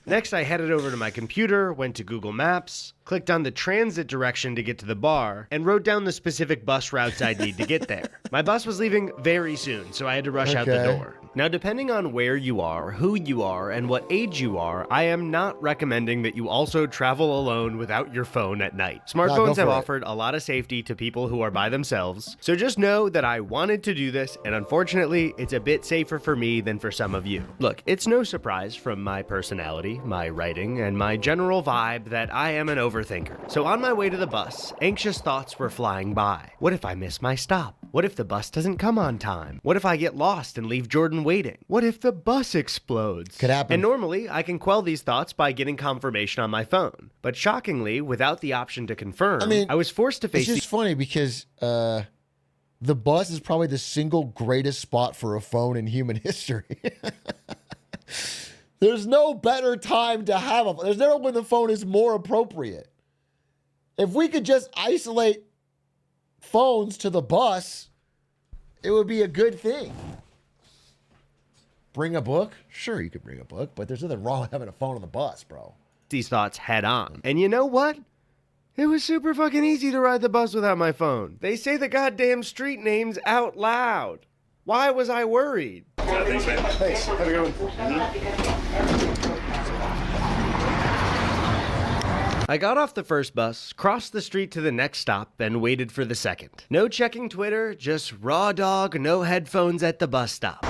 Speaker 6: Next, I headed over to my computer, went to Google Maps, clicked on the transit direction to get to the bar, and wrote down the specific bus routes I'd need to get there. My bus was leaving very soon, so I had to rush out the door. Now, depending on where you are, who you are, and what age you are, I am not recommending that you also travel alone without your phone at night. Smartphones have offered a lot of safety to people who are by themselves, so just know that I wanted to do this, and unfortunately, it's a bit safer for me than for some of you. Look, it's no surprise from my personality, my writing, and my general vibe that I am an overthinker. So on my way to the bus, anxious thoughts were flying by. What if I miss my stop? What if the bus doesn't come on time? What if I get lost and leave Jordan waiting? What if the bus explodes?
Speaker 1: Could happen.
Speaker 6: And normally, I can quell these thoughts by getting confirmation on my phone. But shockingly, without the option to confirm, I was forced to face
Speaker 1: It's just funny because the bus is probably the single greatest spot for a phone in human history. There's no better time to have a phone. There's never when the phone is more appropriate. If we could just isolate phones to the bus, it would be a good thing. Bring a book? Sure, you could bring a book, but there's nothing wrong with having a phone on the bus, bro.
Speaker 6: These thoughts head on. And you know what? It was super fucking easy to ride the bus without my phone. They say the goddamn street names out loud. Why was I worried?
Speaker 9: Thanks. Have a good one.
Speaker 6: I got off the first bus, crossed the street to the next stop, and waited for the second. No checking Twitter, just raw dog, no headphones at the bus stop.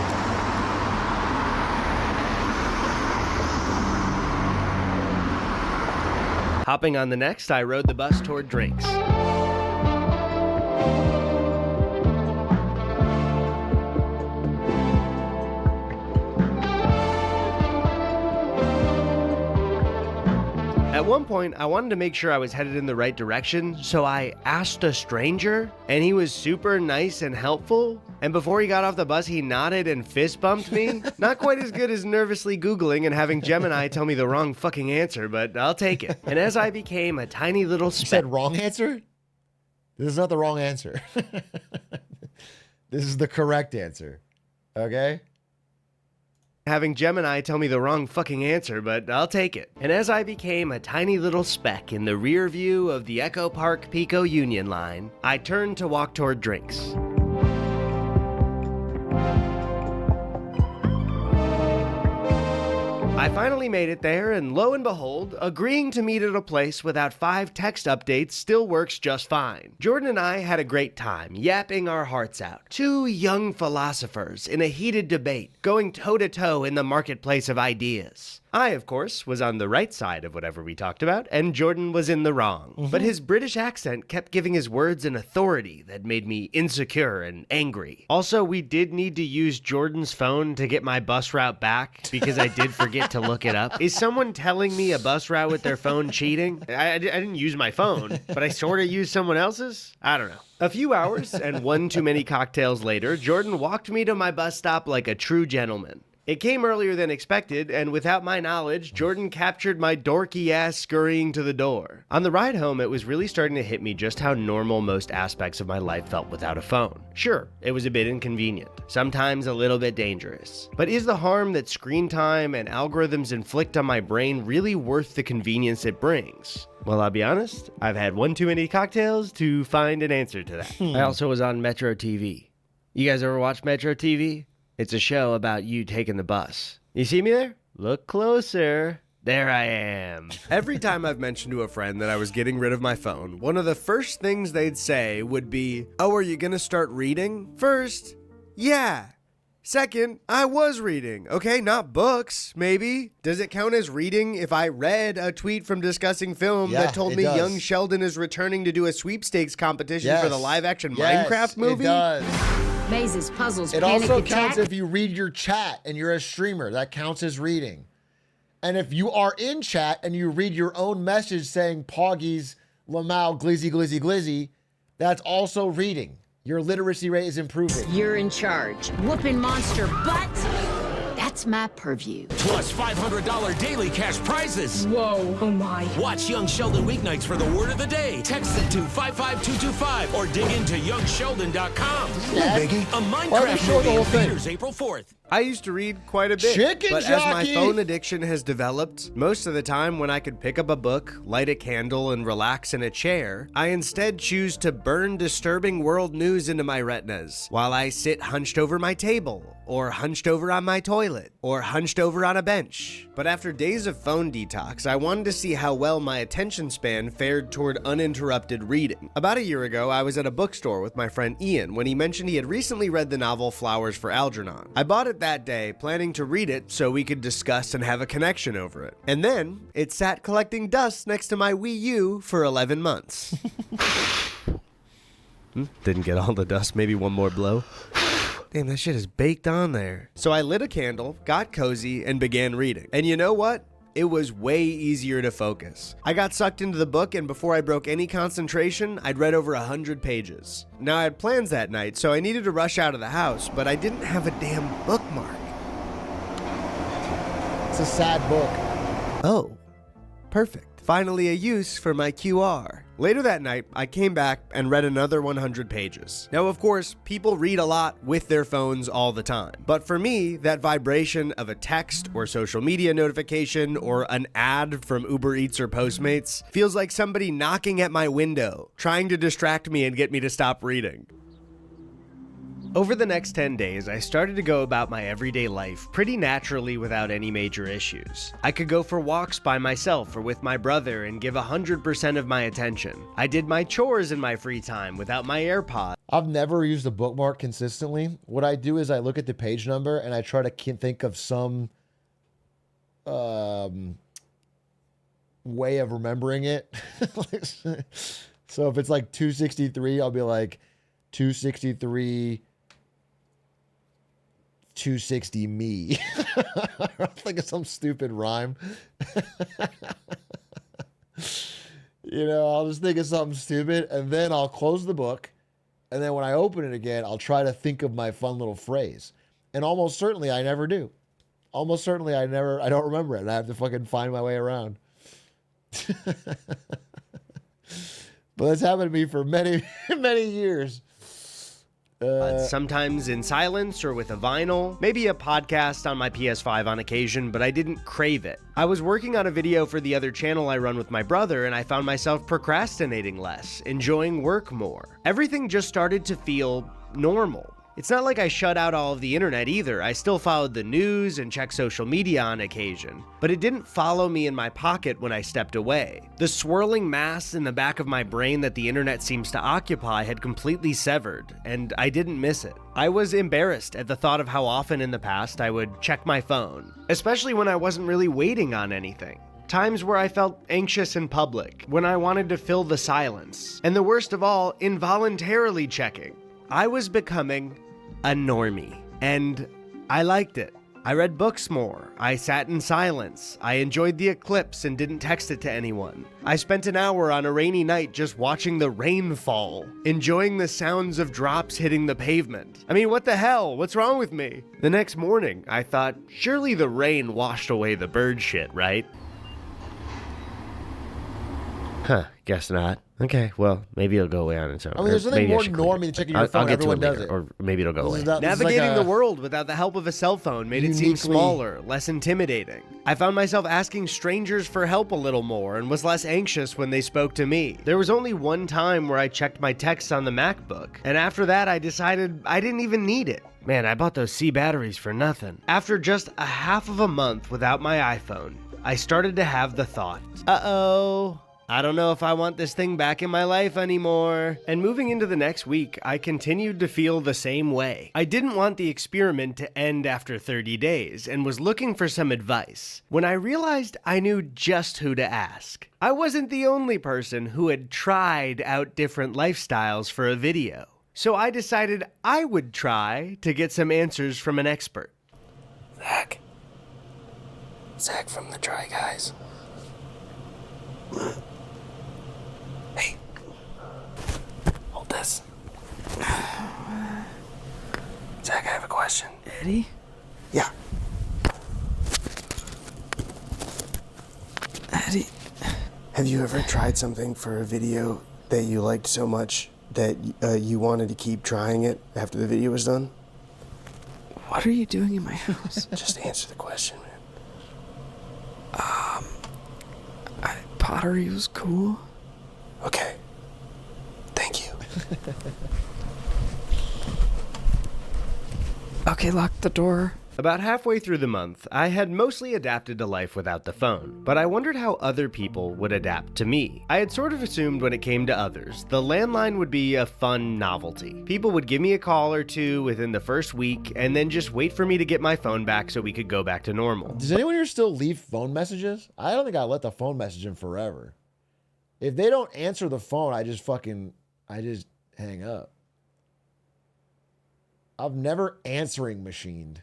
Speaker 6: Hopping on the next, I rode the bus toward drinks. At one point, I wanted to make sure I was headed in the right direction, so I asked a stranger, and he was super nice and helpful. And before he got off the bus, he nodded and fist bumped me. Not quite as good as nervously Googling and having Gemini tell me the wrong fucking answer, but I'll take it. And as I became a tiny little speck...
Speaker 1: You said wrong answer? This is not the wrong answer. This is the correct answer. Okay?
Speaker 6: Having Gemini tell me the wrong fucking answer, but I'll take it. And as I became a tiny little speck in the rear view of the Echo Park Pico Union line, I turned to walk toward drinks. I finally made it there, and lo and behold, agreeing to meet at a place without 5 text updates still works just fine. Jordan and I had a great time, yapping our hearts out. 2 young philosophers in a heated debate, going toe-to-toe in the marketplace of ideas. I, of course, was on the right side of whatever we talked about, and Jordan was in the wrong. But his British accent kept giving his words an authority that made me insecure and angry. Also, we did need to use Jordan's phone to get my bus route back, because I did forget to look it up. Is someone telling me a bus route with their phone cheating? I didn't use my phone, but I sort of used someone else's? I don't know. A few hours and 1 too many cocktails later, Jordan walked me to my bus stop like a true gentleman. It came earlier than expected, and without my knowledge, Jordan captured my dorky ass scurrying to the door. On the ride home, it was really starting to hit me just how normal most aspects of my life felt without a phone. Sure, it was a bit inconvenient, sometimes a little bit dangerous. But is the harm that screen time and algorithms inflict on my brain really worth the convenience it brings? Well, I'll be honest, I've had 1 too many cocktails to find an answer to that. I also was on Metro TV. You guys ever watch Metro TV? It's a show about you taking the bus. You see me there? Look closer. There I am. Every time I've mentioned to a friend that I was getting rid of my phone, one of the first things they'd say would be, "Oh, are you gonna start reading?" First, yeah. Second, I was reading. Okay, not books, maybe. Does it count as reading if I read a tweet from Discussing Film that told me
Speaker 1: does.
Speaker 6: young Sheldon is returning to do a sweepstakes competition for the live-action
Speaker 1: Yes,
Speaker 6: Minecraft movie?
Speaker 1: It does.
Speaker 11: Mazes, puzzles,
Speaker 1: It
Speaker 11: panic
Speaker 1: also
Speaker 11: attack.
Speaker 1: counts if you read your chat and you're a streamer. That counts as reading. And if you are in chat and you read your own message saying Poggies, Lamau, Glizzy, Glizzy, Glizzy, that's also reading. Your literacy rate is improving.
Speaker 11: You're in charge. Whooping monster butt. That's my purview.
Speaker 13: Plus $500 daily cash prizes.
Speaker 11: Whoa, oh my.
Speaker 13: Watch Young Sheldon weeknights for the word of the day. Text it to 55225 or dig into youngsheldon.com.
Speaker 1: Yeah.
Speaker 13: A Minecraft movie in theaters April 4th.
Speaker 6: I used to read quite a bit,
Speaker 1: Chicken
Speaker 6: but as my
Speaker 1: jockey!
Speaker 6: phone addiction has developed, most of the time when I could pick up a book, light a candle, and relax in a chair, I instead choose to burn disturbing world news into my retinas while I sit hunched over my table, or hunched over on my toilet, or hunched over on a bench. But after days of phone detox, I wanted to see how well my attention span fared toward uninterrupted reading. About a year ago, I was at a bookstore with my friend Ian when he mentioned he had recently read the novel Flowers for Algernon. I bought it that day, planning to read it so we could discuss and have a connection over it. And then, it sat collecting dust next to my Wii U for 11 months. Didn't get all the dust, maybe one more blow. Damn, that shit is baked on there. So I lit a candle, got cozy, and began reading. And you know what? It was way easier to focus. I got sucked into the book, and before I broke any concentration, I'd read over 100 pages. Now I had plans that night, so I needed to rush out of the house, but I didn't have a damn bookmark.
Speaker 1: It's a sad book.
Speaker 6: Oh, perfect. Finally a use for my QR. Later that night, I came back and read another 100 pages. Now, of course, people read a lot with their phones all the time. But for me, that vibration of a text or social media notification or an ad from Uber Eats or Postmates feels like somebody knocking at my window, trying to distract me and get me to stop reading. Over the next 10 days, I started to go about my everyday life pretty naturally without any major issues. I could go for walks by myself or with my brother and give 100% of my attention. I did my chores in my free time without my AirPods.
Speaker 1: I've never used a bookmark consistently. What I do is I look at the page number and I try to think of some way of remembering it. So if it's like 263, I'll be like 263... 260 me. I'll think of some stupid rhyme. You know, I'll just think of something stupid and then I'll close the book. And then when I open it again, I'll try to think of my fun little phrase. And almost certainly I never do. Almost certainly I don't remember it. And I have to fucking find my way around. But that's happened to me for many, many years.
Speaker 6: Sometimes in silence or with a vinyl, maybe a podcast on my PS5 on occasion, but I didn't crave it. I was working on a video for the other channel I run with my brother, and I found myself procrastinating less, enjoying work more. Everything just started to feel normal. It's not like I shut out all of the internet either. I still followed the news and checked social media on occasion, but it didn't follow me in my pocket when I stepped away. The swirling mass in the back of my brain that the internet seems to occupy had completely severed, and I didn't miss it. I was embarrassed at the thought of how often in the past I would check my phone, especially when I wasn't really waiting on anything. Times where I felt anxious in public, when I wanted to fill the silence, and the worst of all, involuntarily checking. I was becoming a normie, and I liked it. I read books more. I sat in silence. I enjoyed the eclipse and didn't text it to anyone. I spent an hour on a rainy night just watching the rain fall, enjoying the sounds of drops hitting the pavement. I mean, what the hell? What's wrong with me? The next morning, I thought, surely the rain washed away the bird shit, right? Huh, guess not. Okay, well, maybe it'll go away on its own.
Speaker 1: I mean, there's nothing more normie than checking your phone. Everyone does it.
Speaker 6: Or maybe it'll go away.
Speaker 1: Navigating
Speaker 6: the world without the help of a cell phone made it seem smaller, less intimidating. I found myself asking strangers for help a little more and was less anxious when they spoke to me. There was only one time where I checked my texts on the MacBook, and after that I decided I didn't even need it. Man, I bought those C batteries for nothing. After just a half of a month without my iPhone, I started to have the thought, uh-oh, I don't know if I want this thing back in my life anymore. And moving into the next week, I continued to feel the same way. I didn't want the experiment to end after 30 days and was looking for some advice when I realized I knew just who to ask. I wasn't the only person who had tried out different lifestyles for a video. So I decided I would try to get some answers from an expert. Zach from the Try Guys. Hey, hold this. Zach, I have a question.
Speaker 14: Eddy?
Speaker 6: Yeah.
Speaker 14: Eddy?
Speaker 15: Have you ever tried something for a video that you liked so much that you wanted to keep trying it after the video was done? What are you doing in my house? Just answer the question, man. Pottery was cool. Okay. Thank you. Okay, lock the door.
Speaker 6: About halfway through the month, I had mostly adapted to life without the phone, but I wondered how other people would adapt to me. I had sort of assumed when it came to others, the landline would be a fun novelty. People would give me a call or two within the first week, and then just wait for me to get my phone back so we could go back to normal.
Speaker 1: Does anyone here still leave phone messages? I don't think I let the phone message in forever. If they don't answer the phone, I just hang up. I've never answering machined.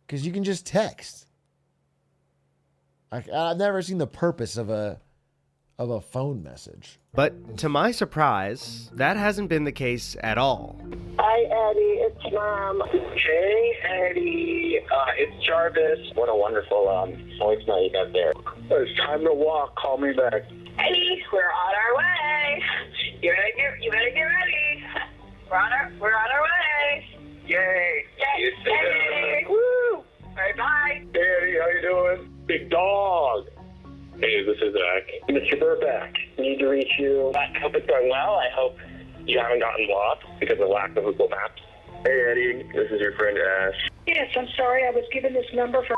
Speaker 1: Because you can just text. I've never seen the purpose of a phone message.
Speaker 6: But to my surprise, that hasn't been the case at all.
Speaker 8: Hi, Eddie. It's Mom.
Speaker 7: Hey, Eddy. It's Jarvis. What a wonderful voicemail you got there. It's time to walk. Call me back.
Speaker 8: Eddie, we're on our way. You better get ready. We're on our way.
Speaker 7: Yay. You
Speaker 8: Yay. Woo. All right, bye.
Speaker 7: Hey, Eddy. How you doing? Big dog. Hey, this is Zach. Mr. Burback, need to reach you. I hope it's going well. I hope you haven't gotten lost because of lack of Google Maps. Hey, Eddy. This is your friend Ash.
Speaker 8: Yes, I'm sorry. I was given this number for.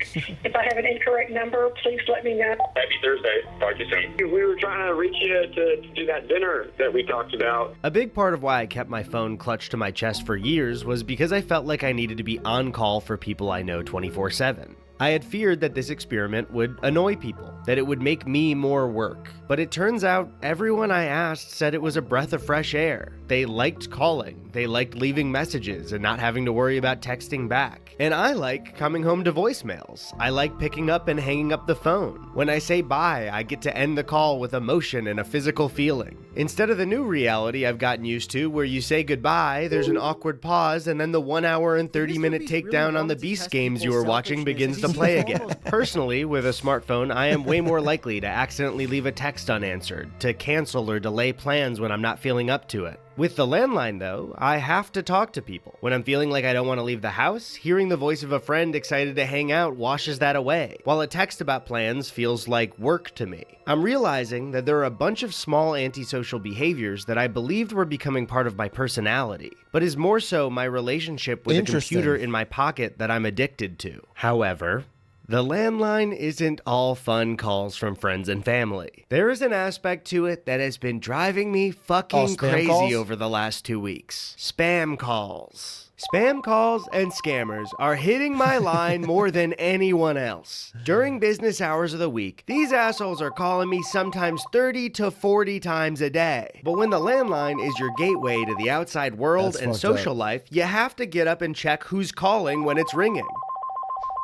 Speaker 8: If I have an incorrect number, please let me know.
Speaker 7: Happy Thursday. Talk to you soon. We were trying to reach you to do that dinner that we talked about.
Speaker 6: A big part of why I kept my phone clutched to my chest for years was because I felt like I needed to be on call for people I know 24/7. I had feared that this experiment would annoy people, that it would make me more work. But it turns out everyone I asked said it was a breath of fresh air. They liked calling, they liked leaving messages and not having to worry about texting back. And I like coming home to voicemails. I like picking up and hanging up the phone. When I say bye, I get to end the call with emotion and a physical feeling. Instead of the new reality I've gotten used to where you say goodbye, there's an awkward pause, and then the 1 hour and 30-minute takedown on the Beast games you were watching begins to play again. Personally, with a smartphone, I am way more likely to accidentally leave a text unanswered, to cancel or delay plans when I'm not feeling up to it. With the landline, though, I have to talk to people. When I'm feeling like I don't want to leave the house, hearing the voice of a friend excited to hang out washes that away, while a text about plans feels like work to me. I'm realizing that there are a bunch of small antisocial behaviors that I believed were becoming part of my personality, but is more so my relationship with a computer in my pocket that I'm addicted to. However, the landline isn't all fun calls from friends and family. There is an aspect to it that has been driving me fucking crazy over the last 2 weeks. Spam calls. Spam calls and scammers are hitting my line more than anyone else. During business hours of the week, these assholes are calling me sometimes 30 to 40 times a day. But when the landline is your gateway to the outside world and social life, you have to get up and check who's calling when it's ringing.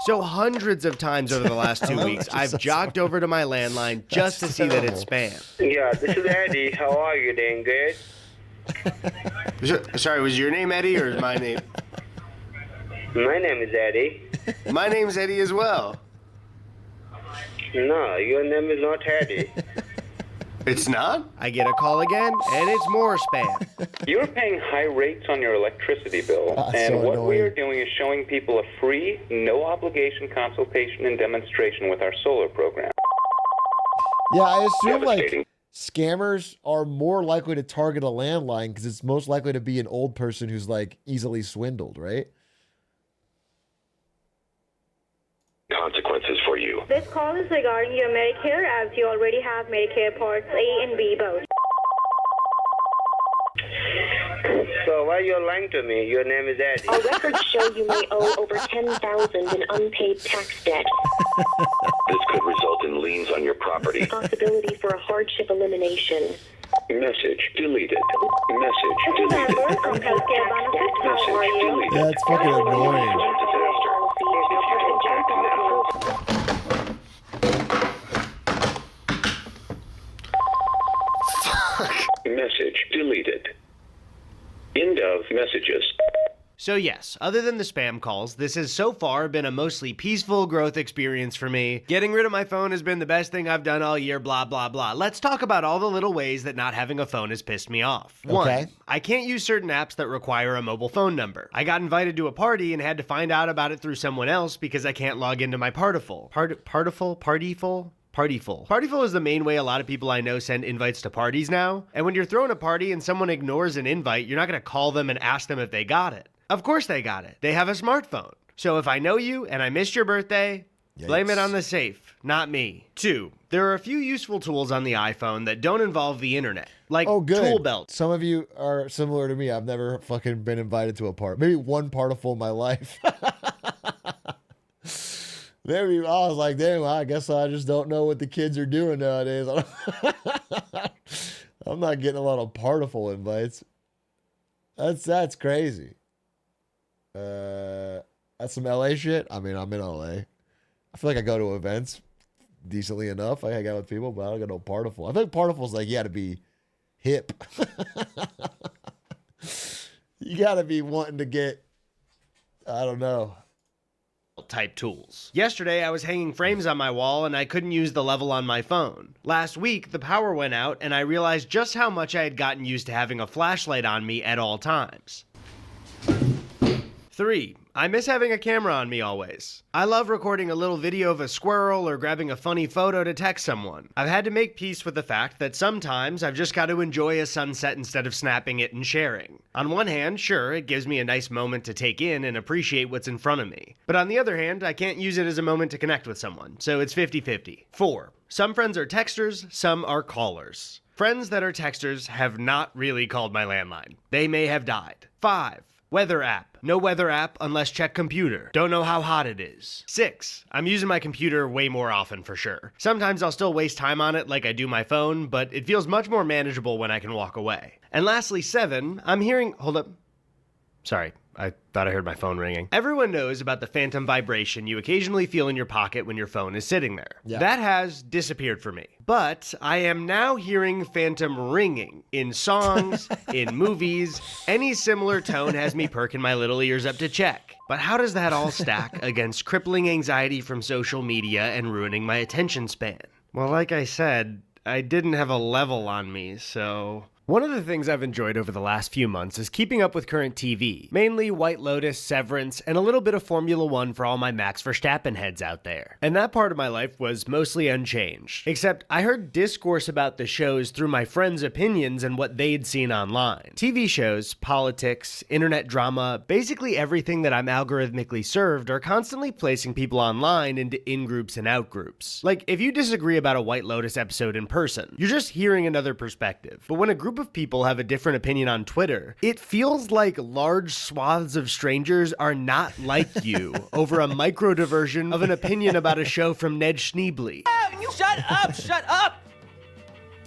Speaker 6: So hundreds of times over the last 2 weeks, I've jogged over to my landline just to see that it's spam.
Speaker 7: Yeah, this is Eddy. How are you? Doing good?
Speaker 6: Sorry, was your name Eddie or is my name?
Speaker 7: My name is Eddy.
Speaker 6: My name's Eddie as well.
Speaker 7: No, your name is not Eddy.
Speaker 6: It's not? I get a call again, and it's more spam.
Speaker 7: You're paying high rates on your electricity bill, and what we are doing is showing people a free, no-obligation consultation and demonstration with our solar program.
Speaker 1: Yeah, I assume like scammers are more likely to target a landline because it's most likely to be an old person who's like easily swindled, right?
Speaker 7: Consequences for you.
Speaker 14: This call is regarding your Medicare, as you already have Medicare Parts A and B both.
Speaker 7: So why you're lying to me? Your name is Eddy.
Speaker 8: Our records show you may owe over $10,000 in unpaid tax debt.
Speaker 7: This could result in liens on your property.
Speaker 8: Possibility for a hardship elimination.
Speaker 7: Message deleted. Message deleted.
Speaker 14: Unpaid tax debt.
Speaker 7: Message deleted.
Speaker 1: Yeah, it's fucking annoying.
Speaker 7: Message deleted. End of messages.
Speaker 6: So yes, other than the spam calls, this has so far been a mostly peaceful growth experience for me. Getting rid of my phone has been the best thing I've done all year, blah, blah, blah. Let's talk about all the little ways that not having a phone has pissed me off.
Speaker 1: Okay.
Speaker 6: 1, I can't use certain apps that require a mobile phone number. I got invited to a party and had to find out about it through someone else because I can't log into my Partyful. Partyful is the main way a lot of people I know send invites to parties now. And when you're throwing a party and someone ignores an invite, you're not going to call them and ask them if they got it. Of course they got it. They have a smartphone. So if I know you and I missed your birthday, blame it on the safe, not me. 2, there are a few useful tools on the iPhone that don't involve the internet, like tool belts.
Speaker 1: Some of you are similar to me. I've never fucking been invited to a party. Maybe one Partyful in my life. Maybe I was like, damn, I guess I just don't know what the kids are doing nowadays. I'm not getting a lot of Partyful invites. That's crazy. That's some LA shit. I mean, I'm in LA. I feel like I go to events decently enough. I hang out with people, but I don't get no Partyful. I think Partyful's like, you gotta be hip. You gotta be wanting to get, I don't know,
Speaker 6: type tools. Yesterday, I was hanging frames on my wall and I couldn't use the level on my phone. Last week, the power went out and I realized just how much I had gotten used to having a flashlight on me at all times. 3, I miss having a camera on me always. I love recording a little video of a squirrel or grabbing a funny photo to text someone. I've had to make peace with the fact that sometimes I've just got to enjoy a sunset instead of snapping it and sharing. On one hand, sure, it gives me a nice moment to take in and appreciate what's in front of me. But on the other hand, I can't use it as a moment to connect with someone, so it's 50-50. 4, some friends are texters, some are callers. Friends that are texters have not really called my landline. They may have died. 5, weather app. No weather app unless check computer. Don't know how hot it is. 6, I'm using my computer way more often for sure. Sometimes I'll still waste time on it like I do my phone, but it feels much more manageable when I can walk away. And lastly, 7, I'm hearing, hold up. Sorry, I thought I heard my phone ringing. Everyone knows about the phantom vibration you occasionally feel in your pocket when your phone is sitting there.
Speaker 1: Yeah.
Speaker 6: That has disappeared for me. But I am now hearing phantom ringing in songs, in movies. Any similar tone has me perking my little ears up to check. But how does that all stack against crippling anxiety from social media and ruining my attention span? Well, like I said, I didn't have a level on me, so... One of the things I've enjoyed over the last few months is keeping up with current TV, mainly White Lotus, Severance, and a little bit of Formula One for all my Max Verstappen heads out there. And that part of my life was mostly unchanged, except I heard discourse about the shows through my friends' opinions and what they'd seen online. TV shows, politics, internet drama, basically everything that I'm algorithmically served are constantly placing people online into in-groups and out-groups. Like, if you disagree about a White Lotus episode in person, you're just hearing another perspective. But when a group of people have a different opinion on Twitter, it feels like large swaths of strangers are not like you over a micro diversion of an opinion about a show from Ned Schneebly.
Speaker 16: Shut up! Shut up!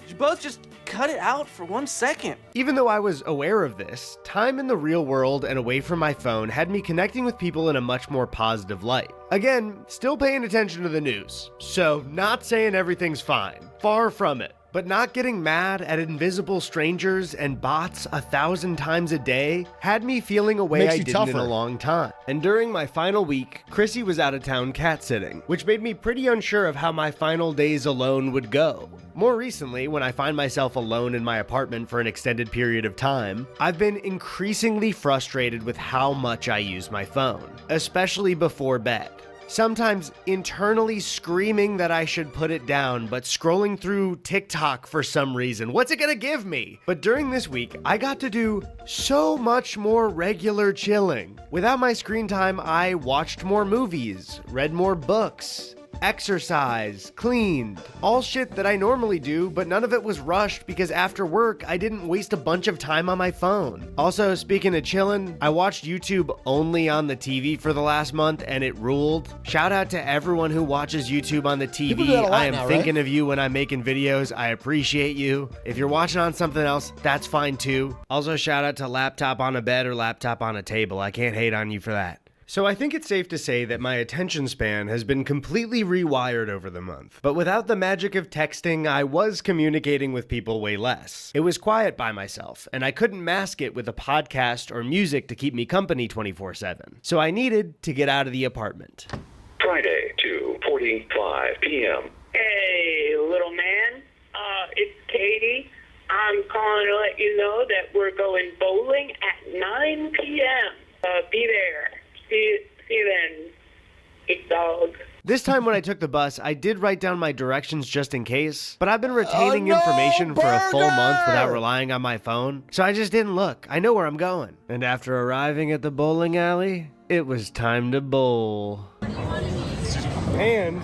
Speaker 16: You both just cut it out for 1 second.
Speaker 6: Even though I was aware of this, time in the real world and away from my phone had me connecting with people in a much more positive light. Again, still paying attention to the news, so not saying everything's fine. Far from it. But not getting mad at invisible strangers and bots 1,000 times a day had me feeling a way I didn't in a long time. And during my final week, Chrissy was out of town cat sitting, which made me pretty unsure of how my final days alone would go. More recently, when I find myself alone in my apartment for an extended period of time, I've been increasingly frustrated with how much I use my phone, especially before bed. Sometimes internally screaming that I should put it down, but scrolling through TikTok for some reason. What's it gonna give me? But during this week, I got to do so much more regular chilling. Without my screen time, I watched more movies, read more books, exercise, cleaned, all shit that I normally do, but none of it was rushed because after work, I didn't waste a bunch of time on my phone. Also, speaking of chillin', I watched YouTube only on the TV for the last month and it ruled. Shout out to everyone who watches YouTube on the TV. I am thinking of you when I'm making videos. I appreciate you. If you're watching on something else, that's fine too. Also, shout out to laptop on a bed or laptop on a table. I can't hate on you for that. So I think it's safe to say that my attention span has been completely rewired over the month. But without the magic of texting, I was communicating with people way less. It was quiet by myself, and I couldn't mask it with a podcast or music to keep me company 24/7. So I needed to get out of the apartment.
Speaker 7: Friday, 2:45 p.m.
Speaker 8: Hey, little man. It's Katie. I'm calling to let you know that we're going bowling at 9 p.m. Be there. See you then, big dog.
Speaker 6: This time when I took the bus, I did write down my directions just in case, but I've been retaining information for a full month without relying on my phone, so I just didn't look. I know where I'm going. And after arriving at the bowling alley, it was time to bowl.
Speaker 9: And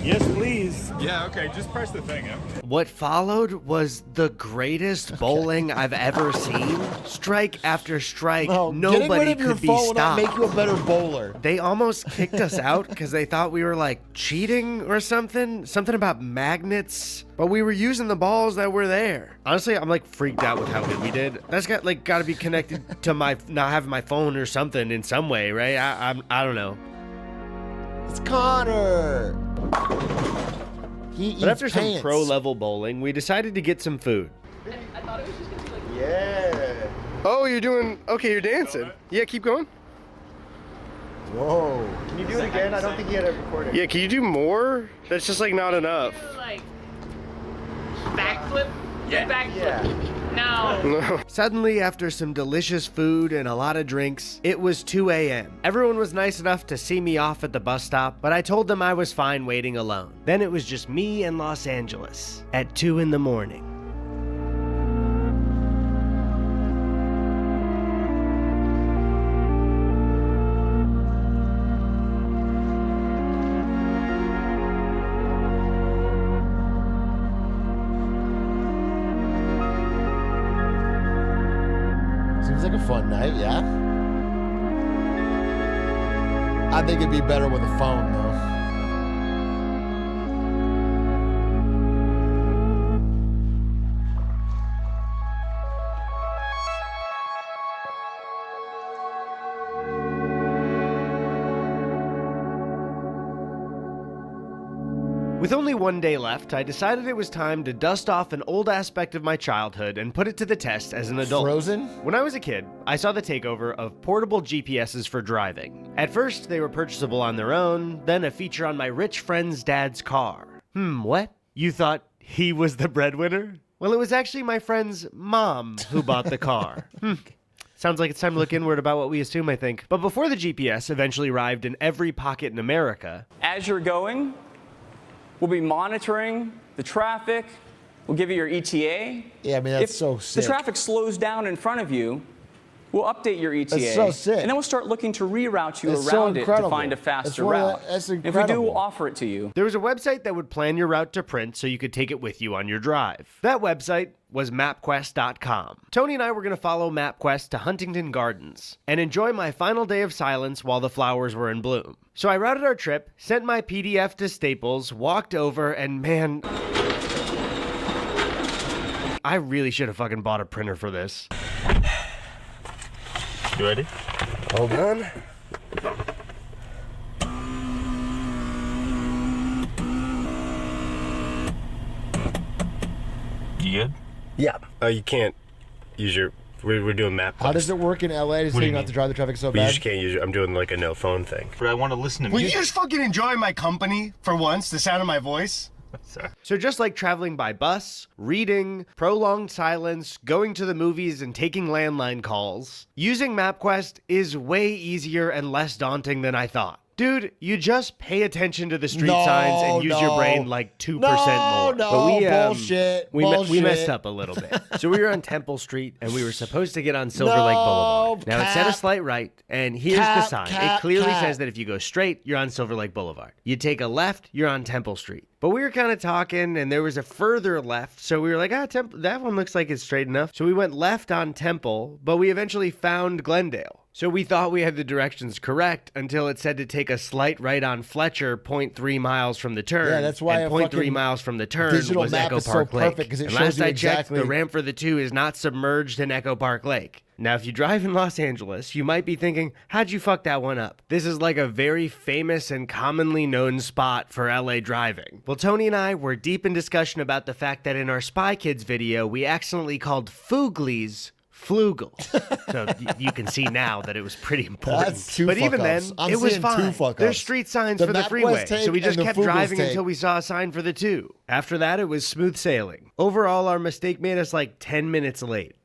Speaker 9: yes, please.
Speaker 2: Yeah, okay, just press the thing, yeah.
Speaker 6: What followed was the greatest bowling I've ever seen. Strike after strike, nobody could be stopped.
Speaker 1: Will not make you a better bowler.
Speaker 6: They almost kicked us out because they thought we were like cheating or something. Something about magnets. But we were using the balls that were there. Honestly, I'm like freaked out with how good we did. That's got to be connected to my not having my phone or something in some way, right? I don't know.
Speaker 1: It's Connor.
Speaker 6: But after some pro-level bowling, we decided to get some food.
Speaker 16: I thought it was just gonna be like.
Speaker 9: Yeah. Oh, you're doing. Okay, you're dancing. Yeah, keep going.
Speaker 1: Whoa.
Speaker 9: Can you do it again? I don't think you had it recorded.
Speaker 6: Yeah, can you do more? That's just like not enough.
Speaker 17: Like backflip? Yeah. Backflip. No.
Speaker 6: Suddenly, after some delicious food and a lot of drinks, it was 2 a.m. Everyone was nice enough to see me off at the bus stop, but I told them I was fine waiting alone. Then it was just me and Los Angeles at 2 in the morning.
Speaker 1: Seems like a fun night, yeah? I think it'd be better with a phone, though.
Speaker 6: With only one day left, I decided it was time to dust off an old aspect of my childhood and put it to the test as an adult.
Speaker 1: Frozen?
Speaker 6: When I was a kid, I saw the takeover of portable GPSs for driving. At first, they were purchasable on their own, then a feature on my rich friend's dad's car. What? You thought he was the breadwinner? Well, it was actually my friend's mom who bought the car. Sounds like it's time to look inward about what we assume, I think. But before the GPS eventually arrived in every pocket in America,
Speaker 18: as you're going, we'll be monitoring the traffic. We'll give you your ETA.
Speaker 1: Yeah, I mean, that's
Speaker 18: if
Speaker 1: so sick.
Speaker 18: the traffic slows down in front of you, we'll update your ETA.
Speaker 1: That's so sick.
Speaker 18: And then we'll start looking to reroute you
Speaker 1: That's
Speaker 18: around
Speaker 1: so
Speaker 18: it to find a faster route.
Speaker 1: That's
Speaker 18: If we do,
Speaker 1: incredible.
Speaker 18: we'll offer it to you.
Speaker 6: there was a website that would plan your route to print so you could take it with you on your drive. That website was MapQuest.com. Tony and I were going to follow MapQuest to Huntington Gardens and enjoy my final day of silence while the flowers were in bloom. So I routed our trip, sent my PDF to Staples, walked over, and man, I really should have fucking bought a printer for this.
Speaker 10: You ready?
Speaker 9: Hold on.
Speaker 10: You good?
Speaker 9: Yeah. Oh, you can't use your. We're doing map.
Speaker 1: How does it work in LA to say you not to drive the traffic so
Speaker 9: You
Speaker 1: bad?
Speaker 9: just can't use it. I'm doing like a no phone thing.
Speaker 10: But I want to listen to
Speaker 9: Will you
Speaker 10: music.
Speaker 9: just fucking enjoy my company for once? The sound of my voice?
Speaker 10: Sorry.
Speaker 6: So just like traveling by bus, reading, prolonged silence, going to the movies, and taking landline calls, using MapQuest is way easier and less daunting than I thought. Dude, you just pay attention to the street signs and use your brain like 2% more.
Speaker 1: Bullshit.
Speaker 6: We messed up a little bit. So we were on Temple Street and we were supposed to get on Silver Lake Boulevard. Now it said a slight right, and here's the sign. It clearly says that if you go straight, you're on Silver Lake Boulevard. You take a left, you're on Temple Street. But we were kind of talking, and there was a further left, so we were like, that one looks like it's straight enough. So we went left on Temple, but we eventually found Glendale. So we thought we had the directions correct until it said to take a slight right on Fletcher, 0.3 miles from the turn.
Speaker 1: Yeah, that's why
Speaker 6: and
Speaker 1: a
Speaker 6: 0.3
Speaker 1: fucking
Speaker 6: miles from the turn
Speaker 1: digital
Speaker 6: was
Speaker 1: map
Speaker 6: Echo
Speaker 1: is so
Speaker 6: Park Lake.
Speaker 1: perfect 'cause it
Speaker 6: and
Speaker 1: shows
Speaker 6: last
Speaker 1: you
Speaker 6: I checked,
Speaker 1: exactly-
Speaker 6: the ramp for the 2 is not submerged in Echo Park Lake. Now, if you drive in Los Angeles, you might be thinking, how'd you fuck that one up? This is like a very famous and commonly known spot for LA driving. Well, Tony and I were deep in discussion about the fact that in our Spy Kids video, we accidentally called Fooglies Flugel. So you can see now that it was pretty important.
Speaker 1: That's two
Speaker 6: but even then,
Speaker 1: fuck-ups. I'm
Speaker 6: it was
Speaker 1: seeing two
Speaker 6: fine.
Speaker 1: fuck-ups.
Speaker 6: There's street signs
Speaker 1: The
Speaker 6: for the
Speaker 1: MapQuest
Speaker 6: freeway,
Speaker 1: take
Speaker 6: so we just
Speaker 1: and the
Speaker 6: kept
Speaker 1: Fugels
Speaker 6: driving
Speaker 1: take.
Speaker 6: until we saw a sign for the 2. After that, it was smooth sailing. Overall, our mistake made us like 10 minutes late.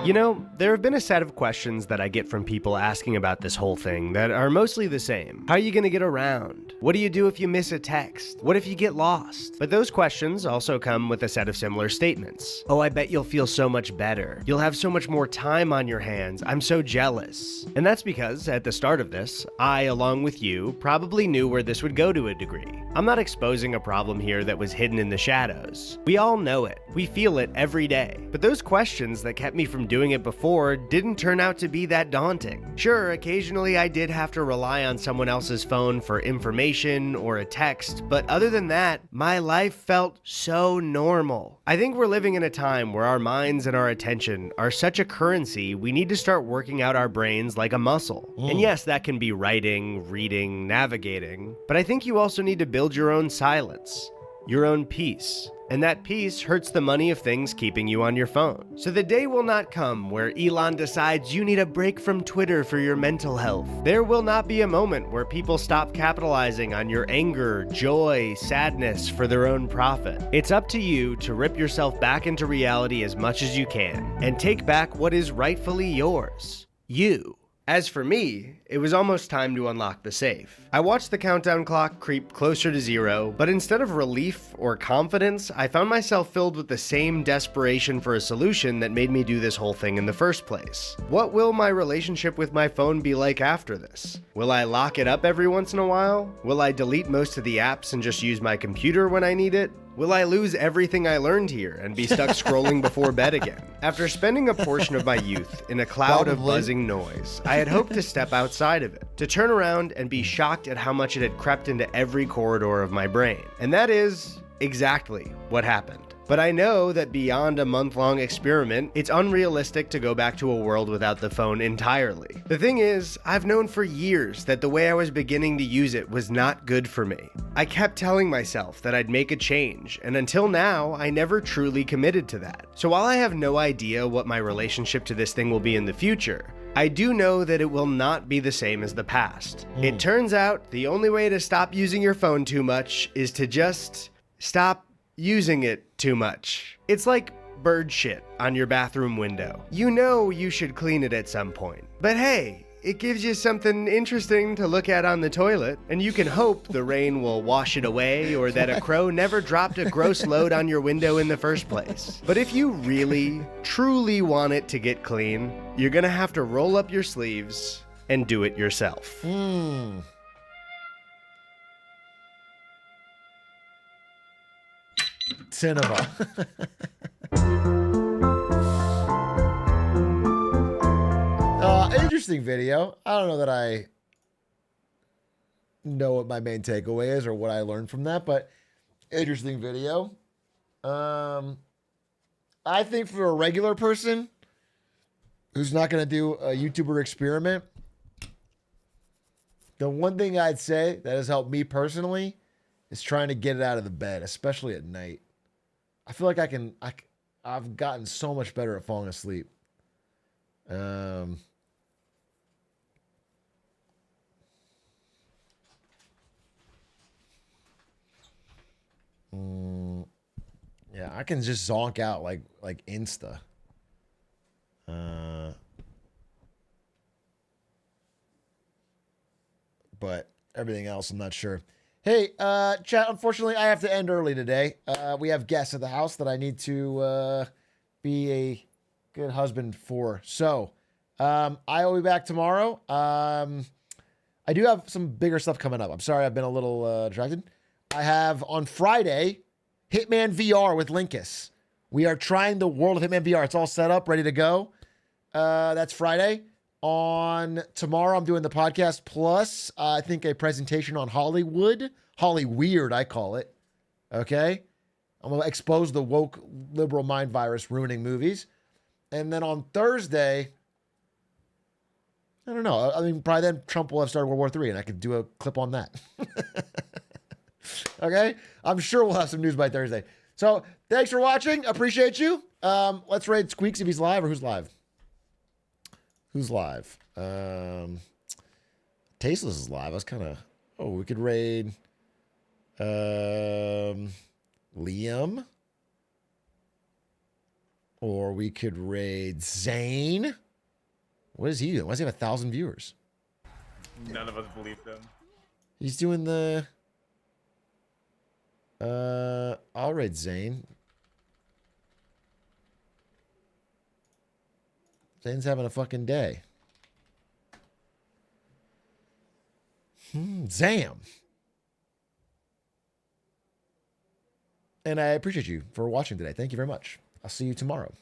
Speaker 6: You know, there have been a set of questions that I get from people asking about this whole thing that are mostly the same. How are you going to get around? What do you do if you miss a text? What if you get lost? But those questions also come with a set of similar statements. Oh, I bet you'll feel so much better. You'll have so much more time on your hands. I'm so jealous. And that's because at the start of this, I, along with you, probably knew where this would go to a degree. I'm not exposing a problem here that was hidden in the shadows. We all know it. We feel it every day. But those questions that kept me from doing it before didn't turn out to be that daunting. Sure, occasionally I did have to rely on someone else's phone for information or a text, but other than that, my life felt so normal. I think we're living in a time where our minds and our attention are such a currency, we need to start working out our brains like a muscle. And yes, that can be writing, reading, navigating, but I think you also need to build your own silence, your own peace. And that peace hurts the money of things keeping you on your phone. So the day will not come where Elon decides you need a break from Twitter for your mental health. There will not be a moment where people stop capitalizing on your anger, joy, sadness for their own profit. It's up to you to rip yourself back into reality as much as you can and take back what is rightfully yours. You. As for me, it was almost time to unlock the safe. I watched the countdown clock creep closer to 0, but instead of relief or confidence, I found myself filled with the same desperation for a solution that made me do this whole thing in the first place. What will my relationship with my phone be like after this? Will I lock it up every once in a while? Will I delete most of the apps and just use my computer when I need it? Will I lose everything I learned here and be stuck scrolling before bed again? After spending a portion of my youth in a cloud of buzzing noise, I had hoped to step outside of it, to turn around and be shocked at how much it had crept into every corridor of my brain. And that is exactly what happened. But I know that beyond a month-long experiment, it's unrealistic to go back to a world without the phone entirely. The thing is, I've known for years that the way I was beginning to use it was not good for me. I kept telling myself that I'd make a change, and until now, I never truly committed to that. So while I have no idea what my relationship to this thing will be in the future, I do know that it will not be the same as the past. It turns out the only way to stop using your phone too much is to just stop using it too much. It's like bird shit on your bathroom window. You know you should clean it at some point. But hey, it gives you something interesting to look at on the toilet, and you can hope the rain will wash it away or that a crow never dropped a gross load on your window in the first place. But if you really, truly want it to get clean, you're gonna have to roll up your sleeves and do it yourself.
Speaker 1: Cinema. Interesting video. I don't know that I know what my main takeaway is or what I learned from that, but interesting video. I think for a regular person who's not going to do a YouTuber experiment, the one thing I'd say that has helped me personally is trying to get it out of the bed, especially at night. I feel like I've gotten so much better at falling asleep. Yeah, I can just zonk out like insta. But everything else, I'm not sure. Hey, chat, unfortunately, I have to end early today. We have guests at the house that I need to be a good husband for. So, I will be back tomorrow. I I do have some bigger stuff coming up. I'm sorry I've been a little distracted. I have on Friday, Hitman VR with Linkus. We are trying the world of Hitman VR. It's all set up, ready to go. That's Friday. On tomorrow, I'm doing the podcast plus, I think, a presentation on Hollywood. Hollyweird, I call it. Okay? I'm going to expose the woke liberal mind virus ruining movies. And then on Thursday, I don't know. I mean, probably then Trump will have started World War III, and I could do a clip on that. Okay? I'm sure we'll have some news by Thursday. So, thanks for watching. Appreciate you. Let's raid Squeaks if he's live, or who's live? Who's live? Tasteless is live. I was kind of... Oh, we could raid... Liam. Or we could raid Zane. What is he doing? Why does he have 1,000 viewers?
Speaker 2: None of us believed him.
Speaker 1: He's doing the... I'll raid Zane. Zane's having a fucking day. Zam. And I appreciate you for watching today. Thank you very much. I'll see you tomorrow.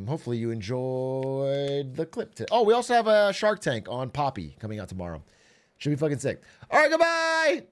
Speaker 1: Hopefully you enjoyed the clip today. Oh, we also have a Shark Tank on Poppy coming out tomorrow. Should be fucking sick. All right, goodbye.